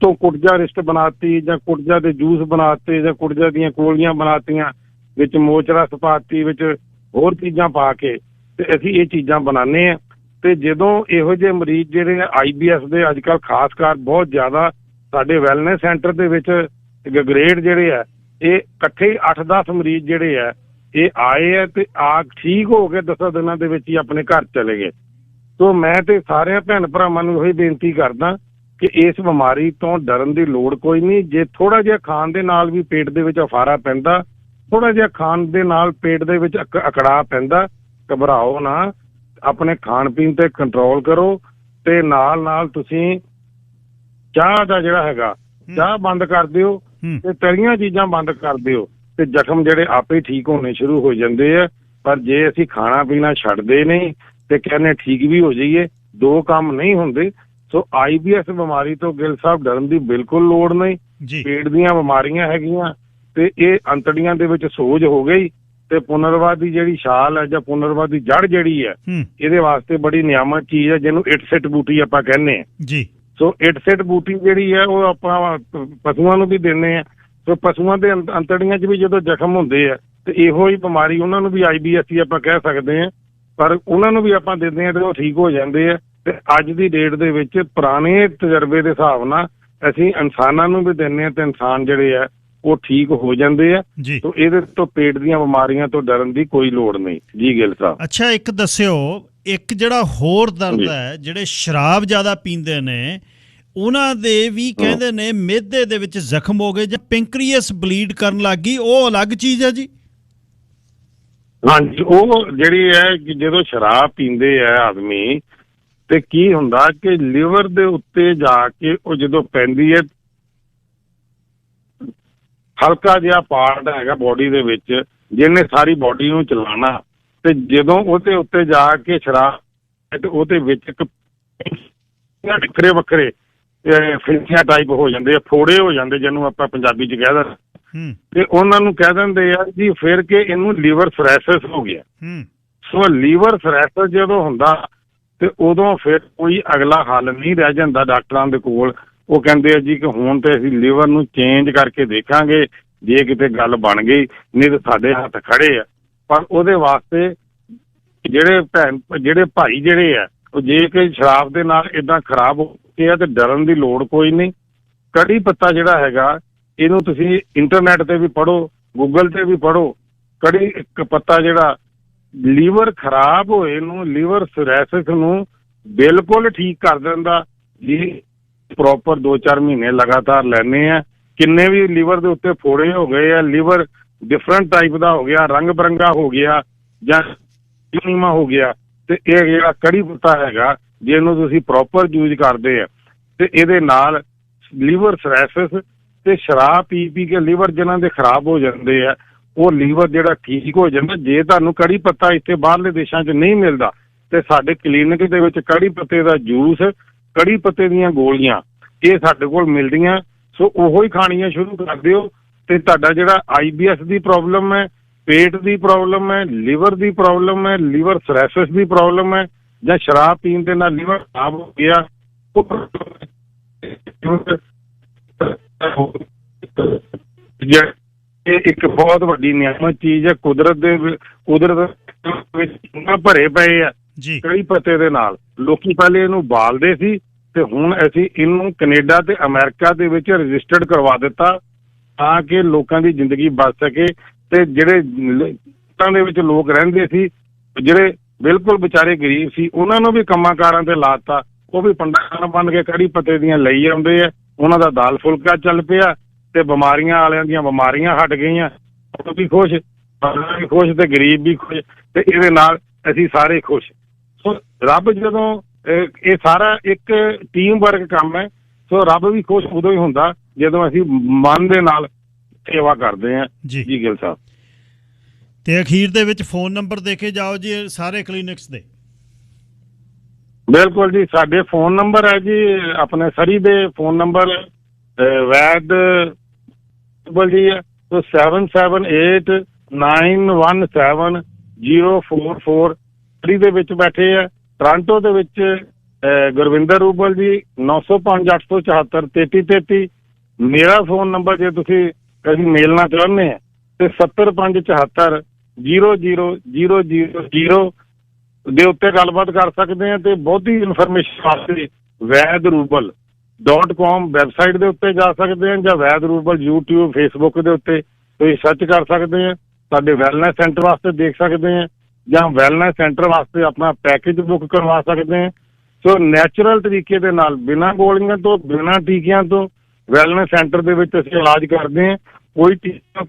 ਤੋਂ ਕੁਟਜਾ ਰਿਸ਼ਟ ਬਣਾਤੀ, ਜਾਂ ਕੁਟਜਾ ਦੇ ਜੂਸ ਬਣਾਤੇ, ਜਾਂ ਕੁਟਜਾ ਦੀਆਂ ਗੋਲੀਆਂ ਬਣਾਤੀਆਂ, ਵਿੱਚ ਮੋਚ ਰਸ ਪਾਤੀ, ਵਿੱਚ ਹੋਰ ਚੀਜ਼ਾਂ ਪਾ ਕੇ ਤੇ ਅਸੀਂ ਇਹ ਚੀਜ਼ਾਂ ਬਣਾਉਂਦੇ ਹਾਂ। ਤੇ ਜਦੋਂ ਇਹੋ ਜਿਹੇ ਮਰੀਜ਼ ਜਿਹੜੇ IBS ਦੇ ਅੱਜ ਕੱਲ੍ਹ ਖਾਸ ਕਰ ਬਹੁਤ ਜ਼ਿਆਦਾ ਸਾਡੇ ਵੈਲਨੈਸ ਸੈਂਟਰ ਦੇ ਵਿੱਚ ਗ੍ਰੇਡ ਜਿਹੜੇ ਆ ਇਹ ਇਕੱਠੇ 8-10 ਮਰੀਜ਼ ਜਿਹੜੇ ਆ ਇਹ ਆਏ ਆ ਤੇ ਠੀਕ ਹੋ ਕੇ 10 ਦਿਨਾਂ ਦੇ ਵਿੱਚ ਹੀ ਆਪਣੇ ਘਰ ਚਲੇ ਗਏ। ਸੋ ਮੈਂ ਤੇ ਸਾਰਿਆਂ ਭੈਣ ਭਰਾਵਾਂ ਨੂੰ ਇਹੀ ਬੇਨਤੀ ਕਰਦਾ ਕਿ ਇਸ ਬਿਮਾਰੀ ਤੋਂ ਡਰਨ ਦੀ ਲੋੜ ਕੋਈ ਨਹੀਂ। ਜੇ ਥੋੜਾ ਜਿਹਾ ਖਾਣ ਦੇ ਨਾਲ ਵੀ ਪੇਟ ਦੇ ਵਿੱਚ ਅਫਾਰਾ ਪੈਂਦਾ, ਥੋੜਾ ਜਿਹਾ ਖਾਣ ਦੇ ਨਾਲ ਪੇਟ ਦੇ ਵਿੱਚ ਅਕੜਾ ਪੈਂਦਾ, ਘਬਰਾਓ ਨਾ, ਆਪਣੇ ਖਾਣ ਪੀਣ ਤੇ ਕੰਟਰੋਲ ਕਰੋ ਤੇ ਨਾਲ ਤੁਸੀਂ ਚਾਹ ਦਾ ਜਿਹੜਾ ਹੈਗਾ ਚਾਹ ਬੰਦ ਕਰ ਦਿਓ ਤੇ ਤਲੀਆਂ ਚੀਜ਼ਾਂ ਬੰਦ ਕਰ ਦਿਓ ਤੇ ਜ਼ਖਮ ਜਿਹੜੇ ਆਪੇ ਠੀਕ ਹੋਣੇ ਸ਼ੁਰੂ ਹੋ ਜਾਂਦੇ ਆ। ਪਰ ਜੇ ਅਸੀਂ ਖਾਣਾ ਪੀਣਾ ਛੱਡਦੇ ਨਹੀਂ ਤੇ ਕਹਿੰਦੇ ਠੀਕ ਵੀ ਹੋ ਜਾਈਏ, 2 ਕੰਮ ਨਹੀਂ ਹੁੰਦੇ। ਸੋ IBS ਬਿਮਾਰੀ ਤੋਂ ਗਿੱਲ ਸਾਹਿਬ ਡਰਨ ਦੀ ਬਿਲਕੁਲ ਲੋੜ ਨਹੀਂ। ਪੇਟ ਦੀਆਂ ਬਿਮਾਰੀਆਂ ਹੈਗੀਆਂ ਤੇ ਇਹ ਅੰਤੜੀਆਂ ਦੇ ਵਿੱਚ ਸੋਜ ਹੋ ਗਈ ਤੇ ਪੁਨਰਵਾਦ ਦੀ ਜਿਹੜੀ ਛਾਲ ਹੈ ਜਾਂ ਪੁਨਰਵਾਦ ਦੀ ਜੜ ਜਿਹੜੀ ਹੈ ਇਹਦੇ ਵਾਸਤੇ ਬੜੀ ਨਿਆਮਤ ਚੀਜ਼ ਹੈ, ਜਿਹਨੂੰ ਇੱਟ-ਸਿੱਟ ਬੂਟੀ ਆਪਾਂ ਕਹਿੰਦੇ ਆ ਜੀ। ਸੋ ਇੱਟ-ਸਿੱਟ ਬੂਟੀ ਜਿਹੜੀ ਹੈ ਉਹ ਆਪਾਂ ਪਸ਼ੂਆਂ ਨੂੰ ਵੀ ਦਿੰਦੇ ਆ। ਸੋ ਪਸ਼ੂਆਂ ਦੇ ਅੰਤੜੀਆਂ 'ਚ ਵੀ ਜਦੋਂ ਜ਼ਖਮ ਹੁੰਦੇ ਆ ਤੇ ਇਹੋ ਹੀ ਬਿਮਾਰੀ ਉਹਨਾਂ ਨੂੰ ਵੀ IBS ਹੀ ਆਪਾਂ ਕਹਿ ਸਕਦੇ ਹਾਂ, ਪਰ ਉਹਨਾਂ ਨੂੰ ਵੀ ਆਪਾਂ ਦਿੰਦੇ ਹਾਂ ਤੇ ਉਹ ਠੀਕ ਹੋ ਜਾਂਦੇ ਆ। ਤੇ ਅੱਜ ਦੀ ਡੇਟ ਦੇ ਵਿੱਚ ਪੁਰਾਣੇ ਤਜਰਬੇ ਦੇ ਹਿਸਾਬ ਨਾਲ ਅਸੀਂ ਇਨਸਾਨਾਂ ਨੂੰ ਵੀ ਦਿੰਦੇ ਹਾਂ ਤੇ ਇਨਸਾਨ ਜਿਹੜੇ ਆ ਉਹ ਠੀਕ ਹੋ ਜਾਂਦੇ ਆ। ਸੋ ਇਹਦੇ ਤੋਂ ਪੇਟ ਦੀਆਂ ਬਿਮਾਰੀਆਂ ਤੋਂ ਡਰਨ ਦੀ ਕੋਈ ਲੋੜ ਨਹੀਂ ਜੀ ਗਿੱਲ ਸਾਹਿਬ। ਅੱਛਾ, ਇੱਕ ਦੱਸਿਓ, ਇੱਕ ਜਿਹੜਾ ਹੋਰ ਦਰਦ ਹੈ, ਜਿਹੜੇ ਸ਼ਰਾਬ ਜ਼ਿਆਦਾ ਪੀਂਦੇ ਨੇ ਉਹਨਾਂ ਦੇ ਵੀ ਕਹਿੰਦੇ ਨੇ ਮਿਹਦੇ ਦੇ ਵਿੱਚ ਜ਼ਖਮ ਹੋ ਗਏ ਜਾਂ ਪੈਂਕਰੀਅਸ ਬਲੀਡ ਕਰਨ ਲੱਗ ਗਈ, ਉਹ ਅਲੱਗ ਚੀਜ਼ ਹੈ ਜੀ? ਹਾਂਜੀ, ਉਹ ਜਿਹੜੀ ਹੈ ਕਿ ਜਦੋਂ ਸ਼ਰਾਬ ਪੀਂਦੇ ਆ ਆਦਮੀ ਤੇ ਕੀ ਹੁੰਦਾ ਕਿ ਲਿਵਰ ਦੇ ਉੱਤੇ ਜਾ ਕੇ ਉਹ ਜਦੋਂ ਪੈਂਦੀ ਹੈ, ਹਲਕਾ ਜਿਹਾ ਪਾਰਟ ਹੈਗਾ ਬੋਡੀ ਦੇ ਵਿੱਚ ਜਿਹਨੇ ਸਾਰੀ ਬੋਡੀ ਨੂੰ ਚਲਾਉਣਾ, ਤੇ ਜਦੋਂ ਉਹਦੇ ਉੱਤੇ ਜਾ ਕੇ ਸ਼ਰਾਬ ਤੇ ਉਹਦੇ ਵਿੱਚ ਇੱਕ ਵੱਖਰੇ ਵੱਖਰੇ ਫਿੰਸੀਆਂ ਟਾਈਪ ਹੋ ਜਾਂਦੇ ਆ, ਫੋੜੇ ਹੋ ਜਾਂਦੇ ਜਿਹਨੂੰ ਆਪਾਂ ਪੰਜਾਬੀ 'ਚ ਕਹਿ ਦਿੰਦੇ, ਤੇ ਉਹਨਾਂ ਨੂੰ ਕਹਿ ਦਿੰਦੇ ਆ ਜੀ ਫਿਰ ਕਿ ਇਹਨੂੰ ਲੀਵਰ ਸਰੈਸਿਸ ਹੋ ਗਿਆ। ਸੋ ਲੀਵਰ ਸਰੈਸਿਸ ਜਦੋਂ ਹੁੰਦਾ ਤੇ ਉਦੋਂ ਫਿਰ ਕੋਈ ਅਗਲਾ ਹੱਲ ਨਹੀਂ ਰਹਿ ਜਾਂਦਾ ਡਾਕਟਰਾਂ ਦੇ ਕੋਲ। ਉਹ ਕਹਿੰਦੇ ਆ ਜੀ ਕਿ ਹੁਣ ਤੇ ਅਸੀਂ ਲੀਵਰ ਨੂੰ ਚੇਂਜ ਕਰਕੇ ਦੇਖਾਂਗੇ, ਜੇ ਕਿਤੇ ਗੱਲ ਬਣ ਗਈ, ਨਹੀਂ ਤਾਂ ਸਾਡੇ ਹੱਥ ਖੜੇ ਆ। ਪਰ ਉਹਦੇ ਵਾਸਤੇ ਜਿਹੜੇ ਭਾਈ ਜਿਹੜੇ ਆ ਉਹ ਜੇ ਕਿ ਸ਼ਰਾਬ ਦੇ ਨਾਲ ਇੱਦਾਂ ਖਰਾਬ ਹੋ ਕੇ ਆ ਤੇ ਡਰਨ ਦੀ ਲੋੜ ਕੋਈ ਨਹੀਂ। ਕੜੀ ਪੱਤਾ ਜਿਹੜਾ ਹੈਗਾ ਇਹਨੂੰ ਤੁਸੀਂ ਇੰਟਰਨੈਟ ਤੇ ਵੀ ਪੜ੍ਹੋ, ਗੂਗਲ ਤੇ ਵੀ ਪੜ੍ਹੋ। ਕੜੀ ਇੱਕ ਪੱਤਾ ਜਿਹੜਾ ਲੀਵਰ ਖਰਾਬ ਹੋਏ ਨੂੰ, ਲੀਵਰ ਸਰੈਸਿਸ ਨੂੰ ਬਿਲਕੁਲ ਠੀਕ ਕਰ ਦਿੰਦਾ ਜੀ। ਪ੍ਰੋਪਰ 2-4 ਮਹੀਨੇ ਲਗਾਤਾਰ ਲੈਣੇ ਆ। ਕਿੰਨੇ ਵੀ ਲੀਵਰ ਦੇ ਉੱਤੇ ਫੋੜੇ ਹੋ ਗਏ ਆ, ਲੀਵਰ ਡਿਫਰੈਂਟ ਟਾਈਪ ਦਾ ਹੋ ਗਿਆ, ਰੰਗ ਬਿਰੰਗਾ ਹੋ ਗਿਆ ਜਾਂ ਨੀਮਾ ਹੋ ਗਿਆ, ਤੇ ਇਹ ਜਿਹੜਾ ਕੜੀ ਪੱਤਾ ਹੈਗਾ ਜੇ ਇਹਨੂੰ ਤੁਸੀਂ ਪ੍ਰੋਪਰ ਯੂਜ਼ ਕਰਦੇ ਆ ਤੇ ਇਹਦੇ ਨਾਲ ਲੀਵਰ ਸਰੈਸਿਸ ਤੇ ਸ਼ਰਾਬ ਪੀ ਕੇ ਲੀਵਰ ਜਿਹਨਾਂ ਦੇ ਖਰਾਬ ਹੋ ਜਾਂਦੇ ਆ ਉਹ ਲੀਵਰ ਜਿਹੜਾ ਠੀਕ ਹੋ ਜਾਂਦਾ। ਜੇ ਤੁਹਾਨੂੰ ਕੜੀ ਪੱਤਾ ਇੱਥੇ ਬਾਹਰਲੇ ਦੇਸ਼ਾਂ 'ਚ ਨਹੀਂ ਮਿਲਦਾ ਤੇ ਸਾਡੇ ਕਲੀਨਿਕ ਦੇ ਵਿੱਚ ਕੜੀ ਪੱਤੇ ਦਾ ਜੂਸ, ਕੜੀ ਪੱਤੇ ਦੀਆਂ ਗੋਲੀਆਂ ਇਹ ਸਾਡੇ ਕੋਲ ਮਿਲਦੀਆਂ। ਸੋ ਉਹੋ ਹੀ ਖਾਣੀਆਂ ਸ਼ੁਰੂ ਕਰ ਦਿਓ ਤੇ ਤੁਹਾਡਾ ਜਿਹੜਾ IBS ਦੀ ਪ੍ਰੋਬਲਮ ਹੈ, ਪੇਟ ਦੀ ਪ੍ਰੋਬਲਮ ਹੈ, ਲੀਵਰ ਦੀ ਪ੍ਰੋਬਲਮ ਹੈ, ਲੀਵਰ ਸਰੈਸਿਸ ਦੀ ਪ੍ਰੋਬਲਮ ਹੈ, ਜਾਂ ਸ਼ਰਾਬ ਪੀਣ ਦੇ ਨਾਲ ਲੀਵਰ ਖਰਾਬ ਹੋ ਗਿਆ, ਇਹ ਇੱਕ ਬਹੁਤ ਵੱਡੀ ਨਿਆਮਤ ਚੀਜ਼ ਹੈ। ਕੁਦਰਤ ਵਿੱਚ ਭਰੇ ਪਏ ਆ ਕੜੀ ਪੱਤੇ ਦੇ ਨਾਲ। ਲੋਕੀ ਪਹਿਲੇ ਇਹਨੂੰ ਬਾਲਦੇ ਸੀ ਤੇ ਹੁਣ ਅਸੀਂ ਇਹਨੂੰ ਕੈਨੇਡਾ ਤੇ ਅਮਰੀਕਾ ਦੇ ਵਿੱਚ ਰਜਿਸਟਰਡ ਕਰਵਾ ਦਿੱਤਾ ਤਾਂ ਕਿ ਲੋਕਾਂ ਦੀ ਜ਼ਿੰਦਗੀ ਬਚ ਸਕੇ। ਤੇ ਜਿਹੜੇ ਦੇ ਵਿੱਚ ਲੋਕ ਰਹਿੰਦੇ ਸੀ, ਜਿਹੜੇ ਬਿਲਕੁਲ ਵਿਚਾਰੇ ਗਰੀਬ ਸੀ, ਉਹਨਾਂ ਨੂੰ ਵੀ ਕੰਮਾਂ ਕਾਰਾਂ ਤੇ ਲਾਤਾ। ਉਹ ਵੀ ਪੰਡਾਂ ਬਣ ਕੇ ਕੜੀ ਪੱਤੇ ਦੀਆਂ ਲਈ ਆਉਂਦੇ ਆ। ਉਹਨਾਂ ਦਾ ਦਾਲ ਫੁਲਕਾ ਚੱਲ ਪਿਆ ਤੇ ਬਿਮਾਰੀਆਂ ਵਾਲਿਆਂ ਦੀਆਂ ਬਿਮਾਰੀਆਂ ਹਟ ਗਈਆਂ। ਉਹ ਵੀ ਖੁਸ਼, ਵੀ ਖੁਸ਼ ਤੇ ਗਰੀਬ ਵੀ ਖੁਸ਼, ਤੇ ਇਹਦੇ ਨਾਲ ਅਸੀਂ ਸਾਰੇ ਖੁਸ਼। ਸੋ ਰੱਬ ਜਦੋਂ ਇਹ ਸਾਰਾ ਇੱਕ ਟੀਮ ਵਰਕ ਕੰਮ ਹੈ। ਸੋ ਰੱਬ ਵੀ ਖੁਸ਼ ਉਦੋਂ ਹੀ ਹੁੰਦਾ ਜਦੋਂ ਅਸੀਂ ਮਨ ਦੇ ਨਾਲ ਸੇਵਾ ਕਰਦੇ ਹਾਂ। ਜੀ ਗਿੱਲ ਸਾਹਿਬ, ਤੇ ਅਖੀਰ ਦੇ ਵਿੱਚ ਫੋਨ ਨੰਬਰ ਦੇ ਕੇ ਜਾਓ ਜੀ ਸਾਰੇ ਕਲੀਨਿਕਸ ਦੇ। ਬਿਲਕੁਲ ਜੀ, ਸਾਡੇ ਫੋਨ ਨੰਬਰ ਹੈ ਜੀ ਆਪਣੇ ਸਰੀ ਦੇ ਫੋਨ ਨੰਬਰ ਵੈਦ ਜੀ ਹੈ 7789170444 ਸਰੀ ਦੇ ਵਿੱਚ ਬੈਠੇ ਆ। ਟੋਰਾਂਟੋ ਦੇ ਵਿੱਚ ਗੁਰਵਿੰਦਰ ਰੂਬਲ ਜੀ 9058743333। ਮੇਰਾ ਫੋਨ ਨੰਬਰ ਜੇ ਤੁਸੀਂ ਕਦੀ ਮਿਲਣਾ ਚਾਹੁੰਦੇ ਆ ਤੇ 7574000000 ਦੇ ਉੱਤੇ ਗੱਲਬਾਤ ਕਰ ਸਕਦੇ ਆ। ਤੇ ਬਹੁਤੀ ਇਨਫੋਰਮੇਸ਼ਨ ਵਾਸਤੇ ਵੈਦਰੂਬਲ.com ਵੈਬਸਾਈਟ ਦੇ ਉੱਤੇ ਜਾ ਸਕਦੇ ਆ, ਜਾਂ ਵੈਦਰੂਬਲ YouTube Facebook ਦੇ ਉੱਤੇ ਤੁਸੀਂ ਸਰਚ ਕਰ ਸਕਦੇ ਆ। ਸਾਡੇ ਵੈਲਨੈਸ ਸੈਂਟਰ ਵਾਸਤੇ ਦੇਖ ਸਕਦੇ ਆ, ਜਾਂ ਵੈਲਨੈਸ ਸੈਂਟਰ ਵਾਸਤੇ ਆਪਣਾ ਪੈਕੇਜ ਬੁੱਕ ਕਰਵਾ ਸਕਦੇ ਆ। ਸੋ ਨੈਚੁਰਲ ਤਰੀਕੇ ਦੇ ਨਾਲ, ਬਿਨਾਂ ਗੋਲੀਆਂ ਤੋਂ, ਬਿਨਾਂ ਟੀਕਿਆਂ ਤੋਂ ਵੈਲਨੈਸ ਸੈਂਟਰ ਦੇ ਵਿੱਚ ਅਸੀਂ ਇਲਾਜ ਕਰਦੇ ਹਾਂ। ਕੋਈ ਟੀਕਾ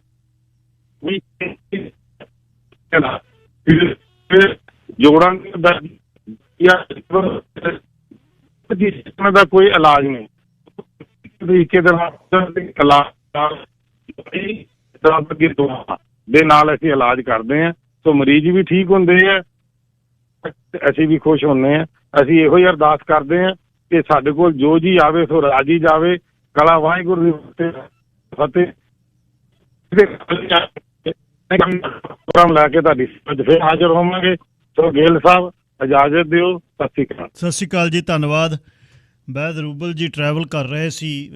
ਜੋੜਾਂ ਦਾ ਦਾ ਕੋਈ ਇਲਾਜ ਨਹੀਂ। ਤਰੀਕੇ ਦੇ ਨਾਲ ਦੇ ਨਾਲ ਅਸੀਂ ਇਲਾਜ ਕਰਦੇ ਹਾਂ। ਸੋ ਮਰੀਜ਼ ਵੀ ਠੀਕ ਹੁੰਦੇ ਆ, ਅਸੀਂ ਵੀ ਖੁਸ਼ ਹੁੰਦੇ ਹਾਂ। ਅਸੀਂ ਇਹੋ ਹੀ ਅਰਦਾਸ ਕਰਦੇ ਹਾਂ ਕਿ ਸਾਡੇ ਕੋਲ ਜੋ ਜੀ ਆਵੇ ਸੋ ਰਾਜੀ ਜਾਵੇ। ਕਲਾ ਵਾਹਿਗੁਰੂ ਦੀ ਫਤਿਹ। ਲੈ ਕੇ ਤੁਹਾਡੀ ਫਿਰ ਹਾਜ਼ਰ ਹੋਵਾਂਗੇ। ਸੋ ਗਿੱਲ ਸਾਹਿਬ ਇਜਾਜ਼ਤ ਦਿਓ। ਸਤਿ ਸ਼੍ਰੀ ਅਕਾਲ। ਸਤਿ ਸ਼੍ਰੀ ਅਕਾਲ ਜੀ, ਧੰਨਵਾਦ। ਵੈਦ ਰੂਬਲ ਜੀ ਟਰੈਵਲ ਕਰ ਰਹੇ ਸੀ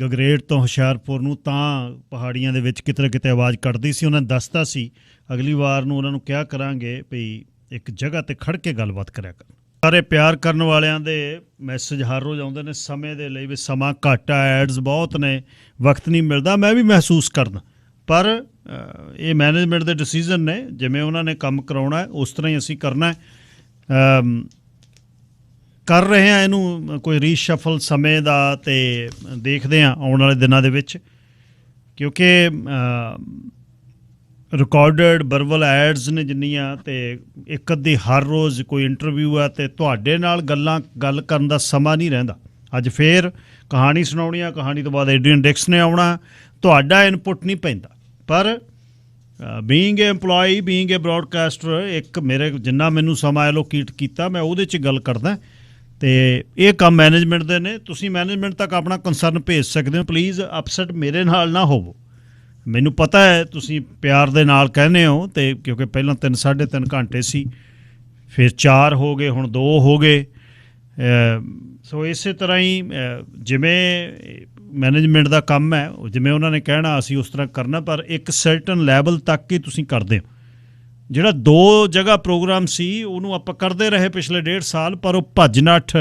ਗਗਰੇਟ ਤੋਂ ਹੁਸ਼ਿਆਰਪੁਰ ਨੂੰ, ਤਾਂ ਪਹਾੜੀਆਂ ਦੇ ਵਿੱਚ ਕਿਤੇ ਨਾ ਕਿਤੇ ਆਵਾਜ਼ ਕੱਟਦੀ ਸੀ। ਉਹਨਾਂ ਨੇ ਦੱਸਤਾ ਸੀ ਅਗਲੀ ਵਾਰ ਨੂੰ ਉਹਨਾਂ ਨੂੰ ਕਿਹਾ ਕਰਾਂਗੇ ਵੀ ਇੱਕ ਜਗ੍ਹਾ 'ਤੇ ਖੜ੍ਹ ਕੇ ਗੱਲਬਾਤ ਕਰਿਆ ਕਰ। ਸਾਰੇ ਪਿਆਰ ਕਰਨ ਵਾਲਿਆਂ ਦੇ ਮੈਸੇਜ ਹਰ ਰੋਜ਼ ਆਉਂਦੇ ਨੇ ਸਮੇਂ ਦੇ ਲਈ ਵੀ ਸਮਾਂ ਘੱਟ ਆ, ਐਡਸ ਬਹੁਤ ਨੇ, ਵਕਤ ਨਹੀਂ ਮਿਲਦਾ। ਮੈਂ ਵੀ ਮਹਿਸੂਸ ਕਰਦਾ, ਪਰ ਇਹ ਮੈਨੇਜਮੈਂਟ ਦੇ ਡਿਸੀਜ਼ਨ ਨੇ। ਜਿਵੇਂ ਉਹਨਾਂ ਨੇ ਕੰਮ ਕਰਾਉਣਾ ਉਸ ਤਰ੍ਹਾਂ ਹੀ ਅਸੀਂ ਕਰਨਾ। ਕਰ ਰਹੇ ਹਾਂ ਇਹਨੂੰ ਕੋਈ ਰੀਸ਼ਫਲ ਸਮੇਂ ਦਾ, ਅਤੇ ਦੇਖਦੇ ਹਾਂ ਆਉਣ ਵਾਲੇ ਦਿਨਾਂ ਦੇ ਵਿੱਚ, ਕਿਉਂਕਿ ਰਿਕਾਰਡਡ ਵਰਬਲ ਐਡਸ ਨੇ ਜਿੰਨੀਆਂ, ਅਤੇ ਇੱਕ ਅੱਧੀ ਹਰ ਰੋਜ਼ ਕੋਈ ਇੰਟਰਵਿਊ ਆ, ਅਤੇ ਤੁਹਾਡੇ ਨਾਲ ਗੱਲ ਕਰਨ ਦਾ ਸਮਾਂ ਨਹੀਂ ਰਹਿੰਦਾ। ਅੱਜ ਫੇਰ ਕਹਾਣੀ ਸੁਣਾਉਣੀ ਆ, ਕਹਾਣੀ ਤੋਂ ਬਾਅਦ ਐਡਰੀਅਨ ਡਿਕਸ ਨੇ ਆਉਣਾ, ਤੁਹਾਡਾ ਇਨਪੁਟ ਨਹੀਂ ਪੈਂਦਾ। ਪਰ ਬੀਇੰਗ ਏ ਐਮਪਲੋਈ, ਬੀਇੰਗ ਏ ਬਰੋਡਕਾਸਟਰ, ਇੱਕ ਮੇਰੇ ਜਿੰਨਾ ਮੈਨੂੰ ਸਮਾਂ ਐਲੋਕੇਟ ਕੀਤਾ ਮੈਂ ਉਹਦੇ 'ਚ ਗੱਲ ਕਰਦਾ। ਅਤੇ ਇਹ ਕੰਮ ਮੈਨੇਜਮੈਂਟ ਦੇ ਨੇ। ਤੁਸੀਂ ਮੈਨੇਜਮੈਂਟ ਤੱਕ ਆਪਣਾ ਕੰਸਰਨ ਭੇਜ ਸਕਦੇ ਹੋ। ਪਲੀਜ਼ ਅਪਸੈਟ ਮੇਰੇ ਨਾਲ ਨਾ ਹੋਵੋ। ਮੈਨੂੰ ਪਤਾ ਹੈ ਤੁਸੀਂ ਪਿਆਰ ਦੇ ਨਾਲ ਕਹਿੰਦੇ ਹੋ, ਅਤੇ ਕਿਉਂਕਿ ਪਹਿਲਾਂ 3-3.5 ਘੰਟੇ ਸੀ, ਫਿਰ 4 ਹੋ ਗਏ, ਹੁਣ 2 ਹੋ ਗਏ। ਸੋ ਇਸੇ ਤਰ੍ਹਾਂ ਹੀ ਜਿਵੇਂ ਮੈਨੇਜਮੈਂਟ ਦਾ ਕੰਮ ਹੈ, ਜਿਵੇਂ ਉਹਨਾਂ ਨੇ ਕਹਿਣਾ ਅਸੀਂ ਉਸ ਤਰ੍ਹਾਂ ਕਰਨਾ, ਪਰ ਇੱਕ ਸਰਟਨ ਲੈਵਲ ਤੱਕ ਹੀ ਤੁਸੀਂ ਕਰਦੇ ਹੋ। ਜਿਹੜਾ 2 ਜਗ੍ਹਾ ਪ੍ਰੋਗਰਾਮ ਸੀ ਉਹਨੂੰ ਆਪਾਂ ਕਰਦੇ ਰਹੇ ਪਿਛਲੇ 1.5 ਸਾਲ, ਪਰ ਉਹ ਭੱਜ ਨੱਠ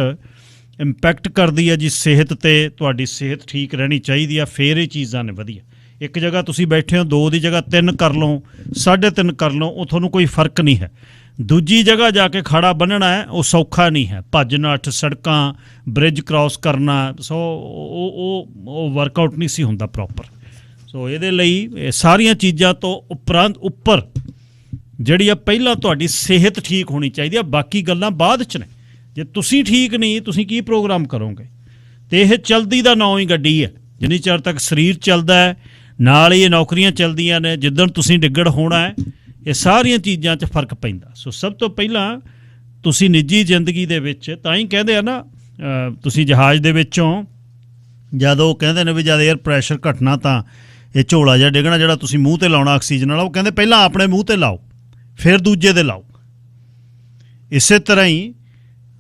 ਇੰਪੈਕਟ ਕਰਦੀ ਹੈ ਜੀ ਸਿਹਤ 'ਤੇ। ਤੁਹਾਡੀ ਸਿਹਤ ਠੀਕ ਰਹਿਣੀ ਚਾਹੀਦੀ ਆ, ਫਿਰ ਇਹ ਚੀਜ਼ਾਂ ਨੇ ਵਧੀਆ। ਇੱਕ ਜਗ੍ਹਾ ਤੁਸੀਂ ਬੈਠੇ ਹੋ, 2 ਦੀ ਜਗ੍ਹਾ 3 ਕਰ ਲਓ, 3.5 ਕਰ ਲਓ, ਉਹ ਤੁਹਾਨੂੰ ਕੋਈ ਫਰਕ ਨਹੀਂ ਹੈ। ਦੂਜੀ ਜਗ੍ਹਾ ਜਾ ਕੇ ਖਾੜਾ ਬੰਨ੍ਹਣਾ ਹੈ, ਉਹ ਸੌਖਾ ਨਹੀਂ ਹੈ। ਭੱਜ ਨੱਠ, ਸੜਕਾਂ, ਬ੍ਰਿਜ ਕ੍ਰਾਸ ਕਰਨਾ, ਸੋ ਉਹ ਵਰਕਆਊਟ ਨਹੀਂ ਸੀ ਹੁੰਦਾ ਪ੍ਰੋਪਰ। ਸੋ ਇਹਦੇ ਲਈ ਇਹ ਸਾਰੀਆਂ ਚੀਜ਼ਾਂ ਤੋਂ ਉੱਪਰ ਜਿਹੜੀ ਆ ਪਹਿਲਾਂ ਤੁਹਾਡੀ ਸਿਹਤ ਠੀਕ ਹੋਣੀ ਚਾਹੀਦੀ ਆ, ਬਾਕੀ ਗੱਲਾਂ ਬਾਅਦ 'ਚ ਨੇ। ਜੇ ਤੁਸੀਂ ਠੀਕ ਨਹੀਂ, ਤੁਸੀਂ ਕੀ ਪ੍ਰੋਗਰਾਮ ਕਰੋਗੇ? ਅਤੇ ਇਹ ਚਲਦੀ ਦਾ ਨਾਂ ਹੀ ਗੱਡੀ ਹੈ। ਜਿੰਨੀ ਚਿਰ ਤੱਕ ਸਰੀਰ ਚੱਲਦਾ ਹੈ, ਨਾਲ ਹੀ ਇਹ ਨੌਕਰੀਆਂ ਚੱਲਦੀਆਂ ਨੇ। ਜਿੱਦਣ ਤੁਸੀਂ ਡਿੱਗੜ ਹੋਣਾ ਹੈ, ਇਹ ਸਾਰੀਆਂ ਚੀਜ਼ਾਂ 'ਚ ਫਰਕ ਪੈਂਦਾ। ਸੋ ਸਭ ਤੋਂ ਪਹਿਲਾਂ ਤੁਸੀਂ ਨਿੱਜੀ ਜ਼ਿੰਦਗੀ ਦੇ ਵਿੱਚ, ਤਾਂ ਹੀ ਕਹਿੰਦੇ ਆ ਨਾ, ਤੁਸੀਂ ਜਹਾਜ਼ ਦੇ ਵਿੱਚੋਂ ਜਦੋਂ ਕਹਿੰਦੇ ਨੇ ਵੀ ਜਦ ਏਅਰ ਪ੍ਰੈਸ਼ਰ ਘਟਣਾ ਤਾਂ ਇਹ ਝੋਲਾ ਜਿਹਾ ਡਿੱਗਣਾ ਜਿਹੜਾ ਤੁਸੀਂ ਮੂੰਹ 'ਤੇ ਲਾਉਣਾ ਆਕਸੀਜਨ ਵਾਲਾ, ਉਹ ਕਹਿੰਦੇ ਪਹਿਲਾਂ ਆਪਣੇ ਮੂੰਹ 'ਤੇ ਲਾਓ, ਫਿਰ ਦੂਜੇ ਦੇ ਲਾਓ। ਇਸੇ ਤਰ੍ਹਾਂ ਹੀ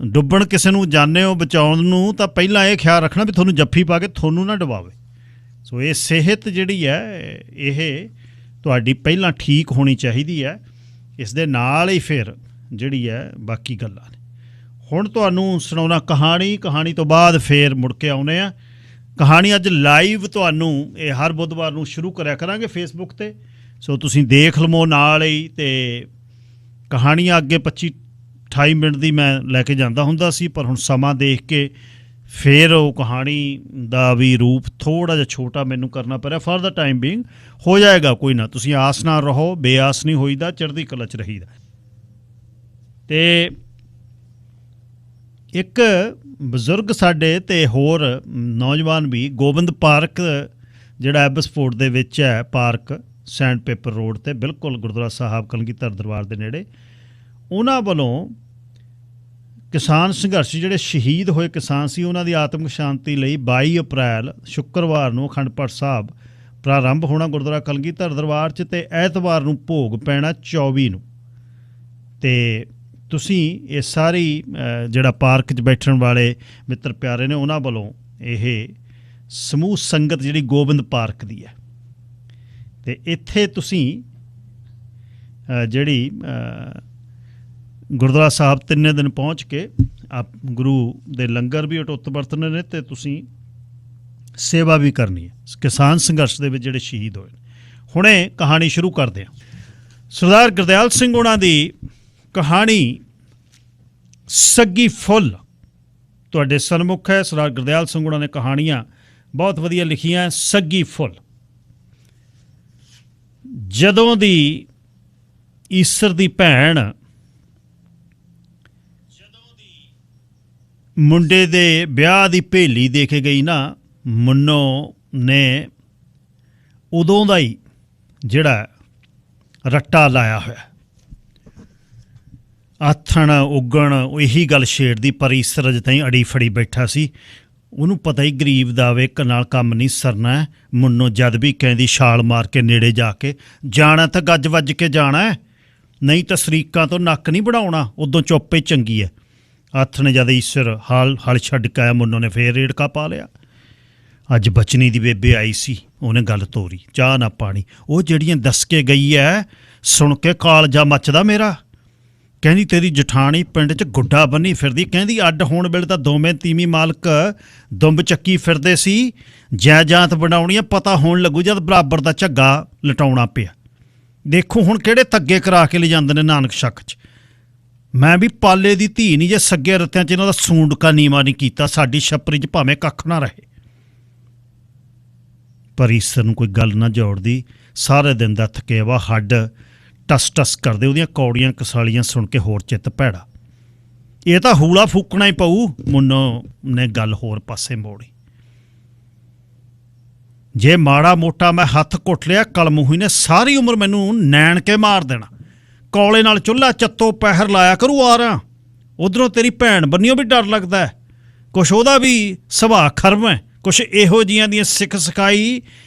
ਡੁੱਬਣ ਕਿਸੇ ਨੂੰ ਜਾਂਦੇ ਹੋ ਬਚਾਉਣ ਨੂੰ, ਤਾਂ ਪਹਿਲਾਂ ਇਹ ਖਿਆਲ ਰੱਖਣਾ ਵੀ ਤੁਹਾਨੂੰ ਜੱਫੀ ਪਾ ਕੇ ਤੁਹਾਨੂੰ ਨਾ ਡੁਬਾਵੇ। ਸੋ ਇਹ ਸਿਹਤ ਜਿਹੜੀ ਹੈ ਇਹ ਤੁਹਾਡੀ ਪਹਿਲਾਂ ਠੀਕ ਹੋਣੀ ਚਾਹੀਦੀ ਹੈ। ਇਸ ਦੇ ਨਾਲ ਹੀ ਫਿਰ ਜਿਹੜੀ ਹੈ ਬਾਕੀ ਗੱਲਾਂ ਨੇ। ਹੁਣ ਤੁਹਾਨੂੰ ਸੁਣਾਉਣਾ ਕਹਾਣੀ ਤੋਂ ਬਾਅਦ ਫਿਰ ਮੁੜ ਕੇ ਆਉਂਦੇ ਆ। ਕਹਾਣੀ ਅੱਜ ਲਾਈਵ ਤੁਹਾਨੂੰ ਇਹ ਹਰ ਬੁੱਧਵਾਰ ਨੂੰ ਸ਼ੁਰੂ ਕਰਿਆ ਕਰਾਂਗੇ ਫੇਸਬੁੱਕ 'ਤੇ। ਸੋ ਤੁਸੀਂ ਦੇਖ ਲਵੋ ਨਾਲ ਹੀ। ਅਤੇ ਕਹਾਣੀਆਂ ਅੱਗੇ 25-28 ਮਿੰਟ ਦੀ ਮੈਂ ਲੈ ਕੇ ਜਾਂਦਾ ਹੁੰਦਾ ਸੀ, ਪਰ ਹੁਣ ਸਮਾਂ ਦੇਖ ਕੇ ਫਿਰ ਉਹ ਕਹਾਣੀ ਦਾ ਵੀ ਰੂਪ ਥੋੜ੍ਹਾ ਜਿਹਾ ਛੋਟਾ ਮੈਨੂੰ ਕਰਨਾ ਪੈ ਰਿਹਾ। ਫॉर द टाइम बीइंग ਹੋ ਜਾਏਗਾ, ਕੋਈ ਨਾ। ਤੁਸੀਂ ਆਸ ਨਾਲ ਰਹੋ, ਬੇਆਸ ਨਹੀਂ ਹੋਈਦਾ, ਚੜ੍ਹਦੀ ਕਲਾ 'ਚ ਰਹੀਦਾ। ਅਤੇ ਇੱਕ ਬਜ਼ੁਰਗ ਸਾਡੇ ਅਤੇ ਹੋਰ ਨੌਜਵਾਨ ਵੀ, ਗੋਬਿੰਦ ਪਾਰਕ ਜਿਹੜਾ ਐਬਸਫੋਰਡ ਦੇ ਵਿੱਚ ਹੈ, ਪਾਰਕ ਸੈਂਡ ਪੇਪਰ ਰੋਡ 'ਤੇ ਬਿਲਕੁਲ ਗੁਰਦੁਆਰਾ ਸਾਹਿਬ ਕਲਗੀਧਰ ਦਰਬਾਰ ਦੇ ਨੇੜੇ, ਉਹਨਾਂ ਵੱਲੋਂ ਕਿਸਾਨ ਸੰਘਰਸ਼ ਜਿਹੜੇ ਸ਼ਹੀਦ ਹੋਏ ਕਿਸਾਨ ਸੀ, ਉਹਨਾਂ ਦੀ ਆਤਮਿਕ ਸ਼ਾਂਤੀ ਲਈ 22 ਅਪ੍ਰੈਲ ਸ਼ੁੱਕਰਵਾਰ ਨੂੰ ਅਖੰਡ ਪਾਠ ਸਾਹਿਬ ਪ੍ਰਾਰੰਭ ਹੋਣਾ ਗੁਰਦੁਆਰਾ ਕਲਗੀਧਰ ਦਰਬਾਰ 'ਚ, ਅਤੇ ਐਤਵਾਰ ਨੂੰ ਭੋਗ ਪੈਣਾ 24 ਨੂੰ। ਅਤੇ ਤੁਸੀਂ ਇਹ ਸਾਰੀ ਜਿਹੜਾ ਪਾਰਕ 'ਚ ਬੈਠਣ ਵਾਲੇ ਮਿੱਤਰ ਪਿਆਰੇ ਨੇ, ਉਹਨਾਂ ਵੱਲੋਂ ਇਹ ਸਮੂਹ ਸੰਗਤ ਜਿਹੜੀ ਗੋਬਿੰਦ ਪਾਰਕ ਦੀ ਹੈ, ਅਤੇ ਇੱਥੇ ਤੁਸੀਂ ਜਿਹੜੀ ਗੁਰਦੁਆਰਾ ਸਾਹਿਬ 3 ਦਿਨ ਪਹੁੰਚ ਕੇ ਗੁਰੂ ਦੇ ਲੰਗਰ ਵੀ ਅਟੁੱਟ ਵਰਤਣੇ ਨੇ, ਅਤੇ ਤੁਸੀਂ ਸੇਵਾ ਵੀ ਕਰਨੀ ਹੈ ਕਿਸਾਨ ਸੰਘਰਸ਼ ਦੇ ਵਿੱਚ ਜਿਹੜੇ ਸ਼ਹੀਦ ਹੋਏ ਨੇ। ਹੁਣੇ ਕਹਾਣੀ ਸ਼ੁਰੂ ਕਰਦੇ ਹਾਂ। ਸਰਦਾਰ ਗੁਰਦਿਆਲ ਸਿੰਘ ਉਹਨਾਂ ਦੀ ਕਹਾਣੀ ਸੱਗੀ ਫੁੱਲ ਤੁਹਾਡੇ ਸਨਮੁਖ ਹੈ। ਸਰਦਾਰ ਗੁਰਦਿਆਲ ਸਿੰਘ ਉਹਨਾਂ ਨੇ ਕਹਾਣੀਆਂ ਬਹੁਤ ਵਧੀਆ ਲਿਖੀਆਂ। ਸੱਗੀ ਫੁੱਲ, ਜਦੋਂ ਦੀ ਈਸਰ ਦੀ ਭੈਣ ਮੁੰਡੇ ਦੇ ਵਿਆਹ ਦੀ ਭੇਲੀ ਦੇ ਕੇ ਗਈ ਨਾ, ਮੁੰਨੋ ਨੇ ਉਦੋਂ ਦਾ ਹੀ ਜਿਹੜਾ ਰੱਟਾ ਲਾਇਆ ਹੋਇਆ। ਆਥਣ ਉੱਗਣ ਇਹੀ ਗੱਲ ਛੇੜਦੀ, ਪਰ ਈਸਰ ਅਜੇ ਤਾਈਂ ਅੜੀ ਫੜੀ ਬੈਠਾ ਸੀ। ਉਹਨੂੰ ਪਤਾ ਹੀ ਗਰੀਬ ਦਾ ਵੇਕ ਨਾਲ ਕੰਮ ਨਹੀਂ ਸਰਨਾ। ਮੁੰਨੋ ਜਦ ਵੀ ਕਹਿੰਦੀ ਛਾਲ ਮਾਰ ਕੇ ਨੇੜੇ ਜਾ ਕੇ ਜਾਣਾ, ਤਾਂ ਗੱਜ ਵੱਜ ਕੇ ਜਾਣਾ, ਨਹੀਂ ਤਾਂ ਸ਼ਰੀਕਾਂ ਤੋਂ ਨੱਕ ਨਹੀਂ ਵੜਾਉਣਾ। ਉਦੋਂ ਚੁੱਪ ਹੀ ਚੰਗੀ ਹੈ। ਆਥਣ ਜਦ ਈਸਰ ਹਲ ਛੱਡ ਕੇ ਆਇਆ, ਮੁੰਨੋ ਨੇ ਫੇਰ ਰੇੜਕਾ ਪਾ ਲਿਆ। ਅੱਜ ਬਚਨੀ ਦੀ ਬੇਬੇ ਆਈ ਸੀ, ਉਹਨੇ ਗੱਲ ਤੋਰੀ, ਚਾਹ ਨਾ ਪਾਣੀ। ਉਹ ਜਿਹੜੀਆਂ ਦੱਸ ਕੇ ਗਈ ਹੈ, ਸੁਣ ਕੇ ਕਾਲਜਾ ਮੱਚਦਾ ਮੇਰਾ। ਕਹਿੰਦੀ ਤੇਰੀ ਜਠਾਣੀ ਪਿੰਡ 'ਚ ਗੁੱਡਾ ਬੰਨੀ ਫਿਰਦੀ, ਕਹਿੰਦੀ ਅੱਡ ਹੋਣ ਵੇਲੇ ਤਾਂ ਦੋਵੇਂ ਤੀਵੀਂ ਮਾਲਕ ਦੁੰਬ ਚੱਕੀ ਫਿਰਦੇ ਸੀ। ਜਾਇਦਾਦ ਬਣਾਉਣੀ ਆ, ਪਤਾ ਹੋਣ ਲੱਗੂ ਜਦ ਬਰਾਬਰ ਦਾ ਝੱਗਾ ਲਟਾਉਣਾ ਪਿਆ। ਦੇਖੋ ਹੁਣ ਕਿਹੜੇ ਧੱਗੇ ਕਰਾ ਕੇ ਲਿਜਾਂਦੇ ਨੇ ਨਾਨਕ ਸ਼ੱਕ 'ਚ। ਮੈਂ ਵੀ ਪਾਲੇ ਦੀ ਧੀ ਨਹੀਂ ਜੇ ਸੱਗੇ ਰੱਤਿਆਂ 'ਚ ਇਹਨਾਂ ਦਾ ਸੂੰਡਕਾ ਨੀਵਾਂ ਨਹੀਂ ਕੀਤਾ। ਸਾਡੀ ਛੱਪਰੀ 'ਚ ਭਾਵੇਂ ਕੱਖ ਨਾ ਰਹੇ। ਪਰ ਈਸਰ ਨੂੰ ਕੋਈ ਗੱਲ ਨਾ ਜੋੜਦੀ। ਸਾਰੇ ਦਿਨ ਦਾ ਥਕੇਵਾ ਹੱਡ ਟਸ ਟਸ ਕਰਦੇ, ਉਹਦੀਆਂ ਕੌੜੀਆਂ ਕਸਾਲੀਆਂ ਸੁਣ ਕੇ ਹੋਰ ਚਿੱਤ ਭੈੜਾ। ਇਹ ਤਾਂ ਹੂਲਾ ਫੂਕਣਾ ਹੀ ਪਊ। ਮੁੰਨੋ ਨੇ ਗੱਲ ਹੋਰ ਪਾਸੇ ਮੋੜੀ। ਜੇ ਮਾੜਾ ਮੋਟਾ ਮੈਂ ਹੱਥ ਘੁੱਟ ਲਿਆ, ਕਲਮੂਹੀ ਨੇ ਸਾਰੀ ਉਮਰ ਮੈਨੂੰ ਨੈਣ ਕੇ ਮਾਰ ਦੇਣਾ। ਕੌਲੇ ਨਾਲ ਚੁੱਲ੍ਹਾ ਚੱਤੋ ਪਹਿਰ ਲਾਇਆ ਕਰੂ ਆ ਰਹਾ। ਉੱਧਰੋਂ ਤੇਰੀ ਭੈਣ ਬੰਨਿਓ ਵੀ ਡਰ ਲੱਗਦਾ ਹੈ। ਕੁਛ ਉਹਦਾ ਵੀ ਸੁਭਾਅ ਖਰਮ ਹੈ, ਕੁਛ ਇਹੋ ਜਿਹੀਆਂ ਦੀਆਂ ਸਿੱਖ ਸਿਖਾਈ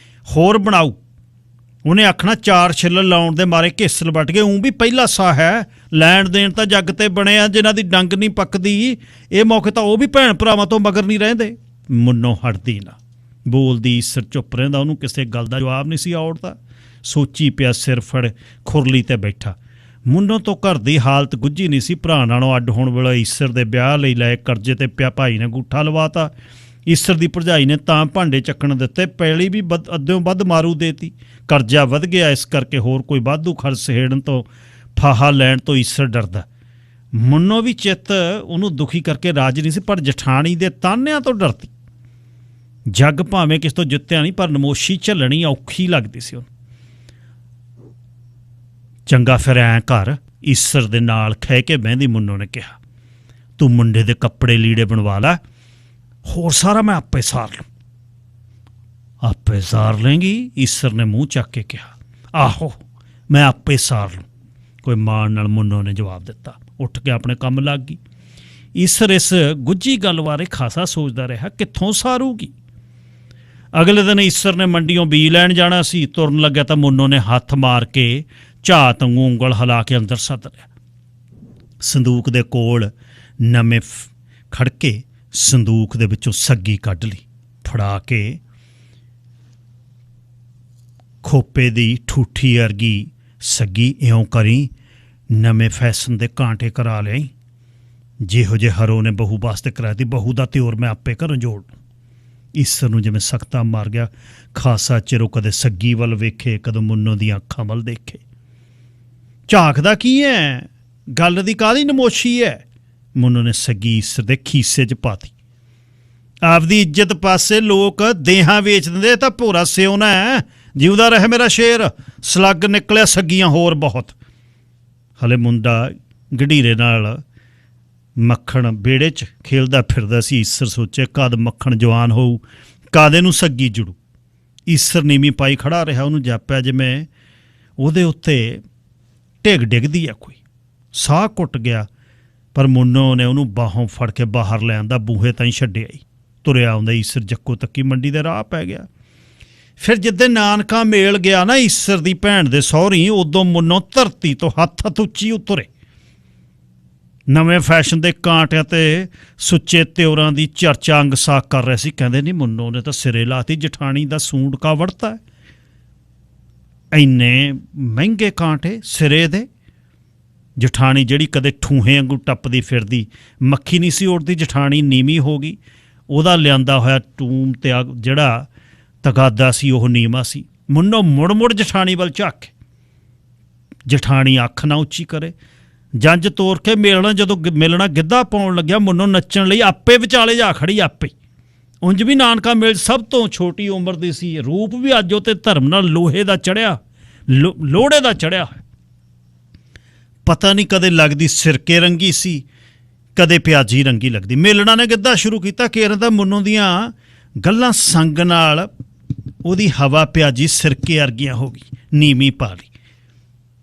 ਹੋਰ ਬਣਾਊ। ਉਹਨੇ ਆਖਣਾ 4 ਛਿੱਲ ਲਾਉਣ ਦੇ ਮਾਰੇ ਘੇਸਲ ਵੱਟ ਗਏ। ਵੀ ਪਹਿਲਾ ਸਾਹ ਹੈ, ਲੈਣ ਦੇਣ ਤਾਂ ਜੱਗ ਤੇ ਬਣਿਆ, ਜਿਨ੍ਹਾਂ ਦੀ ਡੰਗ ਨਹੀਂ ਪੱਕਦੀ। ਇਹ ਮੌਕੇ ਤਾਂ ਉਹ ਵੀ ਭੈਣ ਭਰਾਵਾਂ ਤੋਂ ਮਗਰ ਨਹੀਂ ਰਹਿੰਦੇ। ਮੁੰਨੋਂ ਹਟਦੀ ਨਾ, ਬੋਲਦੀ ਈਸਰ ਚੁੱਪ ਰਹਿੰਦਾ। ਉਹਨੂੰ ਕਿਸੇ ਗੱਲ ਦਾ ਜਵਾਬ ਨਹੀਂ ਸੀ ਔੜਦਾ। ਸੋਚੀ ਪਿਆ, ਸਿਰ ਫੜ ਖੁਰਲੀ ਤੇ ਬੈਠਾ। ਮੁੰਨੋਂ ਤੋਂ ਘਰ ਦੀ ਹਾਲਤ ਗੁੱਝੀ ਨਹੀਂ ਸੀ। ਭਰਾ ਨਾਲੋਂ ਅੱਡ ਹੋਣ ਵੇਲੇ ਈਸਰ ਦੇ ਵਿਆਹ ਲਈ ਲਏ ਕਰਜ਼ੇ ਤੇ ਪਿਆ ਭਾਈ ਨੇ ਅੰਗੂਠਾ ਲਵਾਤਾ। ਈਸਰ ਦੀ ਭਰਜਾਈ ਨੇ ਤਾਂ ਭਾਂਡੇ ਚੱਕਣ ਦਿੱਤੇ, ਪੈਲੀ ਵੀ ਅੱਧਿਓਂ ਵੱਧ ਮਾਰੂ ਦੇਤੀ। ਕਰਜ਼ਾ ਵਧ ਗਿਆ, ਇਸ ਕਰਕੇ ਹੋਰ ਕੋਈ ਵਾਧੂ ਖਰਚ ਸਹੇੜਨ ਤੋਂ, ਫਾਹਾ ਲੈਣ ਤੋਂ ਈਸਰ ਡਰਦਾ। ਮੁੰਨੋਂ ਵੀ ਚਿੱਤ ਉਹਨੂੰ ਦੁਖੀ ਕਰਕੇ ਰਾਜ ਨਹੀਂ ਸੀ, ਪਰ ਜਠਾਣੀ ਦੇ ਤਾਨਿਆਂ ਤੋਂ ਡਰਦੀ। ਜੱਗ ਭਾਵੇਂ ਕਿਸ ਤੋਂ ਜਿੱਤਿਆ ਨਹੀਂ, ਪਰ ਨਮੋਸ਼ੀ ਝੱਲਣੀ ਔਖੀ ਲੱਗਦੀ ਸੀ ਉਹਨੂੰ। ਚੰਗਾ ਫਿਰ ਐਂ ਕਰ, ਈਸਰ ਦੇ ਨਾਲ ਖਹਿ ਕੇ ਬਹਿੰਦੀ ਮੁੰਨੋਂ ਨੇ ਕਿਹਾ, ਤੂੰ ਮੁੰਡੇ ਦੇ ਕੱਪੜੇ ਲੀੜੇ ਬਣਵਾ ਲੈ, ਹੋਰ ਸਾਰਾ ਮੈਂ ਆਪੇ ਸਾਰ ਲੂੰ। ਆਪੇ ਸਾਰ ਲੇਂਗੀ? ਈਸਰ ਨੇ ਮੂੰਹ ਚੱਕ ਕੇ ਕਿਹਾ। ਆਹੋ, ਮੈਂ ਆਪੇ ਸਾਰ ਲੂੰ, ਕੋਈ ਮਾਣ ਨਾਲ ਮੁੰਨੋਂ ਨੇ ਜਵਾਬ ਦਿੱਤਾ। ਉੱਠ ਕੇ ਆਪਣੇ ਕੰਮ ਲੱਗ ਗਈ। ਈਸਰ ਇਸ ਗੁੱਝੀ ਗੱਲ ਬਾਰੇ ਖਾਸਾ ਸੋਚਦਾ ਰਿਹਾ, ਕਿੱਥੋਂ ਸਾਰੂਗੀ। ਅਗਲੇ ਦਿਨ ਈਸਰ ਨੇ ਮੰਡੀਓਂ ਬੀ ਲੈਣ ਜਾਣਾ ਸੀ। ਤੁਰਨ ਲੱਗਿਆ ਤਾਂ ਮੁੰਨੋਂ ਨੇ ਹੱਥ ਮਾਰ ਕੇ ਝਾਤ ਵਾਂਗੂ ਉਂਗਲ ਹਿਲਾ ਕੇ ਅੰਦਰ ਸੱਦ ਲਿਆ। ਸੰਦੂਕ ਦੇ ਕੋਲ ਨਵੇਂ ਖੜਕੇ ਸੰਦੂਕ ਦੇ ਵਿੱਚੋਂ ਸੱਗੀ ਕੱਢ ਲਈ। ਫੜਾ ਕੇ ਖੋਪੇ ਦੀ ਠੂਠੀ ਵਰਗੀ ਸੱਗੀ, ਇਉਂ ਕਰੀ ਨਵੇਂ ਫੈਸ਼ਨ ਦੇ ਕਾਂਟੇ ਕਰਾ ਲਿਆਈ, ਜਿਹੋ ਜਿਹੇ ਹਰੋ ਨੇ ਬਹੂ ਵਾਸਤੇ ਕਰਾਇਆ ਤੀ। ਬਹੂ ਦਾ ਤਿਉਰ ਮੈਂ ਆਪੇ ਘਰੋਂ ਜੋੜ। ਈਸਰ ਨੂੰ ਜਿਵੇਂ ਸਖਤਾ ਮਾਰ ਗਿਆ। ਖਾਸਾ ਚਿਰੋਂ ਕਦੇ ਸੱਗੀ ਵੱਲ ਵੇਖੇ, ਕਦੋਂ ਮੁੰਨੋਂ ਦੀਆਂ ਅੱਖਾਂ ਵੱਲ ਦੇਖੇ। ਝਾਕਦਾ ਕੀ ਹੈ? ਗੱਲ ਦੀ ਕਾਹਦੀ ਨਮੋਸ਼ੀ ਹੈ? ਮੁੰਨੋਂ ਨੇ ਸੱਗੀ ਈਸਰ ਦੇ ਖੀਸੇ 'ਚ ਪਾਤੀ। ਆਪਦੀ ਇੱਜ਼ਤ ਪਾਸੇ ਲੋਕ ਦੇਹਾਂ ਵੇਚ ਦਿੰਦੇ, ਤਾਂ ਭੋਰਾ ਸਿਉਣਾ ਹੈ। ਜਿਉਂਦਾ ਰਹੇ ਮੇਰਾ ਸ਼ੇਰ। ਸਲੱਗ ਨਿਕਲਿਆ ਸੱਗੀਆਂ ਹੋਰ ਬਹੁਤ। ਹਲੇ ਮੁੰਡਾ ਗਢੀਰੇ ਨਾਲ ਮੱਖਣ ਵਿਹੜੇ 'ਚ ਖੇਲਦਾ ਫਿਰਦਾ ਸੀ। ਈਸਰ ਸੋਚੇ, ਕਦ ਮੱਖਣ ਜਵਾਨ ਹੋਊ, ਕਦ ਇਹਨੂੰ ਸੱਗੀ ਜੁੜੂ। ਈਸਰ ਨੀਵੀਂ ਪਾਈ ਖੜਾ ਰਿਹਾ। ਉਹਨੂੰ ਜਾਪਿਆ ਜਿਵੇਂ ਉਹਦੇ ਉੱਤੇ ਢਿੱਗ ਡਿੱਗਦੀ ਆ ਕੋਈ। ਸਾਹ ਘੁੱਟ ਗਿਆ, ਪਰ ਮੁੰਨੋਂ ਨੇ ਉਹਨੂੰ ਬਾਹੋਂ ਫੜ ਕੇ ਬਾਹਰ ਲੈ ਆਂਦਾ। ਬੂਹੇ ਤਾਈਂ ਛੱਡਿਆ ਹੀ ਤੁਰਿਆ ਆਉਂਦਾ ਈਸਰ ਜੱਕੋ ਤੱਕੀ ਮੰਡੀ ਦੇ ਰਾਹ ਪੈ ਗਿਆ। ਫਿਰ ਜਿੱਦੇ ਨਾਨਕਾ ਮੇਲ ਗਿਆ ਨਾ ਈਸਰ ਦੀ ਭੈਣ ਦੇ ਸਹੁਰੀ, ਉਦੋਂ ਮੁੰਨੋਂ ਧਰਤੀ ਤੋਂ ਹੱਥ ਉੱਚੀ ਉਤਰੇ। ਨਵੇਂ ਫੈਸ਼ਨ ਦੇ ਕਾਂਟਿਆਂ ਤੇ ਸੁੱਚੇ ਤਿਉਰਾਂ ਦੀ ਚਰਚਾ ਅੰਗ ਸਾਕ ਕਰ ਰਹੇ ਸੀ। ਕਹਿੰਦੇ ਨਹੀਂ, ਮੁੰਨੋਂ ਨੇ ਤਾਂ ਸਿਰੇ ਲਾਤੀ, ਜਠਾਣੀ ਦਾ ਸੂਟ ਕਾ ਵੜਤਾ। ਇੰਨੇ ਮਹਿੰਗੇ ਕਾਂਟੇ ਸਿਰੇ ਦੇ। ਜਠਾਣੀ ਜਿਹੜੀ ਕਦੇ ਠੂਹੇ ਵਾਂਗੂ ਟੱਪਦੀ ਫਿਰਦੀ, ਮੱਖੀ ਨਹੀਂ ਸੀ ਉੱਡਦੀ। ਜਠਾਣੀ ਨੀਵੀਂ ਹੋ ਗਈ। ਉਹਦਾ ਲਿਆਂਦਾ ਹੋਇਆ ਟੂਮ ਤੇ ਜਿਹੜਾ ਤਗਾਦਾ ਸੀ ਉਹ ਨੀਵਾਂ ਸੀ। ਮੁੰਨੋਂ ਮੁੜ ਮੁੜ ਜਠਾਣੀ ਵੱਲ ਝਾਕੇ। ਜਠਾਣੀ ਅੱਖ ਨਾ ਉੱਚੀ ਕਰੇ। ਜੰਝ ਤੋਰ ਕੇ ਮੇਲਣਾ, ਜਦੋਂ ਮਿਲਣਾ ਗਿੱਧਾ ਪਾਉਣ ਲੱਗਿਆ, ਮੁੰਨੋਂ ਨੱਚਣ ਲਈ ਆਪੇ ਵਿਚਾਲੇ ਜਾ ਖੜੀ। ਆਪੇ ਉਂਝ ਵੀ ਨਾਨਕਾ ਮੇਲ ਸਭ ਤੋਂ ਛੋਟੀ ਉਮਰ ਦੀ ਸੀ। ਰੂਪ ਵੀ ਅੱਜ ਉਹ ਤੇ ਧਰਮ ਨਾਲ ਲੋਹੇ ਦਾ ਚੜਿਆ, ਲੋਹੜੇ ਦਾ ਚੜਿਆ। ਪਤਾ ਨਹੀਂ ਕਦੇ ਲੱਗਦੀ ਸਿਰਕੇ ਰੰਗੀ ਸੀ, ਕਦੇ ਪਿਆਜੀ ਰੰਗੀ ਲੱਗਦੀ। ਮੇਲਣਾ ਨੇ ਗਿੱਧਾ ਸ਼ੁਰੂ ਕੀਤਾ। ਕੇਰਾਂ ਦਾ ਮੁੰਨੋਂ ਦੀਆਂ ਗੱਲਾਂ ਸੰਗ ਨਾਲ ਉਹਦੀ ਹਵਾ ਪਿਆਜੀ ਸਿਰਕੇ ਵਰਗੀਆਂ ਹੋ ਗਈ। ਨੀਵੀਂ ਪਾ ਲਈ,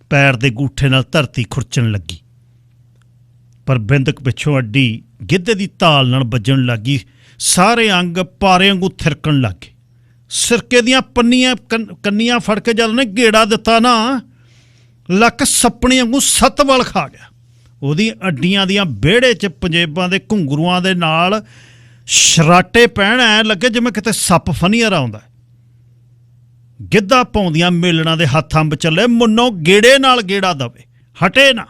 ਪੈਰ ਦੇ ਗੂਠੇ ਨਾਲ ਧਰਤੀ ਖੁਰਚਣ ਲੱਗੀ। ਪਰ ਬਿੰਦਕ ਪਿੱਛੋਂ ਅੱਡੀ ਗਿੱਧੇ ਦੀ ਤਾਲ ਨਾਲ ਵੱਜਣ ਲੱਗੀ। ਸਾਰੇ ਅੰਗ ਪਾਰੇ ਵਾਂਗੂ ਥਿਰਕਣ ਲੱਗ ਗਏ। ਸਿਰਕੇ ਦੀਆਂ ਪੰਨੀਆਂ ਕੰਨੀਆਂ ਫੜ ਕੇ ਜਦ ਉਹਨੇ ਗੇੜਾ ਦਿੱਤਾ ਨਾ, ਲੱਕ ਸੱਪਣੀ ਵਾਂਗੂ ਸੱਤ ਵੱਲ ਖਾ ਗਿਆ। ਉਹਦੀ ਅੱਡੀਆਂ ਦੀਆਂ ਵਿਹੜੇ 'ਚ ਪੰਜੇਬਾਂ ਦੇ ਘੁੰਗਰੂਆਂ ਦੇ ਨਾਲ ਸ਼ਰਾਟੇ ਪੈਣ, ਐਂ ਲੱਗੇ ਜਿਵੇਂ ਕਿਤੇ ਸੱਪ ਫਨੀਅਰ ਆਉਂਦਾ। ਗਿੱਧਾ ਪਾਉਂਦੀਆਂ ਮੇਲਣਾ ਦੇ ਹੱਥ ਅੰਬ ਚੱਲੇ। ਮੁੰਨੋਂ ਗੇੜੇ ਨਾਲ ਗੇੜਾ ਦਵੇ, ਹਟੇ ਨਾ।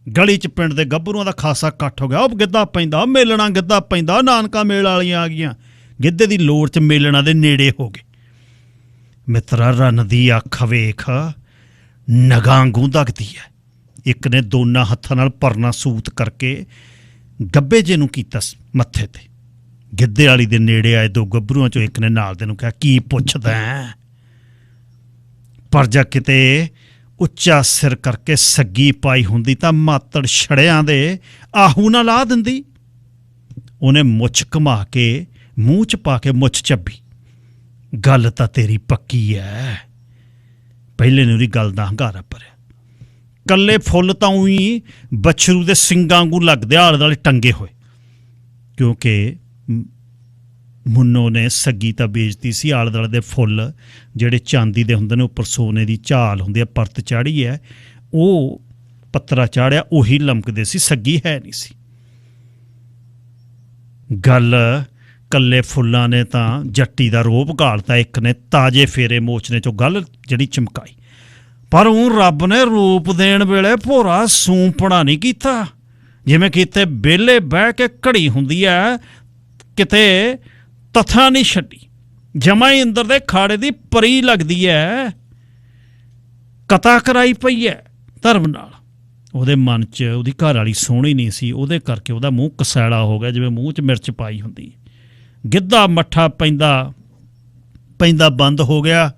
ਗਲੀ 'ਚ ਪਿੰਡ ਦੇ ਗੱਭਰੂਆਂ ਦਾ ਖਾਸਾ ਇਕੱਠ ਹੋ ਗਿਆ। ਉਹ ਗਿੱਧਾ ਪੈਂਦਾ, ਮੇਲਣਾ ਗਿੱਧਾ ਪੈਂਦਾ, ਨਾਨਕਾ ਮੇਲ ਵਾਲੀਆਂ ਆ ਗਈਆਂ। ਗਿੱਧੇ ਦੀ ਲੋੜ 'ਚ ਮੇਲਣਾ ਦੇ ਨੇੜੇ ਹੋ ਗਏ। ਮਿੱਤਰਾ ਰੰਨ ਦੀ ਅੱਖ ਵੇਖ, ਨਗਾਂ ਗੂੰਦਕਦੀ ਹੈ। ਇੱਕ ਨੇ ਦੋਨਾਂ ਹੱਥਾਂ ਨਾਲ ਪਰਨਾ ਸੂਤ ਕਰਕੇ ਗੱਭੇ ਜੇ ਨੂੰ ਕੀਤਾ ਮੱਥੇ ਤੇ। ਗਿੱਧੇ ਵਾਲੀ ਦੇ ਨੇੜੇ ਆਏ ਦੋ ਗੱਭਰੂਆਂ 'ਚੋਂ ਇੱਕ ਨੇ ਨਾਲ ਦੇ ਨੂੰ ਕਿਹਾ, ਕੀ ਪੁੱਛਦਾ? ਪਰ ਜਾ ਕਿਤੇ ਉੱਚਾ ਸਿਰ ਕਰਕੇ ਸੱਗੀ ਪਾਈ ਹੁੰਦੀ ਤਾਂ ਮਾਤੜ ਛੜਿਆਂ ਦੇ ਆਹੂ ਨਾ ਲਾ ਦਿੰਦੀ। ਉਹਨੇ ਮੁੱਛ ਘੁਮਾ ਕੇ ਮੂੰਹ 'ਚ ਪਾ ਕੇ ਮੁੱਛ ਚੱਬੀ। ਗੱਲ ਤਾਂ ਤੇਰੀ ਪੱਕੀ ਐ। ਪਹਿਲੇ ਨੂੰ ਉਹਦੀ ਗੱਲ ਦਾ ਹੰਗਾਰਾ ਭਰਿਆ। ਕੱਲੇ ਫੁੱਲ ਤਾਂ ਉਹੀ ਬਛਰੂ ਦੇ ਸਿੰਗਾਂ ਵਾਂਗੂ ਲੱਗਦੇ ਆਲੇ ਦੁਆਲੇ ਟੰਗੇ ਹੋਏ, ਕਿਉਂਕਿ ਮੁੰਨੋ ਨੇ ਸੱਗੀ ਤਾਂ ਵੇਚਦੀ ਸੀ। ਆਲੇ ਦੁਆਲੇ ਦੇ ਫੁੱਲ ਜਿਹੜੇ ਚਾਂਦੀ ਦੇ ਹੁੰਦੇ ਨੇ, ਉੱਪਰ ਸੋਨੇ ਦੀ ਝਾਲ ਹੁੰਦੀ ਹੈ, ਪਰਤ ਚਾੜੀ ਹੈ, ਉਹ ਪੱਤਰਾ ਚਾੜਿਆ ਉਹੀ ਲਮਕਦੇ ਸੀ, ਸੱਗੀ ਹੈ ਨਹੀਂ ਸੀ। ਗੱਲ ਕੱਲੇ ਫੁੱਲਾਂ ਨੇ ਤਾਂ ਜੱਟੀ ਦਾ ਰੋਪ ਗਾਲਤਾ। ਇੱਕ ਨੇ ਤਾਜ਼ੇ ਫੇਰੇ ਮੋਚਨੇ 'ਚੋਂ ਗੱਲ ਜਿਹੜੀ ਚਮਕਾਈ, ਪਰ ਉਹ ਰੱਬ ਨੇ ਰੂਪ ਦੇਣ ਵੇਲੇ ਭੋਰਾ ਸੂੰਪਣਾ ਨਹੀਂ ਕੀਤਾ। ਜਿਵੇਂ ਕਿਤੇ ਵਿਹਲੇ ਬਹਿ ਕੇ ਘੜੀ ਹੁੰਦੀ ਹੈ, ਕਿਤੇ ਤਥਾ ਨਹੀਂ ਛੱਡੀ। ਜਮਾ ਹੀ ਅੰਦਰ ਦੇ ਖਾੜੇ ਦੀ ਪਰੀ ਲੱਗਦੀ ਹੈ। ਕਤਾ ਕਰਾਈ ਪਈ ਹੈ ਧਰਮ ਨਾਲ। ਉਹਦੇ ਮਨ 'ਚ ਉਹਦੀ ਘਰ ਵਾਲੀ ਸੋਹਣੀ ਨਹੀਂ ਸੀ, ਉਹਦੇ ਕਰਕੇ ਉਹਦਾ ਮੂੰਹ ਕਸੈਲਾ ਹੋ ਗਿਆ, ਜਿਵੇਂ ਮੂੰਹ 'ਚ ਮਿਰਚ ਪਾਈ ਹੁੰਦੀ। ਗਿੱਧਾ ਮੱਠਾ ਪੈਂਦਾ ਬੰਦ ਹੋ ਗਿਆ।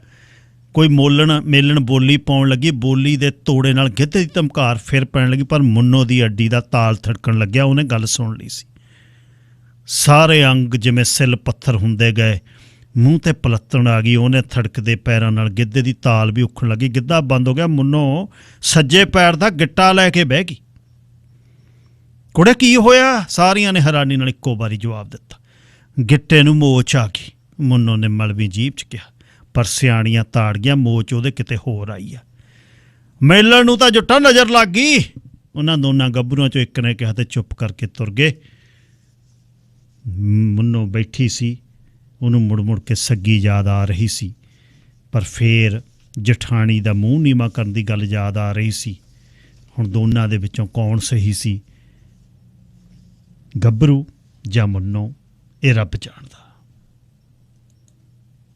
ਕੋਈ ਮੇਲਣ ਬੋਲੀ ਪਾਉਣ ਲੱਗੀ, ਬੋਲੀ ਦੇ ਤੋੜੇ ਨਾਲ ਗਿੱਧੇ ਦੀ ਧਮਕਾਰ ਫਿਰ ਪੈਣ ਲੱਗੀ। ਪਰ ਮੁੰਨੋ ਦੀ ਅੱਡੀ ਦਾ ਤਾਲ ਥੜਕਣ ਲੱਗਿਆ। ਉਹਨੇ ਗੱਲ ਸੁਣ ਲਈ ਸੀ। ਸਾਰੇ ਅੰਗ ਜਿਵੇਂ ਸਿਲ ਪੱਥਰ ਹੁੰਦੇ ਗਏ, ਮੂੰਹ 'ਤੇ ਪਲੱਤਣ ਆ ਗਈ। ਉਹਨੇ ਥੜਕਦੇ ਪੈਰਾਂ ਨਾਲ ਗਿੱਧੇ ਦੀ ਤਾਲ ਵੀ ਉੱਖਣ ਲੱਗੀ। ਗਿੱਧਾ ਬੰਦ ਹੋ ਗਿਆ। ਮੁੰਨੋ ਸੱਜੇ ਪੈਰ ਦਾ ਗਿੱਟਾ ਲੈ ਕੇ ਬਹਿ ਗਈ। ਕੁੜੇ ਕੀ ਹੋਇਆ? ਸਾਰੀਆਂ ਨੇ ਹੈਰਾਨੀ ਨਾਲ ਇੱਕੋ ਵਾਰੀ ਜਵਾਬ ਦਿੱਤਾ। ਗਿੱਟੇ ਨੂੰ ਮੋਚ ਆ ਗਈ। ਮੁੰਨੋ ਨੇ ਮਲਵੀ ਜੀਭ 'ਚ ਕਿਹਾ, ਪਰ ਸਿਆਣੀਆਂ ਤਾੜੀਆਂ, ਮੋਚ ਉਹਦੇ ਕਿਤੇ ਹੋਰ ਆਈ ਆ। ਮੇਲਣ ਨੂੰ ਤਾਂ ਜੁੱਟਾ ਨਜ਼ਰ ਲੱਗ ਗਈ। ਉਹਨਾਂ ਦੋਨਾਂ ਗੱਭਰੂਆਂ 'ਚੋਂ ਇੱਕ ਨੇ ਕਿਹਾ ਤੇ ਚੁੱਪ ਕਰਕੇ ਤੁਰ ਗਏ। ਮੁੰਨੋ ਬੈਠੀ ਸੀ, ਉਹਨੂੰ ਮੁੜ ਕੇ ਸੱਗੀ ਯਾਦ ਆ ਰਹੀ ਸੀ, ਪਰ ਫੇਰ ਜਠਾਣੀ ਦਾ ਮੂੰਹ ਨੀਵਾਂ ਕਰਨ ਦੀ ਗੱਲ ਯਾਦ ਆ ਰਹੀ ਸੀ। ਹੁਣ ਦੋਨਾਂ ਦੇ ਵਿੱਚੋਂ ਕੌਣ ਸਹੀ ਸੀ, ਗੱਭਰੂ ਜਾਂ ਮੁੰਨੋ, ਇਹ ਰੱਬ ਜਾਣਦਾ।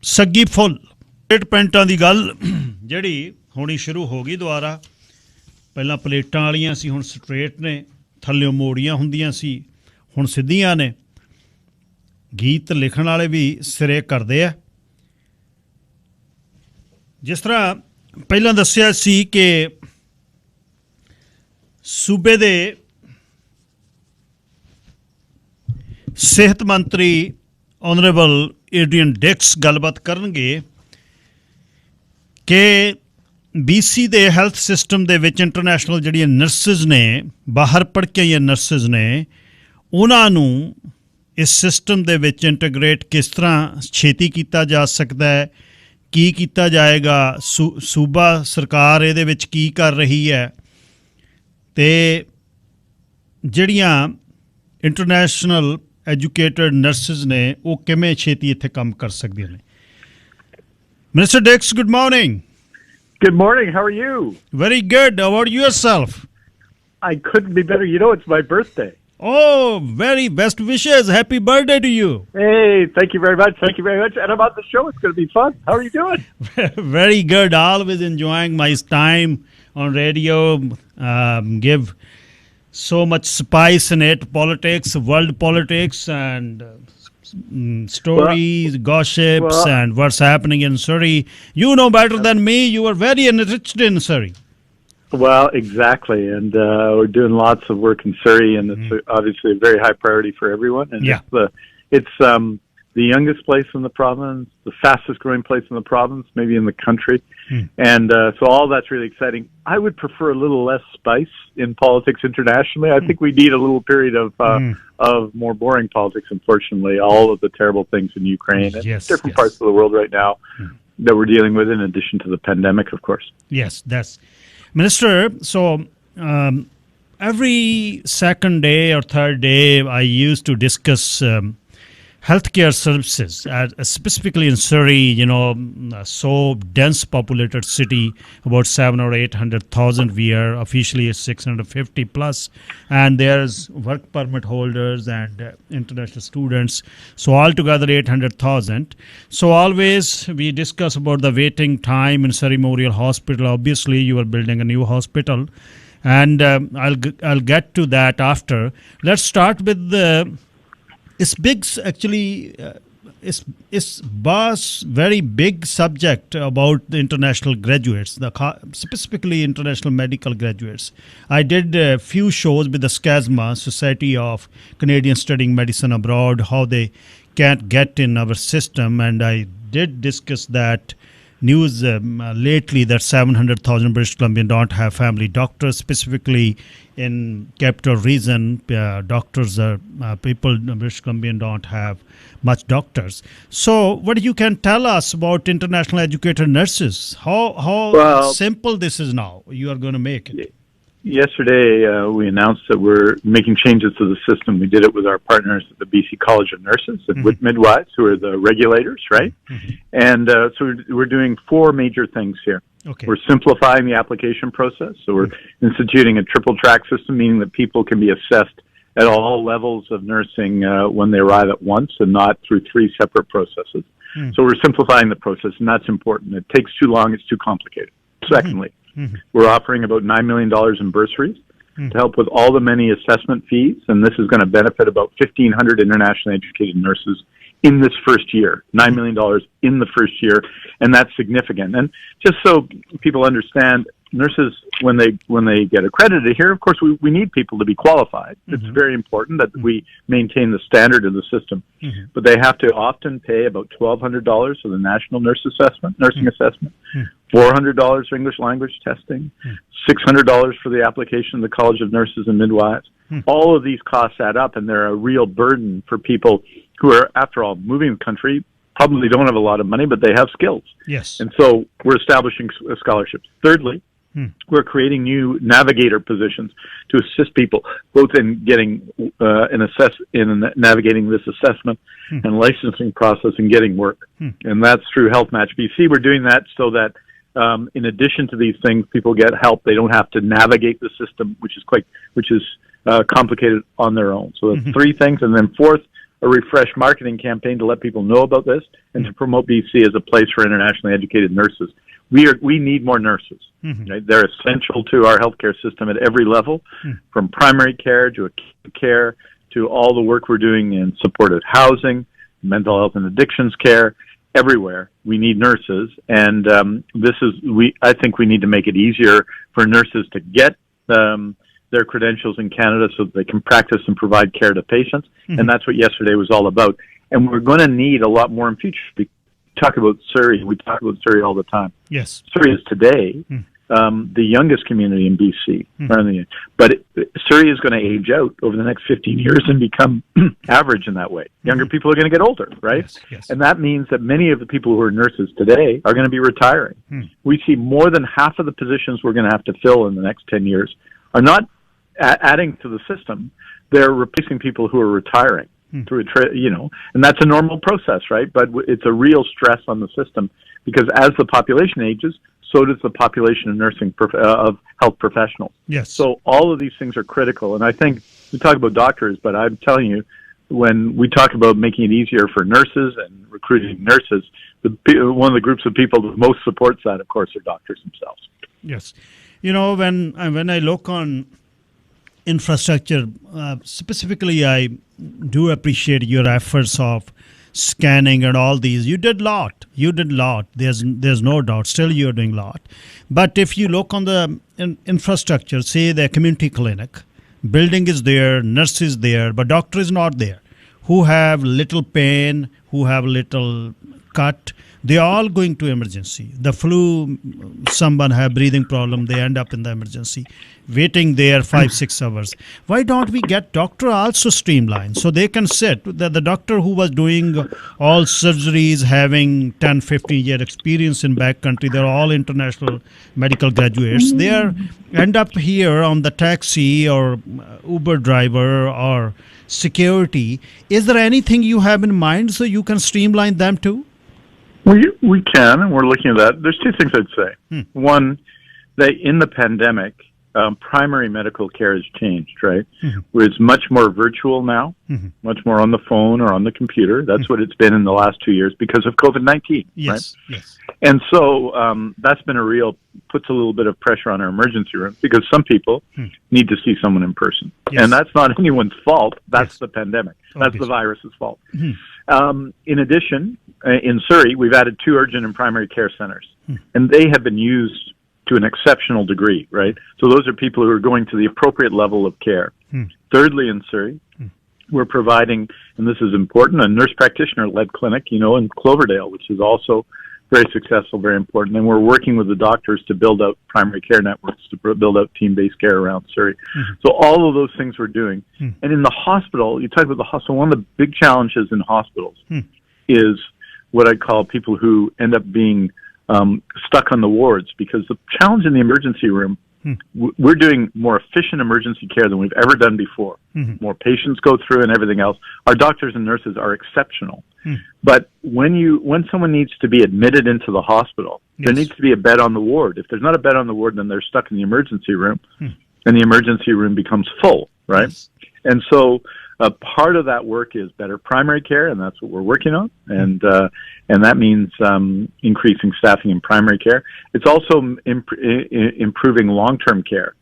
ਸੱਗੀ ਫੁੱਲ ਪਲੇਟ ਪੈਂਟਾਂ ਦੀ ਗੱਲ ਜਿਹੜੀ ਹੋਣੀ ਸ਼ੁਰੂ ਹੋ ਗਈ ਦੁਬਾਰਾ। ਪਹਿਲਾਂ ਪਲੇਟਾਂ ਵਾਲੀਆਂ ਸੀ, ਹੁਣ ਸਟਰੇਟ ਨੇ, ਥੱਲਿਓਂ ਮੋੜੀਆਂ ਹੁੰਦੀਆਂ ਸੀ, ਹੁਣ ਸਿੱਧੀਆਂ ਨੇ। ਗੀਤ ਲਿਖਣ ਵਾਲੇ ਵੀ ਸਿਰੇ ਕਰਦੇ ਆ। ਜਿਸ ਤਰ੍ਹਾਂ ਪਹਿਲਾਂ ਦੱਸਿਆ ਸੀ ਕਿ ਸੂਬੇ ਦੇ ਸਿਹਤ ਮੰਤਰੀ ਆਨਰੇਬਲ ਏਡਰੀਅਨ ਡਿਕਸ ਗੱਲਬਾਤ ਕਰਨਗੇ ਕਿ BC ਦੇ ਹੈਲਥ ਸਿਸਟਮ ਦੇ ਵਿੱਚ ਇੰਟਰਨੈਸ਼ਨਲ ਜਿਹੜੀਆਂ ਨਰਸਿਸ ਨੇ, ਬਾਹਰ ਪੜ੍ਹ ਕੇ ਆਈਆਂ ਨਰਸਿਸ ਨੇ, ਉਹਨਾਂ ਨੂੰ ਇਸ ਸਿਸਟਮ ਦੇ ਵਿੱਚ ਇੰਟੀਗ੍ਰੇਟ ਕਿਸ ਤਰ੍ਹਾਂ ਛੇਤੀ ਕੀਤਾ ਜਾ ਸਕਦਾ ਹੈ, ਕੀ ਕੀਤਾ ਜਾਏਗਾ, ਸੂਬਾ ਸਰਕਾਰ ਇਹਦੇ ਵਿੱਚ ਕੀ ਕਰ ਰਹੀ ਹੈ, ਅਤੇ ਜਿਹੜੀਆਂ ਇੰਟਰਨੈਸ਼ਨਲ ਐਜੂਕੇਟਡ ਨਰਸਿਸ ਨੇ ਉਹ ਕਿਵੇਂ ਛੇਤੀ ਇੱਥੇ ਕੰਮ ਕਰ ਸਕਦੀਆਂ ਨੇ। Mr. Dix, good morning. Good morning. How are you? Very good. How about yourself? I couldn't be better. You know, it's my birthday. Oh, very best wishes. Happy birthday to you. Hey, thank you very much. Thank you very much. And I'm on the show. It's going to be fun. How are you doing? Very good. Always enjoying my time on radio. Give so much spice in it. Politics, world politics, and stories, gossips, and what's happening in Surrey. You know better than me. You are very enriched in Surrey. Well, exactly. And we're doing lots of work in Surrey, and it's obviously a very high priority for everyone. And it's the youngest place in the province, the fastest growing place in the province, maybe in the country. And so all that's really exciting. I would prefer a little less spice in politics internationally. I think we need a little period of more boring politics, unfortunately. All of the terrible things in Ukraine and different parts of the world right now that we're dealing with, in addition to the pandemic, of course. Yes, that's... Minister, so every second day or third day, I used to discuss healthcare services, specifically in Surrey, you know, so dense populated city, about 700,000 or 800,000. We are officially at 650 plus, and there's work permit holders and international students. So altogether 800,000. So always we discuss about the waiting time in Surrey Memorial Hospital. Obviously, you are building a new hospital, and I'll get to that after. Let's start with the... It's big, actually, it's very big subject about the international graduates, specifically international medical graduates. I did a few shows with the SCASMA, Society of Canadians Studying Medicine Abroad, how they can't get in our system, and I did discuss that news lately that 700,000 British Columbian don't have family doctors, specifically in capital region. Doctors are people in British Columbian don't have much doctors. So what you can tell us about international educated nurses? How simple this is now you are going to make it? Yesterday, we announced that we're making changes to the system. We did it with our partners at the BC College of Nurses and with midwives, who are the regulators, right? And so we're doing 4 major things here. Okay. We're simplifying the application process. So we're instituting a triple track system, meaning that people can be assessed at all levels of nursing when they arrive at once and not through 3 separate processes. So we're simplifying the process, and that's important. It takes too long. It's too complicated. Secondly, we're offering about $9 million in bursaries to help with all the many assessment fees, and this is going to benefit about 1,500 internationally educated nurses in this first year. $9 million in the first year, and that's significant. And just so people understand, nurses, when they get accredited here, of course, we need people to be qualified. It's very important that we maintain the standard of the system. But they have to often pay about $1,200 for the national nursing assessment, $400 for English language testing, $600 for the application to the College of Nurses and Midwives. All of these costs add up, and they're a real burden for people who are, after all, moving the country, probably don't have a lot of money, but they have skills. Yes. And so we're establishing scholarships. Thirdly, we're creating new navigator positions to assist people both in getting in navigating this assessment and licensing process and getting work. And that's through Health Match BC. We're doing that so that in addition to these things, people get help. They don't have to navigate the system, which is complicated on their own. So that's 3 things. And then fourth, a refresh marketing campaign to let people know about this and to promote BC as a place for internationally educated nurses. We need more nurses. Right? They're essential to our healthcare system at every level, from primary care to acute care to all the work we're doing in supported housing, mental health and addictions care. Everywhere we need nurses, and I think we need to make it easier for nurses to get their credentials in Canada so that they can practice and provide care to patients. And that's what yesterday was all about. And we're going to need a lot more in future. We talk about Surrey all the time. Yes. Surrey is today the youngest community in BC. But Surrey is going to age out over the next 15 years and become average in that way. Younger people are going to get older, right? Yes. And that means that many of the people who are nurses today are going to be retiring. We see more than half of the positions we're going to have to fill in the next 10 years are not adding to the system. They're replacing people who are retiring through and that's a normal process, right? But it's a real stress on the system because as the population ages, so does the population of nursing of health professionals. Yes. So all of these things are critical, and I think we talk about doctors, but I'm telling you, when we talk about making it easier for nurses and recruiting nurses, one of the groups of people that most supports that, of course, are doctors themselves. Yes. When I look on infrastructure, specifically, I do appreciate your efforts of scanning and all these. You did lot. There's no doubt. Still, you're doing a lot. But if you look on the infrastructure, say the community clinic, building is there, nurse is there, but doctor is not there. Who have little pain, who have little cut, they are all going to emergency. The flu, someone have breathing problem, they end up in the emergency, waiting there 5-6 hours. Why don't we get doctor also streamlined so they can sit? The doctor who was doing all surgeries, having 10-15 year experience in back country, they're all international medical graduates. They end up here on the taxi or Uber driver or security. Is there anything you have in mind so you can streamline them too? We can, and we're looking at that. There's 2 things I'd say. One, that in the pandemic, primary medical care has changed, right? Where it's much more virtual now, much more on the phone or on the computer. That's what it's been in the last 2 years because of COVID-19, right? Yes. And so that's been puts a little bit of pressure on our emergency room because some people need to see someone in person. Yes. And that's not anyone's fault. That's the pandemic. That's the virus's fault. In addition, in Surrey, we've added 2 urgent and primary care centers, and they have been used to an exceptional degree, right? So those are people who are going to the appropriate level of care. Thirdly, in Surrey, we're providing, and this is important, a nurse practitioner-led clinic, in Cloverdale, which is also very successful, very important. And we're working with the doctors to build out primary care networks, to build out team-based care around Surrey. So all of those things we're doing. And in the hospital, you talk about the hospital, one of the big challenges in hospitals is what I call people who end up being stuck on the wards, because the challenge in the emergency room, we're doing more efficient emergency care than we've ever done before. More patients go through and everything else. Our doctors and nurses are exceptional. But when someone needs to be admitted into the hospital, there needs to be a bed on the ward. If there's not a bed on the ward, then they're stuck in the emergency room, and the emergency room becomes full, right? And so part of that work is better primary care, and that's what we're working on. And that means increasing staffing in primary care. It's also improving long-term care,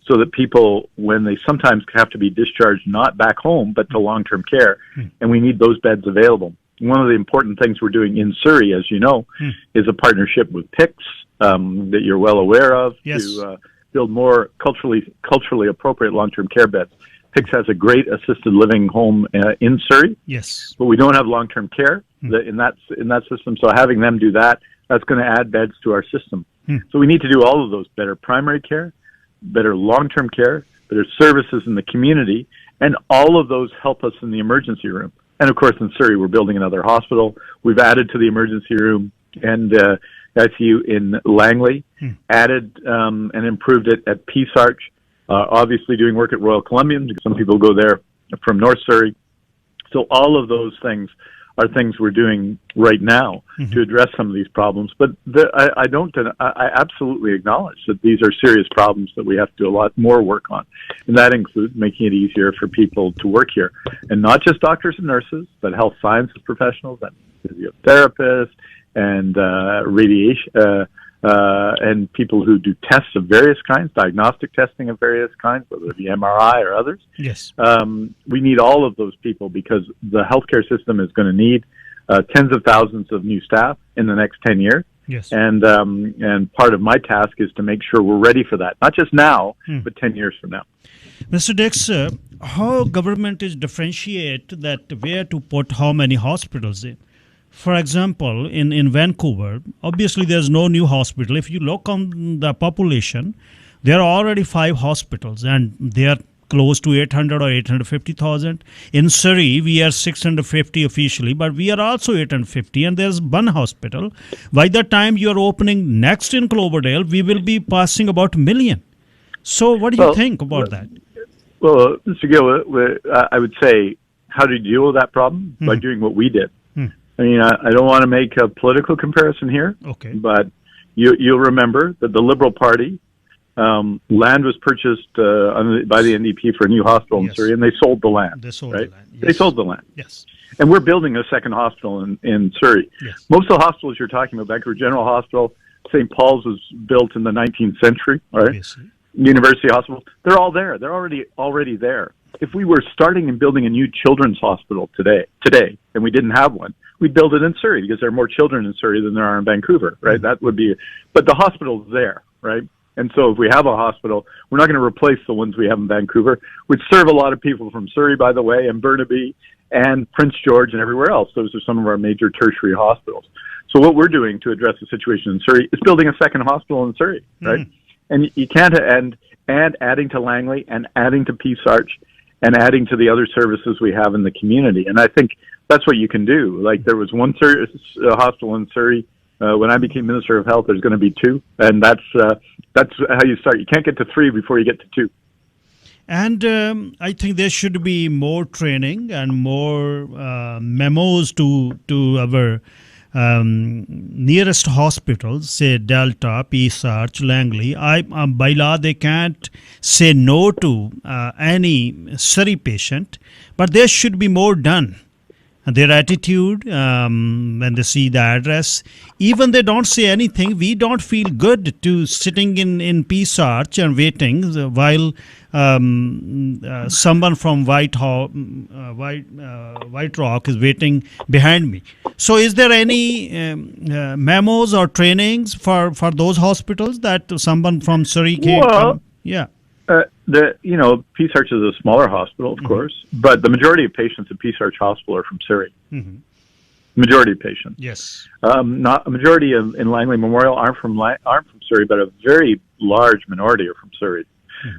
so that people, when they sometimes have to be discharged, not back home, but to long-term care, and we need those beds available. One of the important things we're doing in Surrey, as you know, is a partnership with PICS that you're well aware of to build more culturally appropriate long-term care beds. PICS has a great assisted living home in Surrey. Yes. But we don't have long-term care in that system. So having them do that's going to add beds to our system. So we need to do all of those: better primary care, better long-term care, better services in the community, and all of those help us in the emergency room. And of course, in Surrey, we're building another hospital. We've added to the emergency room and ICU in Langley, added and improved it at Peace Arch. Obviously doing work at Royal Columbian, because some people go there from North Surrey. So all of those things are things we're doing right now to address some of these problems. But I absolutely acknowledge that these are serious problems that we have to do a lot more work on. And that includes making it easier for people to work here. And not just doctors and nurses, but health sciences professionals and physiotherapists and radiation, and people who do tests of various kinds, diagnostic testing of various kinds, whether it be MRI or others. Yes. We need all of those people, because the healthcare system is going to need tens of thousands of new staff in the next 10 years. Yes. And part of my task is to make sure we're ready for that, not just now, but 10 years from now. Mr. Dix, how government is differentiate that where to put how many hospitals in? For example, in Vancouver, obviously there's no new hospital. If you look on the population, there are already 5 hospitals, and they are close to 800 or 850,000. In Surrey, we are 650 officially, but we are also 850, and there's one hospital. By the time you are opening next in Cloverdale, we will be passing about 1 million. So what do you think about that? Well, Mr. Gill, I would say, how do you deal with that problem? By doing what we did. I mean, I don't want to make a political comparison here, but you'll remember that the Liberal Party, land was purchased by the NDP for a new hospital in Surrey, and they sold the land. They sold the land. Yes. They sold the land. Yes. And we're building a second hospital in Surrey. Yes. Most of the hospitals you're talking about, Vancouver General Hospital, St. Paul's was built in the 19th century, all right? Obviously. University Hospital, they're all there. They're already there. If we were starting and building a new children's hospital today, and we didn't have one, we'd build it in Surrey, because there are more children in Surrey than there are in Vancouver, right? That would be, but the hospital's there, right? And so if we have a hospital, we're not going to replace the ones we have in Vancouver, which serve a lot of people from Surrey, by the way, and Burnaby and Prince George and everywhere else. Those are some of our major tertiary hospitals. So what we're doing to address the situation in Surrey is building a second hospital in Surrey, right? And you can't end adding to Langley and adding to Peace Arch and adding to the other services we have in the community. And I think that's what you can do. Like, there was one hospital in Surrey. When I became Minister of Health, there's going to be 2. And that's how you start. You can't get to 3 before you get to 2. And I think there should be more training and more memos to our nearest hospitals, say Delta, P-Search, Langley, by law they can't say no to any Surrey patient, but there should be more done. Their attitude when they see the address, even they don't say anything, we don't feel good to sitting in P-Search and waiting while someone from White Rock is waiting behind me. So is there any memos or trainings for those hospitals that someone from Surrey can come? Yeah. P-Search is a smaller hospital, of course, but the majority of patients at P-Search Hospital are from Surrey. Majority of patients. Yes. Not a majority in Langley Memorial aren't from Surrey, but a very large minority are from Surrey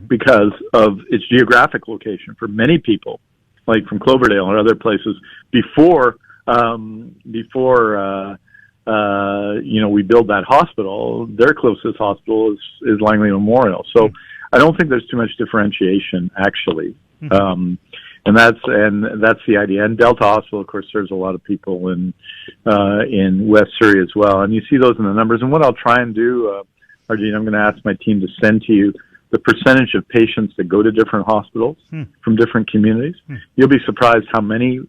because of its geographic location. For many people, like from Cloverdale and other places, before we build that hospital, their closest hospital is Langley Memorial. So I don't think there's too much differentiation, actually, and that's the idea. And Delta Hospital, of course, serves a lot of people in West Surrey as well. And you see those in the numbers. And what I'll try and do, Harjit, I'm going to ask my team to send to you the percentage of patients that go to different hospitals from different communities. You'll be surprised how many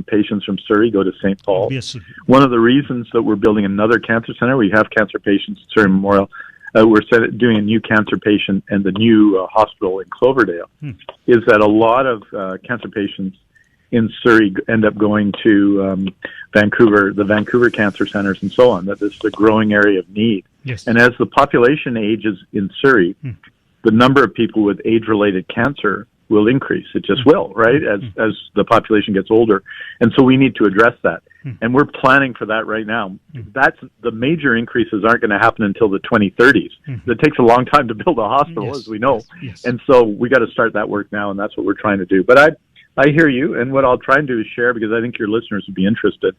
patients from Surrey go to St. Paul. Obviously. One of the reasons that we're building another cancer center, we have cancer patients at Surrey Memorial. We're doing a new cancer patient and the new hospital in Cloverdale, is that a lot of cancer patients in Surrey end up going to Vancouver, the Vancouver cancer centers and so on, that this is a growing area of need. Yes. And as the population ages in Surrey, the number of people with age-related cancer will increase. It just will, right, as the population gets older. And so we need to address that. And we're planning for that right now. That's the major increases aren't going to happen until the 2030s. It takes a long time to build a hospital, as we know. Yes. And so we got to start that work now, and that's what we're trying to do. But I hear you, and what I'll try and do is share, because I think your listeners would be interested,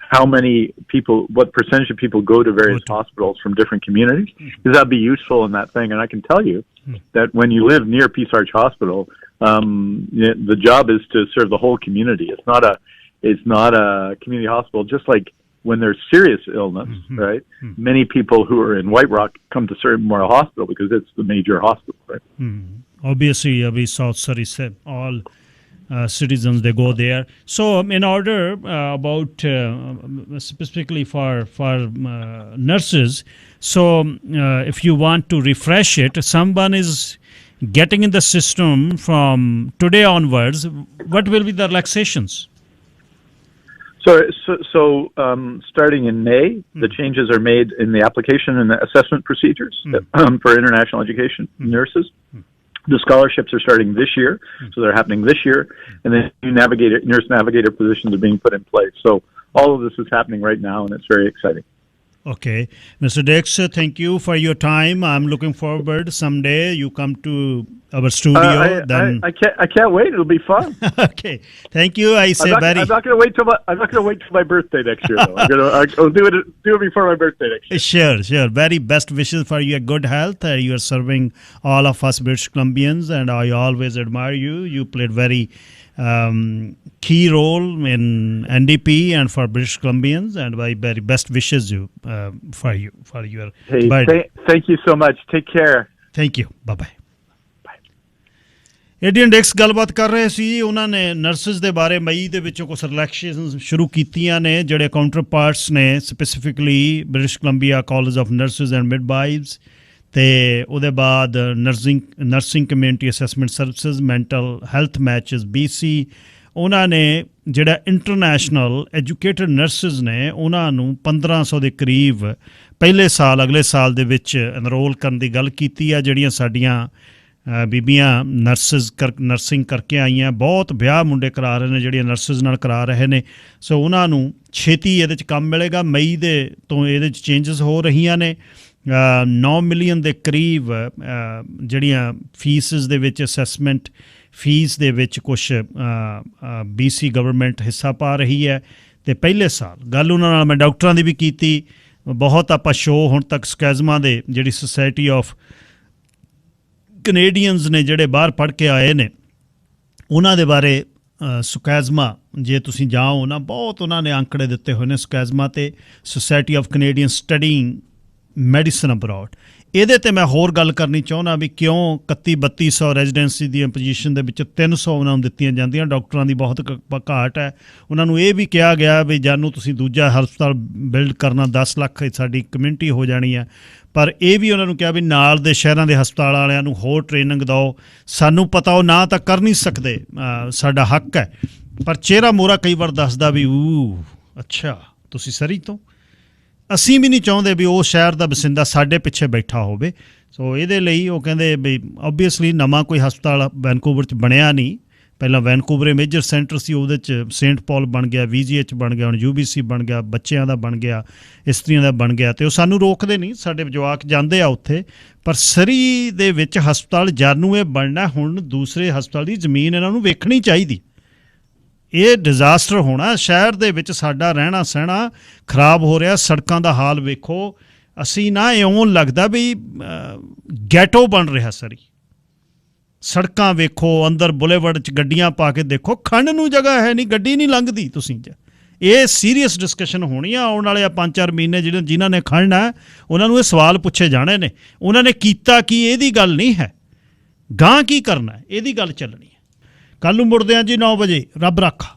how many people, what percentage of people go to various hospitals from different communities, because that'd be useful in that thing. And I can tell you that when you live near P-Search Hospital, the job is to serve the whole community. It's not a community hospital, just like when there's serious illness, right? Many people who are in White Rock come to Surrey Memorial Hospital because it's the major hospital, right? Obviously, we South Surrey said all citizens, they go there. So in order about specifically for nurses, so if you want to refresh it, someone is getting in the system from today onwards, what will be the relaxations? So starting in May, the changes are made in the application and the assessment procedures for international education nurses. The scholarships are starting this year, so they're happening this year, and then nurse navigator positions are being put in place. So all of this is happening right now, and it's very exciting. Okay. Mr. Dix, thank you for your time. I'm looking forward someday you come to our studio. I can't wait. It'll be fun. Okay. Thank you. I'm not going to wait till my birthday next year, though. I'll do it before my birthday next year. Sure. Very best wishes for your good health. You are serving all of us British Columbians, and I always admire you. You played very key role in NDP and for British Columbians, and my very best wishes for your birthday. Thank you so much. Take care. Thank you. Bye-bye. ਏਡੀਅਨ ਡਿਕਸ ਗੱਲਬਾਤ ਕਰ ਰਹੇ ਸੀ। ਉਹਨਾਂ ਨੇ nurses ਦੇ ਬਾਰੇ ਮਈ ਦੇ ਵਿੱਚੋਂ ਕੁਛ ਰਿਲੈਕਸੇਸ਼ਨ ਸ਼ੁਰੂ ਕੀਤੀਆਂ ਨੇ, ਜਿਹੜੇ ਕਾਊਂਟਰ ਪਾਰਟਸ ਨੇ specifically British Columbia College of nurses and midwives, ਅਤੇ ਉਹਦੇ ਬਾਅਦ nursing community assessment services, mental health ਮੈਚਿਸ BC। ਉਹਨਾਂ ਨੇ ਜਿਹੜਾ ਇੰਟਰਨੈਸ਼ਨਲ ਐਜੂਕੇਟਡ ਨਰਸਿਸ ਨੇ ਉਹਨਾਂ ਨੂੰ 1500 ਦੇ ਕਰੀਬ ਪਹਿਲੇ ਸਾਲ ਅਗਲੇ ਸਾਲ ਦੇ ਵਿੱਚ ਐਨਰੋਲ ਕਰਨ ਦੀ ਗੱਲ ਕੀਤੀ ਆ। ਜਿਹੜੀਆਂ ਸਾਡੀਆਂ ਬੀਬੀਆਂ ਨਰਸਿੰਗ ਕਰਕੇ ਆਈਆਂ, ਬਹੁਤ ਵਿਆਹ ਮੁੰਡੇ ਕਰਾ ਰਹੇ ਨੇ ਜਿਹੜੀਆਂ ਨਰਸਿਸ ਨਾਲ ਕਰਾ ਰਹੇ ਨੇ। ਸੋ ਉਹਨਾਂ ਨੂੰ ਛੇਤੀ ਇਹਦੇ 'ਚ ਕੰਮ ਮਿਲੇਗਾ। ਮਈ ਦੇ ਤੋਂ ਇਹਦੇ ਚ ਚੇਂਜਸ ਹੋ ਰਹੀਆਂ ਨੇ। 9 ਮਿਲੀਅਨ ਦੇ ਕਰੀਬ ਜਿਹੜੀਆਂ ਫੀਸਿਸ ਦੇ ਵਿੱਚ ਅਸੈਸਮੈਂਟ ਫੀਸ ਦੇ ਵਿੱਚ ਕੁਛ BC ਗਵਰਨਮੈਂਟ ਹਿੱਸਾ ਪਾ ਰਹੀ ਹੈ। ਅਤੇ ਪਹਿਲੇ ਸਾਲ ਗੱਲ ਉਹਨਾਂ ਨਾਲ ਮੈਂ ਡਾਕਟਰਾਂ ਦੀ ਵੀ ਕੀਤੀ। ਬਹੁਤ ਆਪਾਂ ਸ਼ੋਅ ਹੁਣ ਤੱਕ ਸਕੈਜ਼ਮਾਂ ਦੇ ਜਿਹੜੀ ਸੁਸਾਇਟੀ ਆਫ ਕਨੇਡੀਅਨਸ ਨੇ ਜਿਹੜੇ ਬਾਹਰ ਪੜ੍ਹ ਕੇ ਆਏ ਨੇ ਉਹਨਾਂ ਦੇ ਬਾਰੇ ਸੁਕੈਜ਼ਮਾ ਜੇ ਤੁਸੀਂ ਜਾਓ ਨਾ, ਬਹੁਤ ਉਹਨਾਂ ਨੇ ਅੰਕੜੇ ਦਿੱਤੇ ਹੋਏ ਨੇ ਸੁਕੈਜ਼ਮਾ ਅਤੇ Society of Canadian studying medicine abroad. ਇਹਦੇ 'ਤੇ ਮੈਂ ਹੋਰ ਗੱਲ ਕਰਨੀ ਚਾਹੁੰਦਾ ਵੀ ਕਿਉਂ 31-3200 ਰੈਜ਼ੀਡੈਂਸੀ ਦੀਆਂ ਪੋਜੀਸ਼ਨ ਦੇ ਵਿੱਚ 300 ਉਹਨਾਂ ਨੂੰ ਦਿੱਤੀਆਂ ਜਾਂਦੀਆਂ। ਡਾਕਟਰਾਂ ਦੀ ਬਹੁਤ ਘਾਟ ਹੈ। ਉਹਨਾਂ ਨੂੰ ਇਹ ਵੀ ਕਿਹਾ ਗਿਆ ਵੀ ਜਾਨੂੰ ਤੁਸੀਂ ਦੂਜਾ ਹਸਪਤਾਲ ਬਿਲਡ ਕਰਨਾ 10 ਲੱਖ ਸਾਡੀ ਕਮਿਊਨਿਟੀ ਹੋ ਜਾਣੀ ਹੈ, ਪਰ ਇਹ ਵੀ ਉਹਨਾਂ ਨੂੰ ਕਿਹਾ ਵੀ ਨਾਲ ਦੇ ਸ਼ਹਿਰਾਂ ਦੇ ਹਸਪਤਾਲ ਵਾਲਿਆਂ ਨੂੰ ਹੋਰ ਟ੍ਰੇਨਿੰਗ ਦਿਓ। ਸਾਨੂੰ ਪਤਾ ਉਹ ਨਾ ਤਾਂ ਕਰ ਨਹੀਂ ਸਕਦੇ, ਸਾਡਾ ਹੱਕ ਹੈ, ਪਰ ਚਿਹਰਾ ਮੋਹਰਾ ਕਈ ਵਾਰ ਦੱਸਦਾ ਵੀ ਅੱਛਾ ਤੁਸੀਂ ਸਰੀ ਤੋਂ। ਅਸੀਂ ਵੀ ਨਹੀਂ ਚਾਹੁੰਦੇ ਵੀ ਉਹ ਸ਼ਹਿਰ ਦਾ ਵਸਿੰਦਾ ਸਾਡੇ ਪਿੱਛੇ ਬੈਠਾ ਹੋਵੇ। ਸੋ ਇਹਦੇ ਲਈ ਉਹ ਕਹਿੰਦੇ ਵੀ ਓਬਵੀਅਸਲੀ ਨਵਾਂ ਕੋਈ ਹਸਪਤਾਲ ਵੈਨਕੂਵਰ 'ਚ ਬਣਿਆ ਨਹੀਂ। ਪਹਿਲਾਂ ਵੈਨਕੂਵਰ ਮੇਜਰ ਸੈਂਟਰ ਸੀ, ਉਹਦੇ 'ਚ ਸੇਂਟ ਪੌਲ ਬਣ ਗਿਆ, VGH ਬਣ ਗਿਆ, ਹੁਣ UBC ਬਣ ਗਿਆ, ਬੱਚਿਆਂ ਦਾ ਬਣ ਗਿਆ, ਇਸਤਰੀਆਂ ਦਾ ਬਣ ਗਿਆ, ਅਤੇ ਉਹ ਸਾਨੂੰ ਰੋਕਦੇ ਨਹੀਂ, ਸਾਡੇ ਜਵਾਕ ਜਾਂਦੇ ਆ ਉੱਥੇ। ਪਰ ਸਰੀ ਦੇ ਵਿੱਚ ਹਸਪਤਾਲ ਜਾਨੂੰ ਇਹ ਬਣਨਾ, ਹੁਣ ਦੂਸਰੇ ਹਸਪਤਾਲ ਦੀ ਜ਼ਮੀਨ ਇਹਨਾਂ ਨੂੰ ਵੇਖਣੀ ਚਾਹੀਦੀ। ਇਹ ਡਿਜ਼ਾਸਟਰ ਹੋਣਾ ਸ਼ਹਿਰ ਦੇ ਵਿੱਚ, ਸਾਡਾ ਰਹਿਣਾ ਸਹਿਣਾ ਖਰਾਬ ਹੋ ਰਿਹਾ। ਸੜਕਾਂ ਦਾ ਹਾਲ ਵੇਖੋ, ਅਸੀਂ ਨਾ ਇਉਂ ਲੱਗਦਾ ਵੀ ਗੈਟੋ ਬਣ ਰਿਹਾ ਸਰੀ। ਸੜਕਾਂ ਵੇਖੋ, ਅੰਦਰ ਬੁਲੇਵਰਡ 'ਚ ਗੱਡੀਆਂ ਪਾ ਕੇ ਦੇਖੋ, ਖੜਨ ਨੂੰ ਜਗ੍ਹਾ ਹੈ ਨਹੀਂ, ਗੱਡੀ ਨਹੀਂ ਲੰਘਦੀ। ਤੁਸੀਂ ਇਹ ਸੀਰੀਅਸ ਡਿਸਕਸ਼ਨ ਹੋਣੀ ਆ ਆਉਣ ਵਾਲੇ 5-4 ਮਹੀਨੇ। ਜਿਨ੍ਹਾਂ ਨੇ ਖੜਨਾ ਉਹਨਾਂ ਨੂੰ ਇਹ ਸਵਾਲ ਪੁੱਛੇ ਜਾਣੇ ਨੇ, ਉਹਨਾਂ ਨੇ ਕੀਤਾ ਕੀ, ਇਹਦੀ ਗੱਲ ਨਹੀਂ ਹੈ। ਗਾਂ ਕੀ ਕਰਨਾ ਇਹਦੀ ਗੱਲ ਚੱਲਣੀ ਹੈ। ਕੱਲ੍ਹ ਨੂੰ ਮੁੜਦੇ ਹਾਂ ਜੀ 9 ਵਜੇ। ਰੱਬ ਰਾਖਾ।